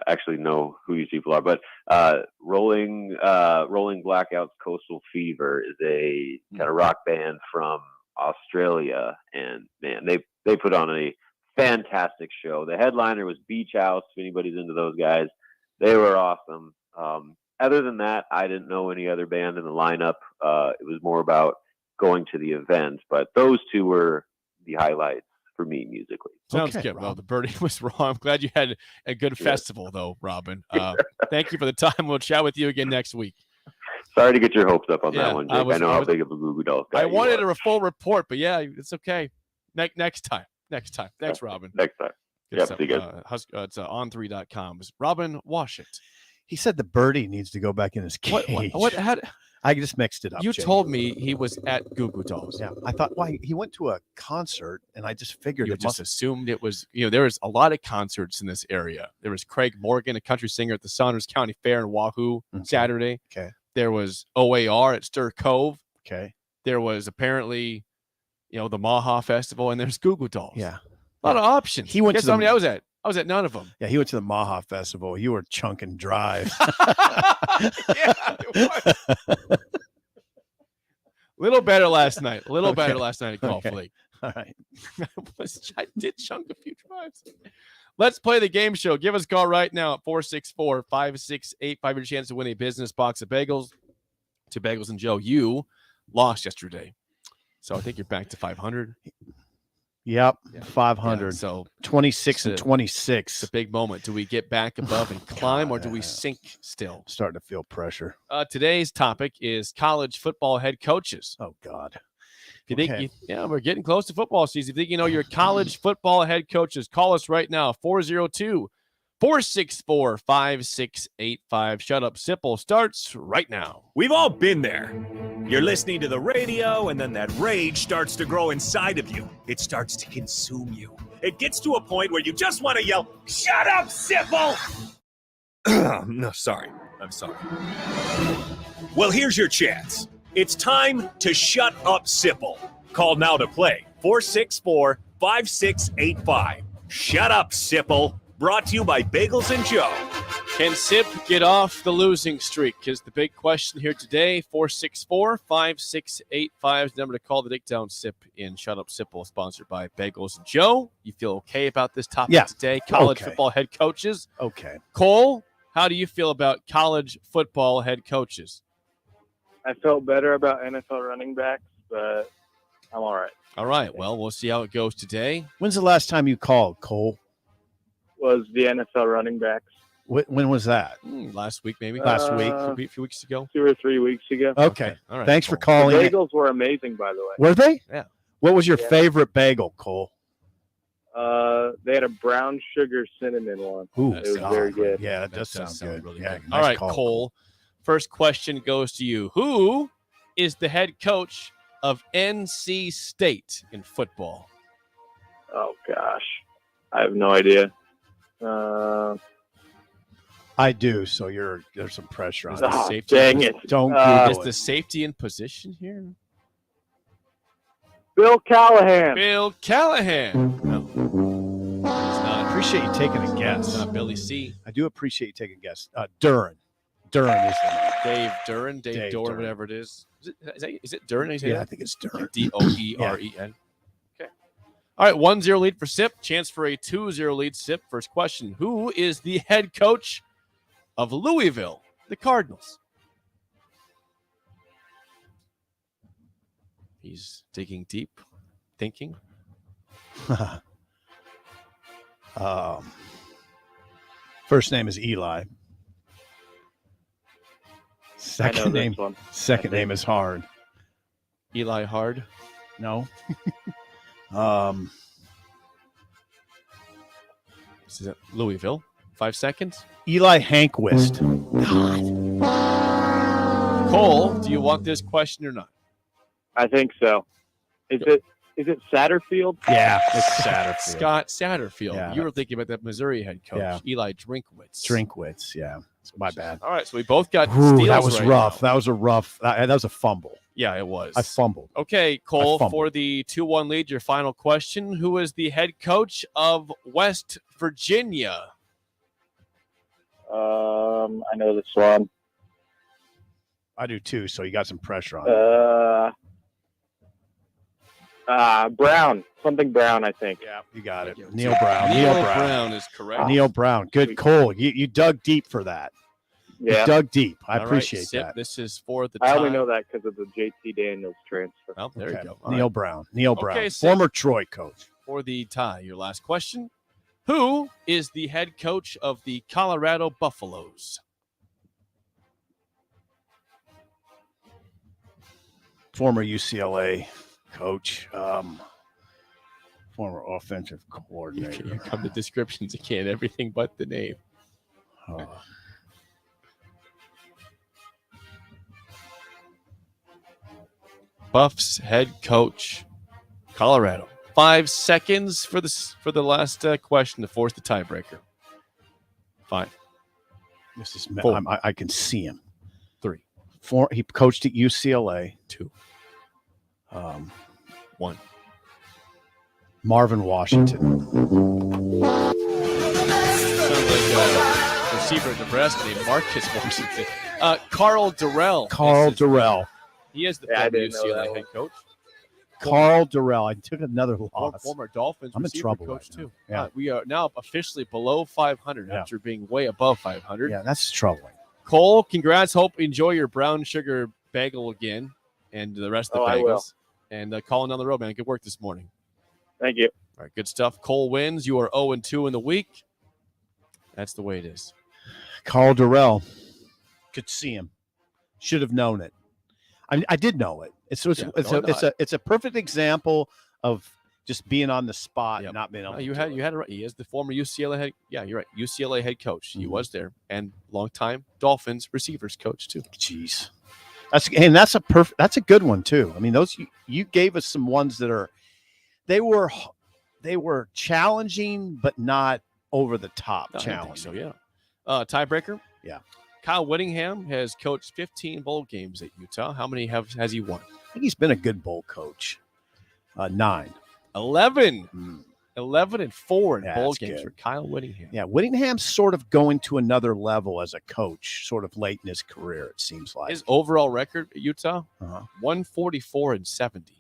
actually know who these people are. But Rolling Blackouts Coastal Fever is a kind of rock band from Australia, and man, they put on a fantastic show. The headliner was Beach House. If anybody's into those guys, they were awesome. Other than that, I didn't know any other band in the lineup. It was more about going to the event, but those two were the highlights for me musically. Sounds good. Well, the birdie was wrong. I'm glad you had a good festival, though, Robin. Thank you for the time. We'll chat with you again next week. Sorry to get your hopes up on that one, Jake. I know how big of a Goo Goo Dolls guy I wanted you are. a full report, but yeah, it's okay. Next time. Thanks, Robin. Next time. Good Yep, stuff. see you guys. It's on3.com. It's Robin Washit. He said the birdie needs to go back in his cage. What I just mixed it up. You Jake. told me he was at Goo Goo Dolls. Yeah, I thought, why he went to a concert, and I just figured You it just must. assumed it was, there was a lot of concerts in this area. There was Craig Morgan, a country singer at the Saunders County Fair in Wahoo Saturday. Okay. There was OAR at Stir Cove. Okay. There was apparently, the Maha Festival, and there's Goo Goo Dolls. Yeah. A lot of options. He went Guess to how the- many I was at? I was at none of them. Yeah, he went to the Maha Festival. You were chunk and drive. Yeah, it was. Little better last night. Better last night at Golf Okay. League. All right. I did chunk a few drives. Let's play the game show. Give us a call right now at 464-5685. Your chance to win a business box of bagels. To Bagels and Joe, you lost yesterday. So I think you're back to 500. Yep. Yeah. 500. Yeah, so 26 and it's 26. a big moment. Do we get back above and climb, or do we sink still? Starting to feel pressure. Today's topic is college football head coaches. Oh, God. If you think, Okay. we're getting close to football season. If you think you know your college football head coaches, call us right now, 402-464-5685. Shut Up Sipple starts right now. We've all been there. You're listening to the radio, and then that rage starts to grow inside of you. It starts to consume you. It gets to a point where you just want to yell, "Shut up, Sipple!" No, sorry. I'm sorry. Well, here's your chance. It's time to shut up, Sipple. Call now to play. 464-5685. Shut up, Sipple. Brought to you by Bagels and Joe. Can Sip get off the losing streak is the big question here today. 464-5685 is the number to call. The Dick Down Sip in Shut Up Sipple, sponsored by Bagels and Joe. You feel okay about this topic Yeah. today? College Okay. football head coaches. Okay. Cole, how do you feel about college football head coaches? I felt better about NFL running backs, but I'm all right. All right. Well, we'll see how it goes today. When's the last time you called, Cole? was the NFL running backs. When was that? Last week, maybe. Last week? A few weeks ago. 2 or 3 weeks ago. Okay. All right. Thanks for The calling. bagels were amazing, by the way. Were they? Yeah. What was your Yeah. favorite bagel, Cole? They had a brown sugar cinnamon one. Ooh, it was very good. Yeah, that does sound good. Really Yeah, good. nice All right, call. Cole. First question goes to you. Who is the head coach of NC State in football? Oh gosh, I have no idea. I do. So there's some pressure on. Is the you. safety dang it. Don't Is Google the it. safety in position here? Bill Callahan. Bill Callahan. No, it's I not. appreciate you taking a It's guess. not Billy C. I do appreciate you taking a guess. Duran. Duran is the name. Dave Duran, Dave Dave Doran, Duran. whatever it is. Is it Duran? Yeah, I think it's Duran. Doeren. Okay. All right, 1-0 lead for Sip. Chance for a 2-0 lead, Sip. First question. Who is the head coach of Louisville, the Cardinals? He's digging deep, thinking. First name is Eli. Second name. Second name is Hard. Eli Hard. No. This is it. Louisville. 5 seconds. Eli Hankwist. Cole, do you want this question or not? I think so. Is it Satterfield? Yeah, it's Satterfield. Scott Satterfield. Yeah. You were thinking about that Missouri head coach, Yeah. Eli Drinkwitz. Drinkwitz. Yeah, my bad. All right, so we both got Ooh, steals that was right rough. now. That was a rough. That was a fumble. Yeah, it was. I fumbled. Okay, Cole, I fumbled. for the 2-1 lead, your final question. Who is the head coach of West Virginia? I know this one. I do too. So you got some pressure on. Brown. Something Brown, I think. Yeah, you got it. Neil Brown. Neil Brown is correct. Neil Brown. Good, Cole. You dug deep for that. Yeah. You dug deep. I All right, appreciate Sip, that. This is for the I tie. only know that because of the JT Daniels transfer. Well, there Okay. you go. All Neil right. Brown. Neil Okay, Brown. Sip. Former Troy coach. For the tie, your last question. Who is the head coach of the Colorado Buffaloes? Former UCLA coach. Former offensive You coordinator. come to descriptions again, everything but the name. Buffs head coach, Colorado. 5 seconds for the last question to force the tiebreaker. 5. This is. 4. I can see him. 3. He coached at UCLA. 2. 1. Marvin Washington. Sounds like a receiver at Nebraska named Marcus Washington. Carl Durrell. Carl Durrell. He is the Yeah, I former didn't know that UCLA one. head coach. Carl Durrell. I took another loss. Former Dolphins I'm in receiver trouble coach right now. too. Yeah. We are now officially below 500 Yeah. after being way above 500. Yeah, that's troubling. Cole, congrats. Hope you enjoy your brown sugar bagel again and the rest of the I will. bagels. And calling down the road, man. Good work this morning. Thank you. All right, good stuff. Cole wins. You are 0-2 in the week. That's the way it is. Carl Durrell. Could see him. Should have known it. I did know it. It's a perfect example of just being on the spot and not being able. You to had do you had it right. He is the former UCLA head. Yeah, you're right. UCLA head coach. He was there and longtime Dolphins receivers coach too. Jeez, that's a good one too. I mean, those you gave us some ones that are they were challenging but not over the top I think challenging. so yeah. Tiebreaker. Yeah. Kyle Whittingham has coached 15 bowl games at Utah. How many has he won? I think he's been a good bowl coach. 9. 11. 11 and 4 in Yeah, bowl that's games good. for Kyle Whittingham. Yeah, Whittingham's sort of going to another level as a coach, sort of late in his career, it seems like. His overall record at Utah, Uh-huh. 144 and 70.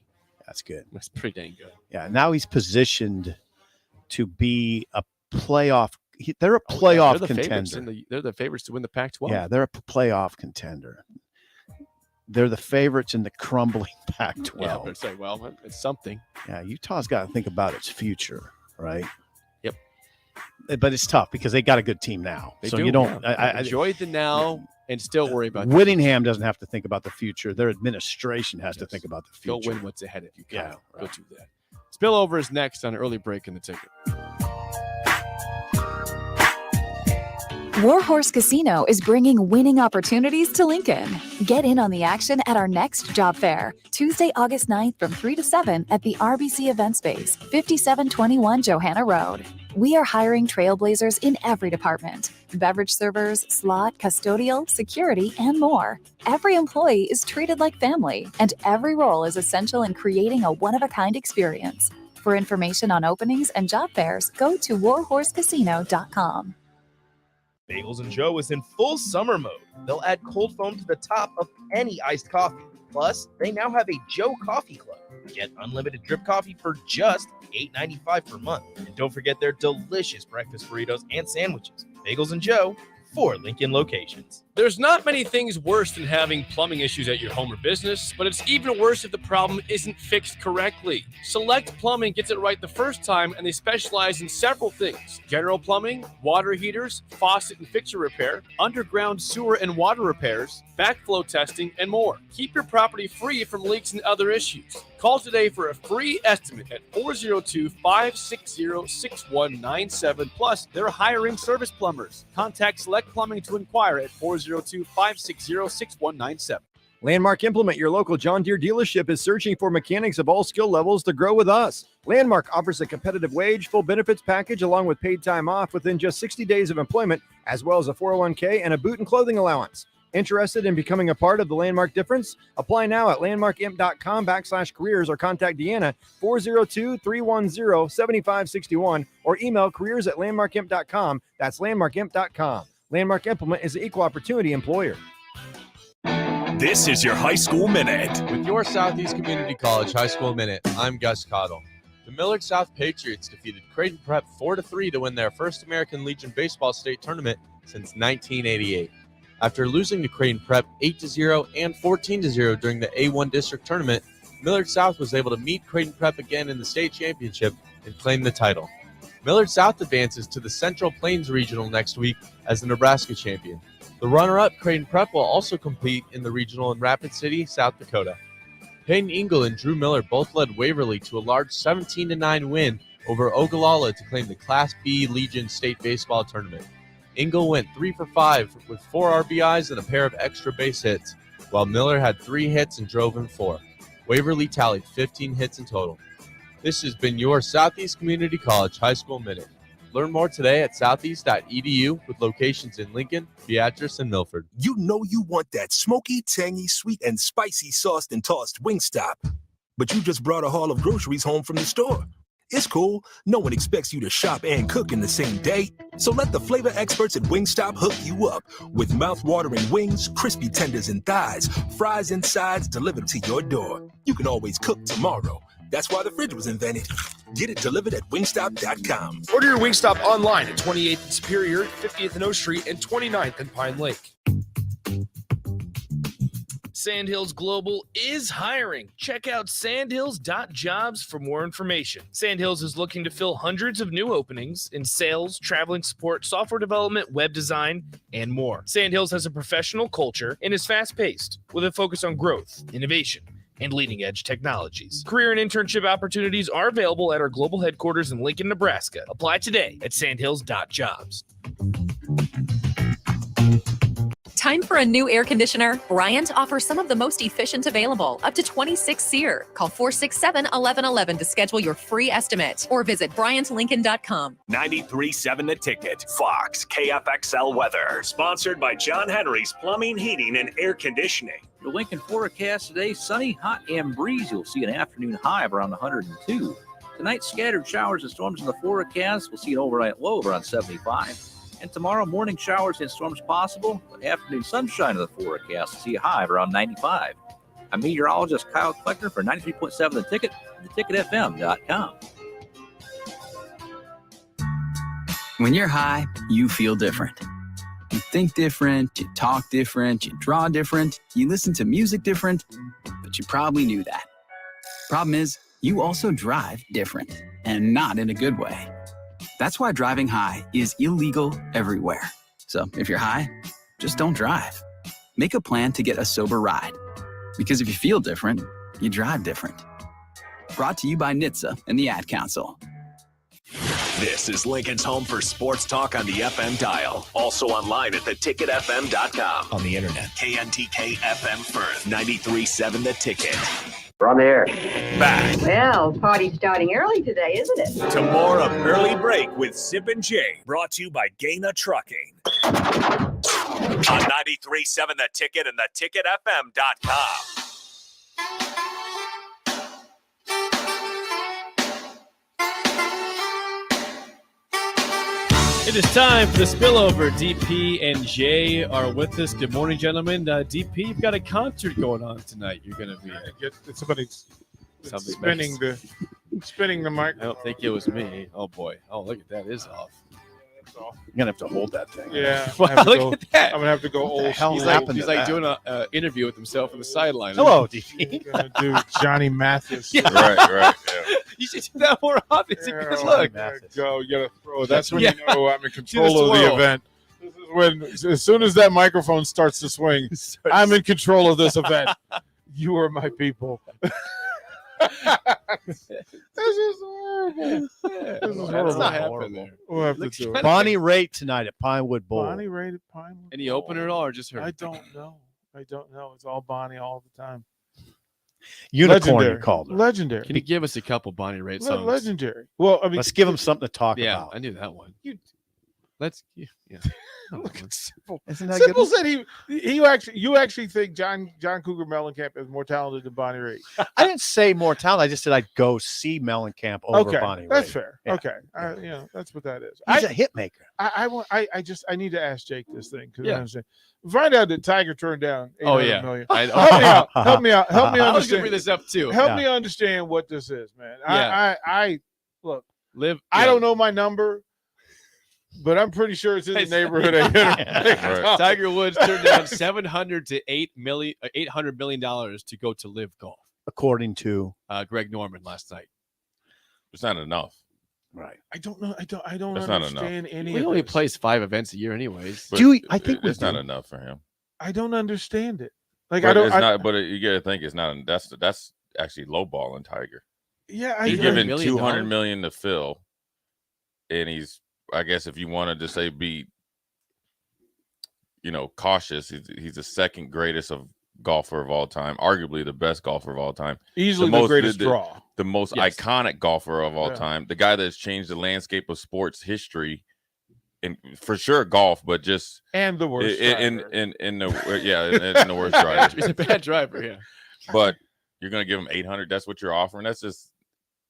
That's good. That's pretty dang good. Yeah, now he's positioned to be a playoff. They're a playoff They're the favorites contender. they're the favorites to win the Pac-12. Yeah, they're a playoff contender. They're the favorites in the crumbling Pac-12. Yeah, but it's like, well, it's something. Yeah, Utah's got to think about its future, right? Yep. but it's tough because they got a good team now. They so do, you don't enjoy the now and still worry about Whittingham doesn't have to think about the future. Their administration has to think about the future. Go win what's ahead of you. Kyle. Yeah, Go do that. Spillover is next on Early Break in the Ticket. Warhorse Casino is bringing winning opportunities to Lincoln. Get in on the action at our next job fair, Tuesday, August 9th from 3 to 7 at the RBC Event Space, 5721 Johanna Road. We are hiring trailblazers in every department: beverage servers, slot, custodial, security, and more. Every employee is treated like family, and every role is essential in creating a one-of-a-kind experience. For information on openings and job fairs, go to warhorsecasino.com. Bagels & Joe is in full summer mode. They'll add cold foam to the top of any iced coffee. Plus, they now have a Joe Coffee Club. Get unlimited drip coffee for just $8.95 per month. And don't forget their delicious breakfast burritos and sandwiches. Bagels & Joe, 4 Lincoln locations. There's not many things worse than having plumbing issues at your home or business, but it's even worse if the problem isn't fixed correctly. Select Plumbing gets it right the first time, and they specialize in several things: general plumbing, water heaters, faucet and fixture repair, underground sewer and water repairs, backflow testing, and more. Keep your property free from leaks and other issues. Call today for a free estimate at 402-560-6197. Plus, they're hiring service plumbers. Contact Select Plumbing to inquire at 402-560-6197. Landmark Implement, your local John Deere dealership, is searching for mechanics of all skill levels to grow with us. Landmark offers a competitive wage, full benefits package, along with paid time off within just 60 days of employment, as well as a 401k and a boot and clothing allowance. Interested in becoming a part of the Landmark difference? Apply now at landmarkimp.com/careers or contact Deanna 402-310-7561 or email careers@landmarkimp.com. That's landmarkimp.com. Landmark Implement is an equal opportunity employer. This is your High School Minute. With your Southeast Community College High School Minute, I'm Gus Cottle. The Millard South Patriots defeated Creighton Prep 4-3 to win their first American Legion Baseball State Tournament since 1988. After losing to Creighton Prep 8-0 and 14-0 during the A1 District Tournament, Millard South was able to meet Creighton Prep again in the state championship and claim the title. Millard South advances to the Central Plains Regional next week as the Nebraska champion. The runner-up, Creighton Prep, will also compete in the regional in Rapid City, South Dakota. Peyton Ingle and Drew Miller both led Waverly to a large 17-9 win over Ogallala to claim the Class B Legion State Baseball Tournament. Ingle went 3 for 5 with 4 RBIs and a pair of extra base hits, while Miller had 3 hits and drove in 4. Waverly tallied 15 hits in total. This has been your Southeast Community College High School Minute. Learn more today at southeast.edu with locations in Lincoln, Beatrice, and Milford. You know you want that smoky, tangy, sweet, and spicy sauced and tossed Wingstop. But you just brought a haul of groceries home from the store. It's cool. No one expects you to shop and cook in the same day. So let the flavor experts at Wingstop hook you up with mouth-watering wings, crispy tenders and thighs, fries and sides delivered to your door. You can always cook tomorrow. That's why the fridge was invented. Get it delivered at wingstop.com. Order your Wingstop online at 28th and Superior, 50th and O Street, and 29th and Pine Lake. Sandhills Global is hiring. Check out sandhills.jobs for more information. Sandhills is looking to fill hundreds of new openings in sales, traveling support, software development, web design, and more. Sandhills has a professional culture and is fast-paced with a focus on growth, innovation, and leading-edge technologies. Career and internship opportunities are available at our global headquarters in Lincoln, Nebraska. Apply today at sandhills.jobs. Time for a new air conditioner? Bryant offers some of the most efficient available, up to 26 SEER. Call 467-1111 to schedule your free estimate or visit BryantLincoln.com. 93.7 The Ticket. Fox KFXL weather. Sponsored by John Henry's Plumbing, Heating, and Air Conditioning. Your Lincoln forecast today, sunny, hot, and breezy. You'll see an afternoon high of around 102. Tonight, scattered showers and storms in the forecast. We'll see an overnight low of around 75. And tomorrow, morning showers and storms possible, with afternoon sunshine in the forecast. We'll see a high of around 95. I'm meteorologist Kyle Kleckner for 93.7 The Ticket, theticketfm.com. When you're high, you feel different. You think different, you talk different, you draw different, you listen to music different, but you probably knew that. Problem is, you also drive different, and not in a good way. That's why driving high is illegal everywhere. So if you're high, just don't drive. Make a plan to get a sober ride. Because if you feel different, you drive different. Brought to you by NHTSA and the Ad Council. This is Lincoln's home for sports talk on the FM dial. Also online at theticketfm.com. On the internet. KNTK FM Firth. 93.7 The Ticket. We're on the air. Back Well, party's starting early today, isn't it? to more of Early Break with Sip and Jay. Brought to you by Gaina Trucking. On 93.7 The Ticket and theticketfm.com. It is time for the spillover. DP and Jay are with us. Good morning, gentlemen. DP, you've got a concert going on tonight. You're going to be somebody's spinning the mic. I don't think it was me. Oh boy. Oh, look at that. It is off. You're gonna have to hold that thing. Yeah. Wow, look at that. I'm gonna have to go old. He's like doing an interview with himself on the sideline. Hello, DP. Gonna do Johnny Mathis. Yeah. Right. Yeah. You should do that more often. It's a good look. Go. You gotta throw. That's when Yeah. you know I'm in control of the event. This is when, as soon as that microphone starts to swing, I'm in control of this event. You are my people. This is horrible. This is horrible. Not horrible. We'll have to do it. Bonnie Raitt tonight at Pinewood Bowl. Bonnie Raitt at Pinewood. Any opener at all, or just her? I don't know. It's all Bonnie all the time. Unicorn, Legendary. you called her. Legendary. Can you give us a couple Bonnie Raitt songs? Legendary. Well, I mean, Let's give him something to talk Yeah, about. I knew that one. Let's. Yeah. Look at Sybil. Isn't that Sybil good? said you actually think John Cougar Mellencamp is more talented than Bonnie Raitt. I didn't say more talent. I just said I'd go see Mellencamp over Bonnie Raitt. That's fair. Yeah. Okay, that's what that is. He's a hit maker. I need to ask Jake this thing because Yeah. I understand. Find out that Tiger turned down $800 million. Help me out. Help me I was going to understand. bring this up too. Help me understand what this is, man. Yeah. I look. Live. I don't know my number, but I'm pretty sure it's in the neighborhood of $800 Tiger Woods turned down $700 to $800 million to go to Live Golf, according to Greg Norman last night. It's not enough. Right. I don't know. I don't That's not understand any He of only this. plays 5 events a year, anyways. But I think it's not enough for him. I don't understand it. Like But I don't. It's not. But you got to think it's not. That's actually lowballing Tiger. Yeah, He's I giving $800 million? $200 million to Phil, and he's. I guess if you wanted to say be, cautious, he's the second greatest golfer of all time, arguably the best golfer of all time, easily the greatest draw, the most iconic golfer of all time, the guy that's changed the landscape of sports history, and for sure golf, but just and the worst in the worst driver. He's a bad driver, yeah. But you're gonna give him 800. That's what you're offering. That's just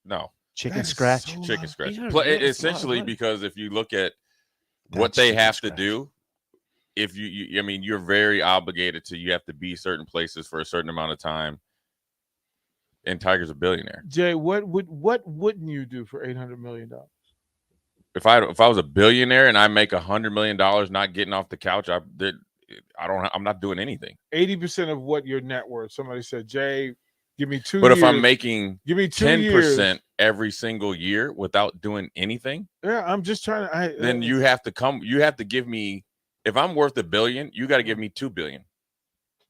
no. Chicken scratch. Chicken scratch. 800, that's a lot of Essentially, money. because if you look at what they have to do, if you're very obligated to. You have to be certain places for a certain amount of time. And Tiger's a billionaire. Jay, what wouldn't you do for $800 million? If I was a billionaire and I make $100 million not getting off the couch, I'm not doing anything. 80% of what your net worth. Somebody said, Jay, give me 2 years. But if I'm making give me 2 10% years. every single year without doing anything, Yeah, I'm just trying to. then you have to give me. If I'm worth $1 billion, you got to give me $2 billion.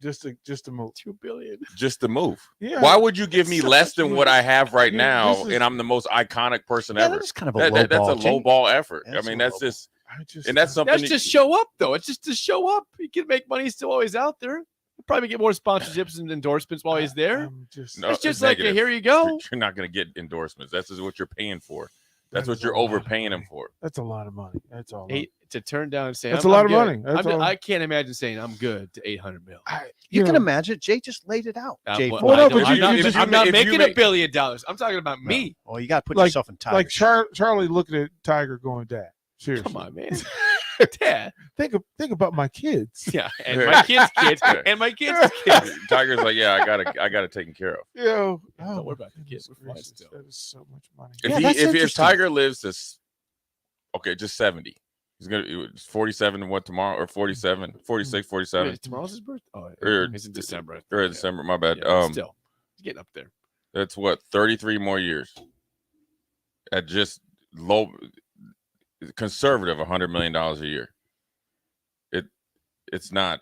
Just to move. $2 billion. Just to move. Yeah. Why would you give me So less much than money. what I have right Yeah, now, this is- and I'm the most iconic person Yeah, ever? that's kind of a That's a low low ball effort. That's I mean, a that's low just, and that's something. That's just show up, though. It's just to show up. You can make money. He's still always out there. He'll probably get more sponsorships and endorsements while he's there. Just, No, it's just it's like negative. here you go. You're not going to get endorsements. That's just what you're paying for. That's That what is you're a lot of overpaying him money. for. That's a lot of money. That's all. To turn down and say That's I'm a lot of good. money. That's all. I can't imagine saying I'm good to $800 million. You can imagine. Jay just laid it out. Jay, I'm not making $1 billion. I'm talking about me. Well, you got to put Like- yourself in time. Like Charlie looking at Tiger going, Dad, seriously. Come on, man. Dad. Think about my kids. Yeah, and my kids' kids, and my kids' kids. Tiger's like, yeah, I got it taken care of. Yo, Don't worry about the kids. We're fine gracious, still. that is so much money. If Tiger lives this, just 70. He's gonna 47. What tomorrow or 47, 46, 47. Wait, tomorrow's his birthday. Oh, Or- it's in December. I think. Or December. My bad. Yeah, but still, he's getting up there. That's what 33 more years. At just low. conservative $100 million a year. It's not.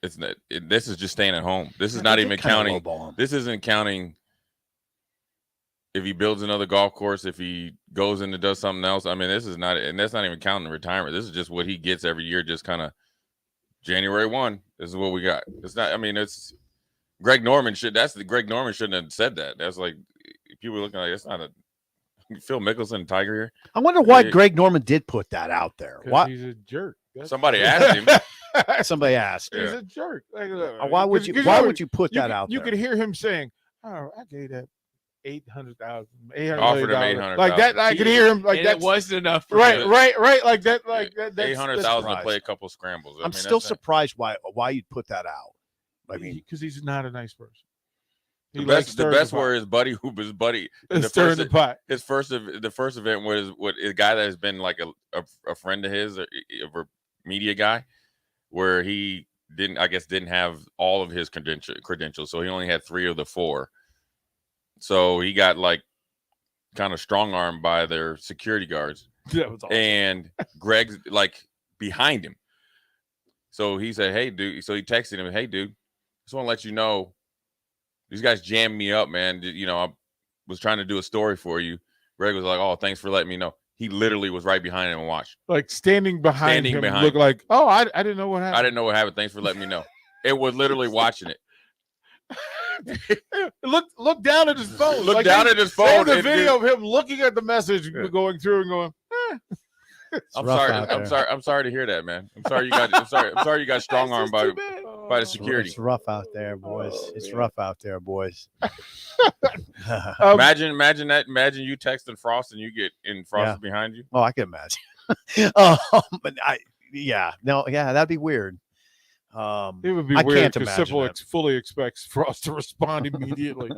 It's not. This is just staying at home. This is not even counting. This isn't counting if he builds another golf course, if he goes in and does something else. I mean, this is not, and that's not even counting retirement. This is just what he gets every year. Just kind of January 1. This is what we got. It's not. I mean, it's Greg Norman Greg Norman shouldn't have said that. That's like people are looking like it's not a Phil Mickelson Tiger here. I wonder why Greg Norman did put that out there. Why? He's a jerk. Somebody asked him. Somebody asked. He's a jerk. Like, Why would you? Why would you put that out there? You could hear him saying, "Oh, I gave that 800,000, offered him 800,000. Like that. I could hear him like that. It wasn't enough. For Right. Like that. Like that. 800,000 to play a couple scrambles. I'm still surprised why you'd put that out. I mean, because he's not a nice person. The best were his buddy who was buddy. The first event was a guy that has been like a friend of his, a media guy, where he didn't have all of his credentials, so he only had 3 of the 4. So he got like kind of strong armed by their security guards. That was awesome. And Greg's like behind him. So he said, "Hey, dude." So he texted him, "Hey, dude, just want to let you know these guys jammed me up, man. You know, I was trying to do a story for you." Greg was like, "Oh, thanks for letting me know." He literally was right behind him and watched. Like standing behind him. Looked like, "Oh, I didn't know what happened." I didn't know what happened. Thanks for letting me know. It was literally watching it. Look down at his phone. Look down at his phone. There's a video of him looking at the message, going through and going. I'm sorry to hear that, man. I'm sorry you got strong armed by the security. It's rough out there, boys. It's rough out there, boys. Imagine that. Imagine you texting Frost and you get in Frost behind you. Oh, I can imagine. But that'd be weird. It would be weird because Simple fully expects Frost to respond immediately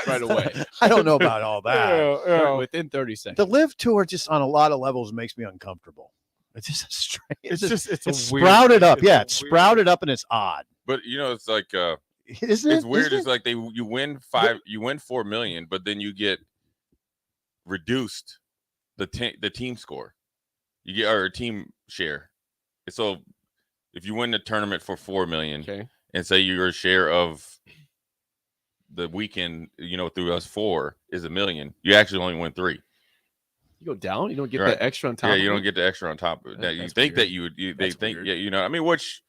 right away. I don't know about all that. Within 30 seconds. The Live Tour just on a lot of levels makes me uncomfortable. It's just strange. It's sprouted up. It's sprouted up and it's odd. But it's like it's weird. It's like you win 4 million, but then you get reduced the team score. You get or team share. So if you win the tournament for 4 million, and say your share of the weekend, through us 4 is $1 million, you actually only win 3. You go down. You don't get the extra on top. Yeah, you don't get the extra on top of that. You think that you would. They think, I mean, which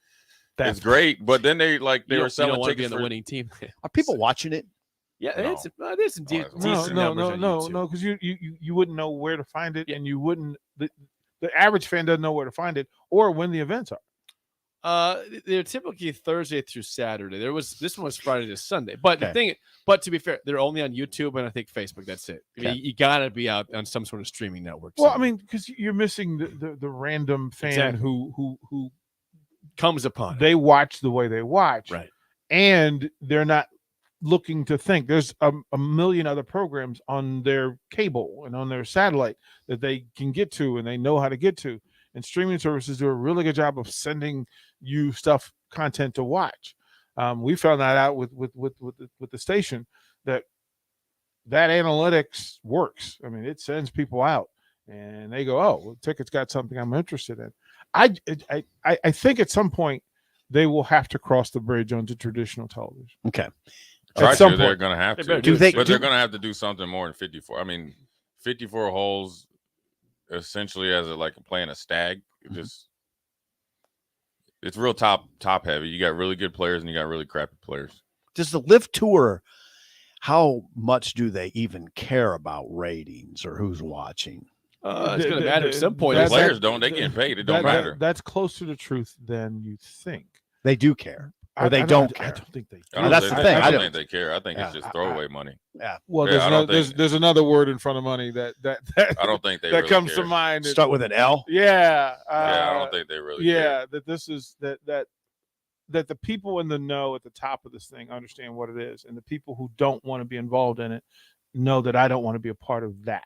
is great, but then they were selling tickets for the winning team. Are people watching it? Yeah, there's some decent numbers. No, because you wouldn't know where to find it, and you wouldn't. The average fan doesn't know where to find it or when the events are. They're typically Thursday through Saturday. This one was Friday to Sunday. But but to be fair, they're only on YouTube and I think Facebook. That's it. I mean, you gotta be out on some sort of streaming network. Well, I mean, because you're missing the random fan who comes upon they watch the way they watch, right? And they're not looking to think. There's a million other programs on their cable and on their satellite that they can get to and they know how to get to. And streaming services do a really good job of sending you content to watch. We found that out with the station that analytics works. I mean, it sends people out and they go, "Oh, well, ticket's got something I'm interested in." I think at some point they will have to cross the bridge onto traditional television. Okay. At some point they're going to have to. But they're going to have to do something more than 54. I mean, 54 holes. Essentially, as playing a stag, it's real top heavy. You got really good players and you got really crappy players. Does the Live Tour? How much do they even care about ratings or who's watching? It's going to matter at some point. The players don't. They get paid. It don't matter. That's closer to truth than you think. They do care. Or they don't care. I don't think they care. That's the thing. I don't think they care. I think it's just throwaway money. Yeah. Well, there's another word in front of money that I don't think they that really comes care. to mind. Start with an L. Yeah. I don't think they really care. That this is that the people in the know at the top of this thing understand what it is, and the people who don't want to be involved in it know that I don't want to be a part of that.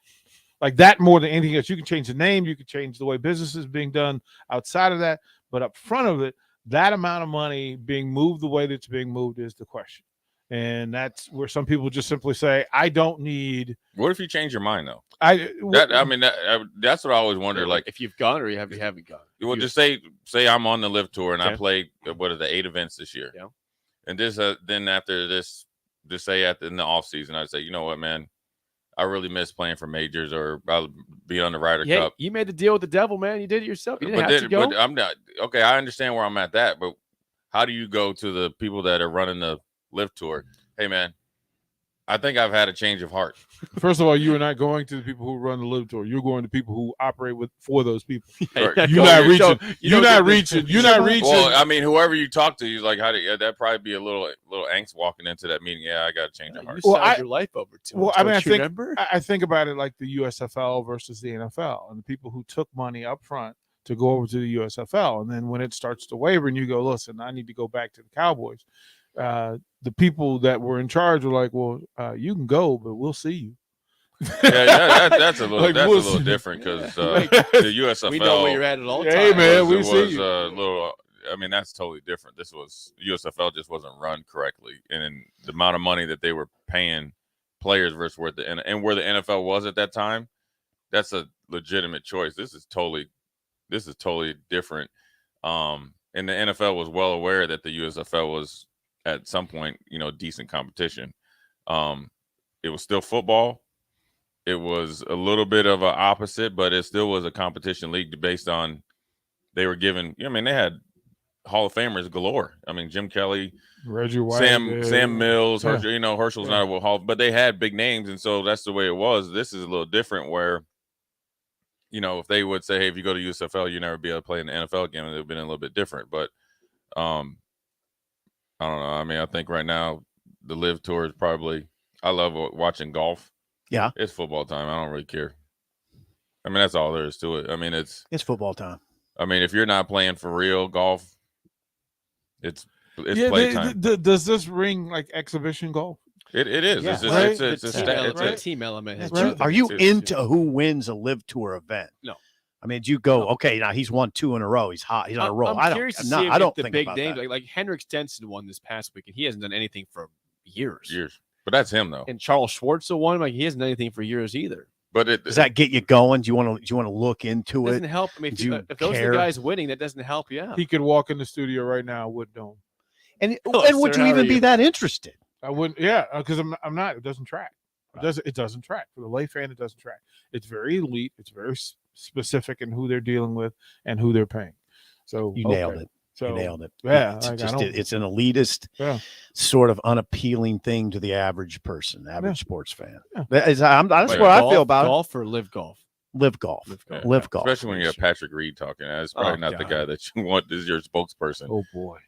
Like that more than anything else. You can change the name, you can change the way business is being done outside of that, but up front of it, that amount of money being moved the way that it's being moved is the question. And that's where some people just simply say, I don't need. What if you change your mind, though? That's what I always wonder. Like, if you've gone or you haven't gone. Well, just say I'm on the Live Tour and I Okay. played, 8 events this year. Yeah. And then after this, just say in the off season, I'd say, you know what, man, I really miss playing for majors, or I'll be on the Ryder Yeah, Cup. you made the deal with the devil, man. You did it yourself. You didn't have to go. But I'm not okay. I understand where I'm at that, but how do you go to the people that are running the Live Tour? Hey, man, I think I've had a change of heart. First of all, you are not going to the people who run the Live Tour. You're going to people who operate for those people. You're not reaching. You're not reaching. Well, I mean, whoever you talk to, he's like, how do you, that'd probably be a little angst walking into that meeting. Yeah, I got to change my heart. Well, your life over to. Well, I mean, I think about it like the USFL versus the NFL, and the people who took money up front to go over to the USFL, and then when it starts to waver, and you go, listen, I need to go back to the Cowboys. The people that were in charge were like, well, you can go, but we'll see you. That's a little different because the USFL. We know where you're at all times. Hey, man, we see you. A little. I mean, that's totally different. This was USFL just wasn't run correctly, and the amount of money that they were paying players versus where the NFL was at that time, that's a legitimate choice. This is totally different. And the NFL was well aware that the USFL was at some point, decent competition. It was still football. It was a little bit of an opposite, but it still was a competition league based on they were given. I mean, they had Hall of Famers galore. I mean, Jim Kelly, Reggie White, Sam Mills, yeah. Herschel, Herschel's not a Hall, but they had big names, and so that's the way it was. This is a little different where, if they would say, hey, if you go to USFL, you never be able to play in the NFL game, it would have been a little bit different. But I don't know. I mean, I think right now the Live Tour is probably. I love watching golf. Yeah, it's football time. I don't really care. I mean, that's all there is to it. I mean, it's football time. I mean, if you're not playing for real golf, it's play time. Does this ring like exhibition golf? It is. Yeah, It's a team element. Right. Are you into who wins a Live Tour event? No. I mean, do you go, okay, now he's won 2 in a row. He's hot. He's on a roll. I'm curious to see I don't the think big about names that. like Henrik Stenson won this past week, and he hasn't done anything for years. But that's him though. And Charles Schwartzel won. Like he hasn't done anything for years either. But does that get you going? Do you want to look into It it? doesn't help. I mean, if those are the guys winning, that doesn't help you out. He could walk in the studio right now, would don't. And would you even be that interested? I wouldn't. Yeah, because I'm not. It doesn't track. It doesn't track for the lay fan. It doesn't track. It's very elite. It's very specific in who they're dealing with and who they're paying. So you nailed it. So, you nailed it. Yeah, it's an elitist, sort of unappealing thing to the average person, average sports fan. Yeah. That's what I feel about golf or live golf. Live golf. Live golf. Especially when you have Patrick Reed talking. That's probably not the guy that you want as your spokesperson. Oh boy.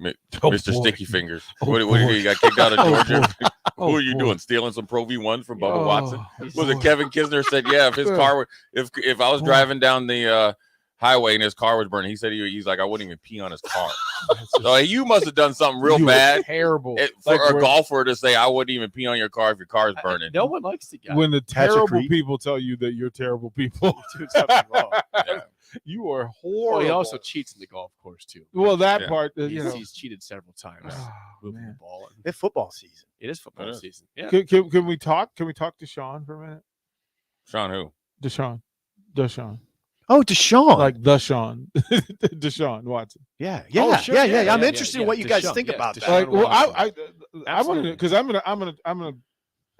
Mr. Sticky Fingers. What do you got kicked out of Georgia? Who are you doing? Stealing some Pro V1 from Bubba Watson? Was it Kevin Kisner said, yeah, if his car were, if I was driving down the highway and his car was burning, he said he's like, I wouldn't even pee on his car. So you must have done something real bad. Terrible. For a golfer to say, I wouldn't even pee on your car if your car is burning. No one likes the guy. When the terrible people tell you that you're terrible people, do something wrong. You are horrible. Well, he also cheats in the golf course too. Well, that part, he's cheated several times. Moving the ball. It's football season. It is football season. Yeah. Can we talk? Can we talk to Sean for a minute? Sean who? Deshaun. Oh, Deshaun. Like the Sean. Deshaun Watson. Yeah. Sure. I'm interested in what you guys think about that. Like, well, I want to, because I'm gonna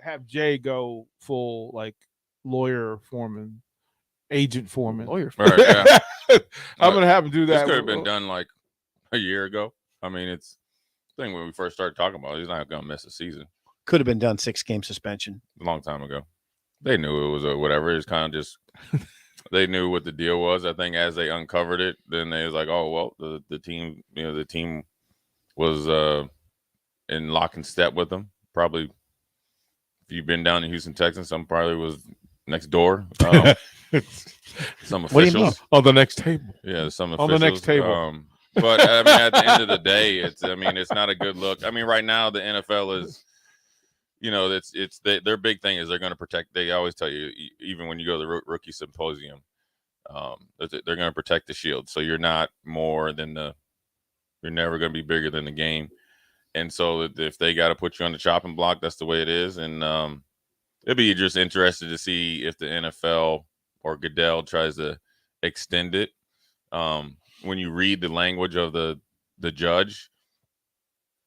have Jay go full like lawyer foreman, agent foreman. Lawyer foreman. Right, yeah. I'm gonna have him do that. This could have been done like a year ago. I mean, it's the thing when we first started talking about it, he's not gonna miss a season. Could have been done 6-game suspension a long time ago. They knew it was a whatever. It's kind of just. They knew what the deal was. I think as they uncovered it, then they was like, "Oh well, the team, the team was in lock and step with them. Probably, if you've been down in Houston, Texas, some probably was next door. Some officials what do you mean? On the next table. Yeah, some on officials. the next table. But I mean, at the end of the day, it's not a good look. I mean, right now the NFL is. Their big thing is they're going to protect. They always tell you, even when you go to the rookie symposium, they're going to protect the shield. So you're not more than you're never going to be bigger than the game. And so if they got to put you on the chopping block, that's the way it is. And it'd be just interested to see if the NFL or Goodell tries to extend it. When you read the language of the judge,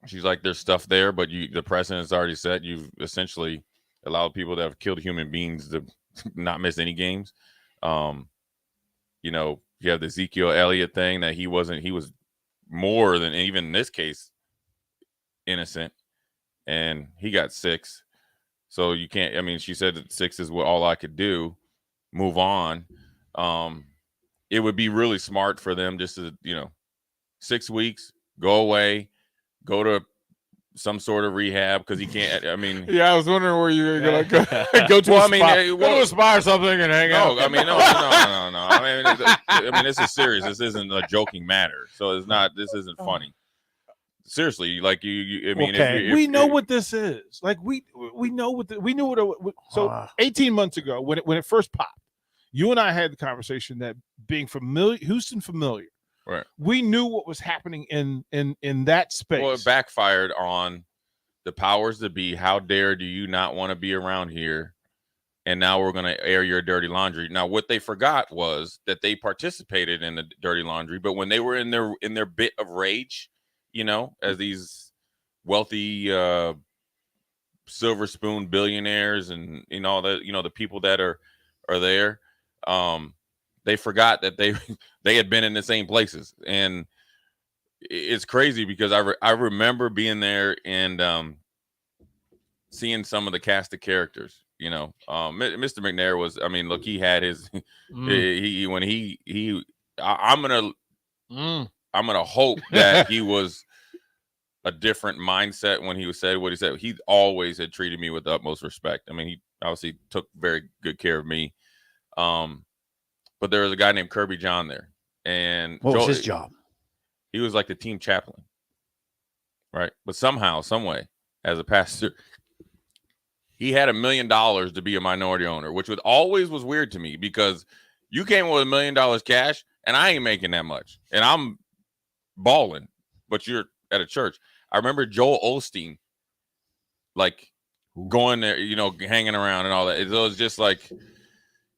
she's like, there's stuff there, but the precedent's already set. You've essentially allowed people that have killed human beings to not miss any games. You know, you have the Ezekiel Elliott thing that he was more than, even in this case, innocent, and he got 6. So you can't, I mean, she said that 6 is all I could do, move on. It would be really smart for them just to, 6 weeks, go away, go to some sort of rehab, because he can't, I mean. Yeah, I was wondering where you were going to go to. Well, go to a spa or something and hang out. I mean, no. I mean, this is serious. This isn't a joking matter. So this isn't funny. Seriously, like I mean, okay. We know what this is. Like we know we knew what. So 18 months ago, when it first popped, you and I had the conversation that being familiar, Houston familiar, right? We knew what was happening in that space. Well, it backfired on the powers that be. How dare do you not want to be around here? And now we're going to air your dirty laundry. Now, what they forgot was that they participated in the dirty laundry, but when they were in their bit of rage, as these wealthy silver spoon billionaires and all that, the people that are there, they forgot that they had been in the same places. And it's crazy because I remember being there and seeing some of the cast of characters. Mr. McNair was, I mean, look, he had his I'm gonna hope that he was a different mindset when he said what he said. He always had treated me with the utmost respect. I mean, he obviously took very good care of me. But there was a guy named Kirby John there. And what was his job? He was like the team chaplain. Right. But somehow, some way, as a pastor, he had $1 million to be a minority owner, which always was weird to me, because you came with $1 million cash and I ain't making that much. And I'm balling, but you're at a church. I remember Joel Osteen, like, going there, hanging around and all that. It was just like,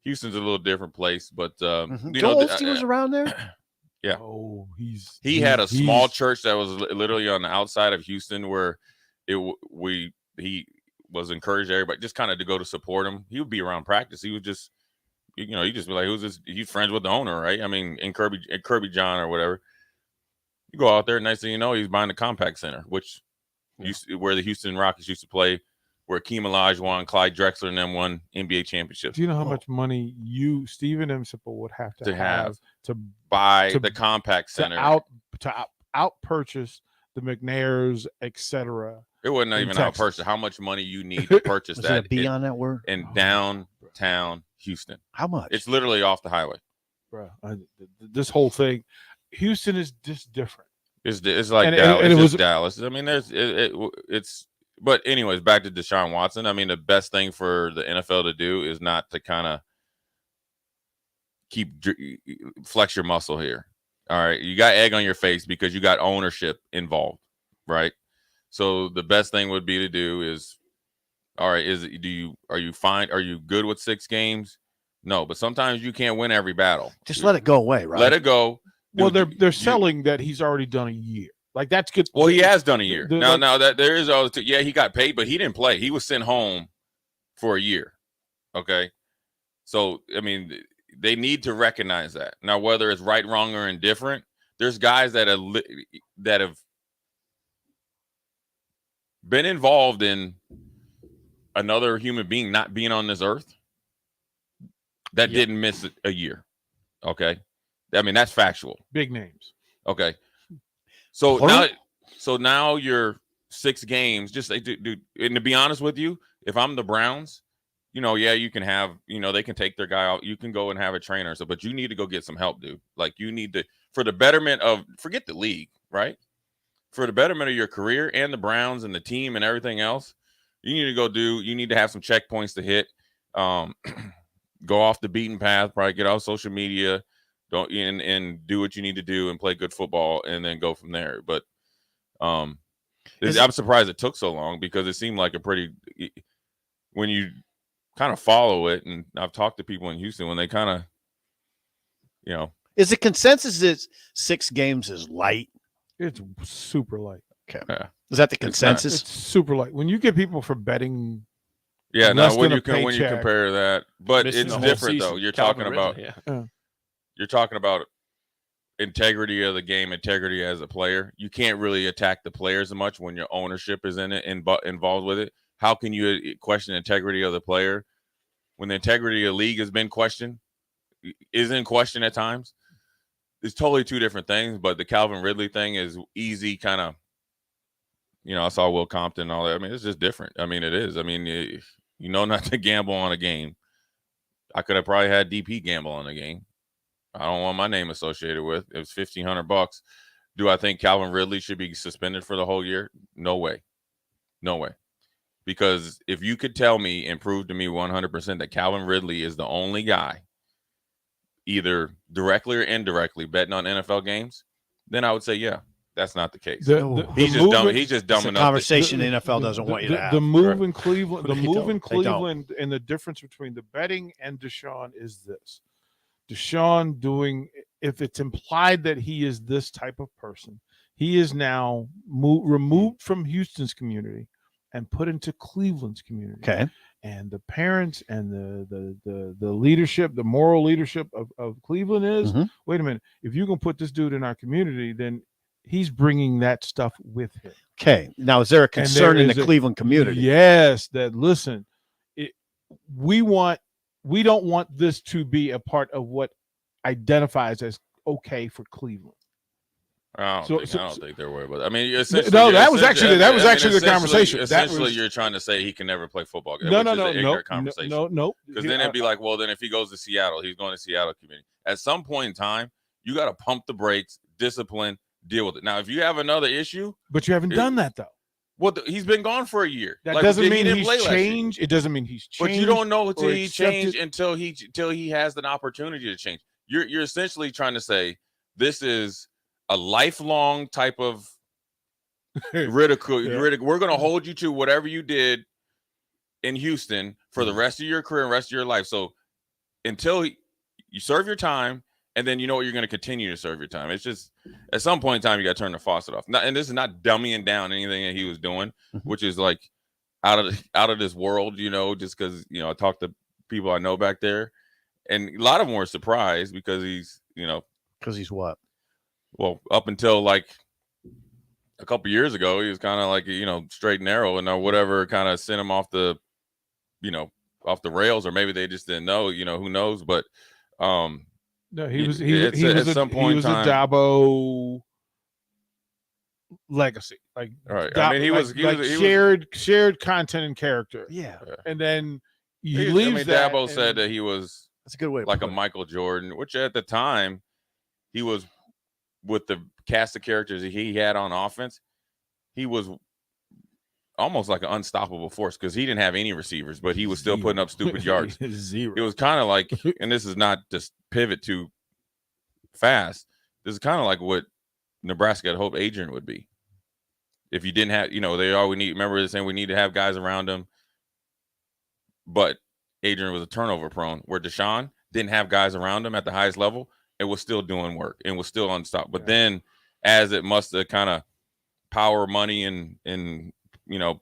Houston's a little different place, but Joel Osteen was around there. Yeah. Oh, he had a small church that was literally on the outside of Houston, where he was encouraged everybody just kind of to go to support him. He would be around practice. He would just, you just be like, who's this? He's friends with the owner, right? I mean, in Kirby John or whatever. You go out there, next thing you know, he's buying the Compact Center, which where the Houston Rockets used to play, where Akeem Olajuwon, Clyde Drexler, and them won NBA championships. Do you know how much money Stephen M. Simple would have to buy the Compact Center, to out purchase the McNairs, etc.? It wasn't even out purchase. How much money you need to purchase that? A B on that word? In downtown Houston. How much? It's literally off the highway. Bro, this whole thing, Houston is just different. It's like Dallas. It's just Dallas. I mean, it's. But anyways, back to Deshaun Watson. I mean, the best thing for the NFL to do is not to kind of flex your muscle here. All right, you got egg on your face because you got ownership involved, right? So the best thing would be to do is, all right, are you fine? Are you good with 6 games? No, but sometimes you can't win every battle. Just let it go away, right? Let it go. Well, they're selling that he's already done a year. Like, that's good. Well, he has done a year. Now that there is he got paid, but he didn't play. He was sent home for a year. Okay. So, I mean, they need to recognize that. Now, whether it's right, wrong, or indifferent, there's guys that have been involved in another human being not being on this earth that didn't miss a year. Okay. I mean, that's factual. Big names. Okay. So now you're 6 games. Just dude, and to be honest with you, if I'm the Browns, you can have, they can take their guy out. You can go and have a trainer. But you need to go get some help, dude. Like, you need to, for the betterment of, forget the league, right? For the betterment of your career and the Browns and the team and everything else, you need to have some checkpoints to hit. Go off the beaten path, probably get off social media, and do what you need to do and play good football, and then go from there. But I'm surprised it took so long because it seemed like when you kind of follow it, and I've talked to people in Houston when they kind of, Is the consensus that 6 games is light? It's super light. Okay. Yeah. Is that the consensus? It's super light. When you get people for betting, yeah. Now when you paycheck, compare that, but it's different though. You're talking about you're talking about integrity of the game, integrity as a player. You can't really attack the players as much when your ownership is in it and involved with it. How can you question integrity of the player when the integrity of the league has been questioned, is in question at times? It's totally two different things, but the Calvin Ridley thing is easy kind of, I saw Will Compton and all that. I mean, it's just different. I mean, it is. I mean, not to gamble on a game. I could have probably had DP gamble on a game. I don't want my name associated with. It was $1,500. Do I think Calvin Ridley should be suspended for the whole year? No way. No way. Because if you could tell me and prove to me 100% that Calvin Ridley is the only guy, either directly or indirectly, betting on NFL games, then I would say, yeah, that's not the case. He's just dumb. He's just dumb enough. Conversation the NFL doesn't want you to have. The move in Cleveland, and the difference between the betting and Deshaun is this. Deshaun doing, if it's implied that he is this type of person, he is now removed from Houston's community and put into Cleveland's community. Okay. And the parents and the leadership, the moral leadership of Cleveland is, wait a minute, if you're going to put this dude in our community, then he's bringing that stuff with him. Okay. Now, is there a concern in the Cleveland community? Yes. That, listen, we don't want this to be a part of what identifies as okay for Cleveland. I don't think they're worried about that. I mean, that was actually the conversation. Essentially, you're trying to say he can never play football. No. Because then it'd be like, well, then if he goes to Seattle, he's going to Seattle community. At some point in time, you got to pump the brakes, discipline, deal with it. Now, if you have another issue, but you haven't done that though. Well, he's been gone for a year. That doesn't mean he's changed. It doesn't mean he's changed. But you don't know until he changed until he has an opportunity to change. You're essentially trying to say this is a lifelong type of ridicule. Yeah. We're going to hold you to whatever you did in Houston for the rest of your career and rest of your life. So until you serve your time, and then you know what, you're going to continue to serve your time. It's just at some point in time, you got to turn the faucet off. And this is not dummying down anything that he was doing, which is like out of this world, just because, I talked to people I know back there, and a lot of them were surprised because he's, because he's what? Well, up until like a couple years ago, he was kind of like, straight and narrow, and whatever kind of sent him off the, off the rails, or maybe they just didn't know, who knows? But no, he was a Dabo legacy, like right. I mean, he was shared content and character. Yeah, and then you leave that. Dabo said that he was that's a good way, like a Michael Jordan, which at the time he was. With the cast of characters that he had on offense, he was almost like an unstoppable force because he didn't have any receivers, but he was still putting up stupid yards. Zero. It was kind of like, and this is not just pivot too fast. This is kind of like what Nebraska had hoped Adrian would be. If you didn't have, they all we need. Remember, they're saying we need to have guys around him, but Adrian was a turnover prone. Where Deshaun didn't have guys around him at the highest level. It was still doing work and was still unstoppable. But then as it must have kind of power, money, and like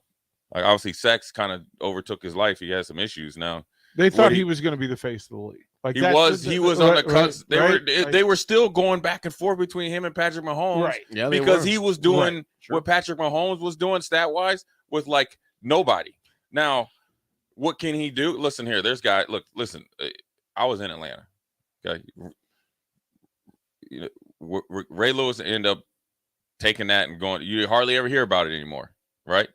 obviously sex kind of overtook his life. He has some issues now. They thought he was going to be the face of the league. Like he was on the cusp. They were still going back and forth between him and Patrick Mahomes. Right. Yeah, because he was doing what Patrick Mahomes was doing stat-wise with like nobody. Now, what can he do? Listen here. There's guys. Look, listen. I was in Atlanta. Okay. Ray Lewis ended up taking that and going. You hardly ever hear about it anymore, right?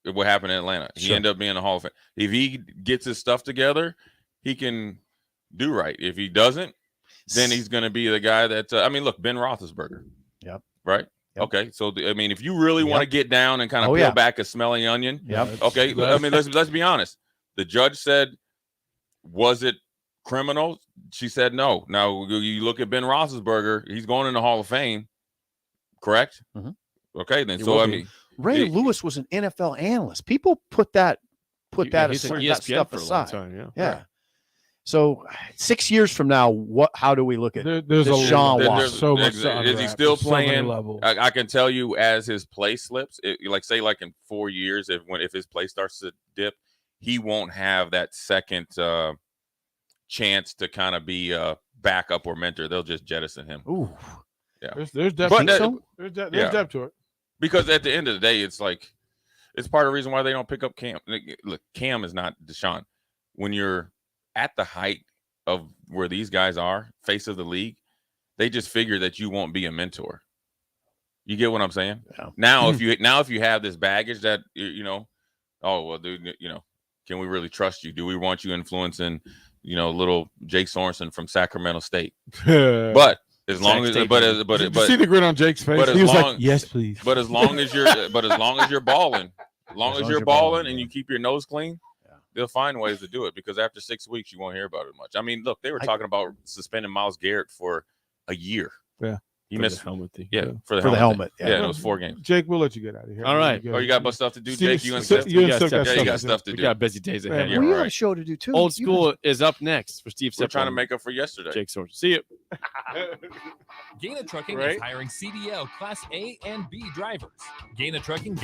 What happened in Atlanta? He ended up being a Hall of Fame. If he gets his stuff together, he can do right. If he doesn't, then he's going to be the guy that. Look, Ben Roethlisberger. Yep. Right. Yep. Okay. So if you really want to get down and kind of peel back a smelly onion, okay. Let's be honest. The judge said, was it criminal? She said no. Now you look at Ben Roethlisberger, he's going in the Hall of Fame, correct? Okay, then He so will I be. mean, Ray Lewis was an NFL analyst. People put that He's that at aside, ESPN that stuff for a long aside. time, Yeah. Right. So 6 years from now, how do we look at there's Deshaun There's Watson? so much to is he unwrap. still There's so many playing? levels. I can tell you, as his play slips, say in 4 years, if his play starts to dip, he won't have that second chance to kind of be a backup or mentor. They'll just jettison him. Ooh, yeah. There's depth. There's depth to it. Because at the end of the day, it's like it's part of the reason why they don't pick up Cam. Look, Cam is not Deshaun. When you're at the height of where these guys are, face of the league, they just figure that you won't be a mentor. You get what I'm saying? Yeah. Now, if you have this baggage that oh well, dude, can we really trust you? Do we want you influencing, little Jake Sorensen from Sacramento State? But as long as, Did you see the grin on Jake's face? He was like, "Yes, please." But as long as you're balling, as long as you're balling and you keep your nose clean, they'll find ways to do it. Because after 6 weeks, you won't hear about it much. I mean, look, they were talking about suspending Myles Garrett for a year. Yeah. He missed the helmet thing. Yeah, for the helmet. Yeah, and it was 4 games. Jake, we'll let you get out of here. All right. Oh, you got stuff to do, Steve, Jake? You and Steve, Sip? you and Sip You got stuff to We do. got busy days ahead. Yeah, we right. have a show to do too. Old School is up next for Steve We're Sipple. trying to make up for yesterday. Jake Sorensen. See you. Gaina Trucking Right. is hiring CDL Class A and B drivers. Gaina Trucking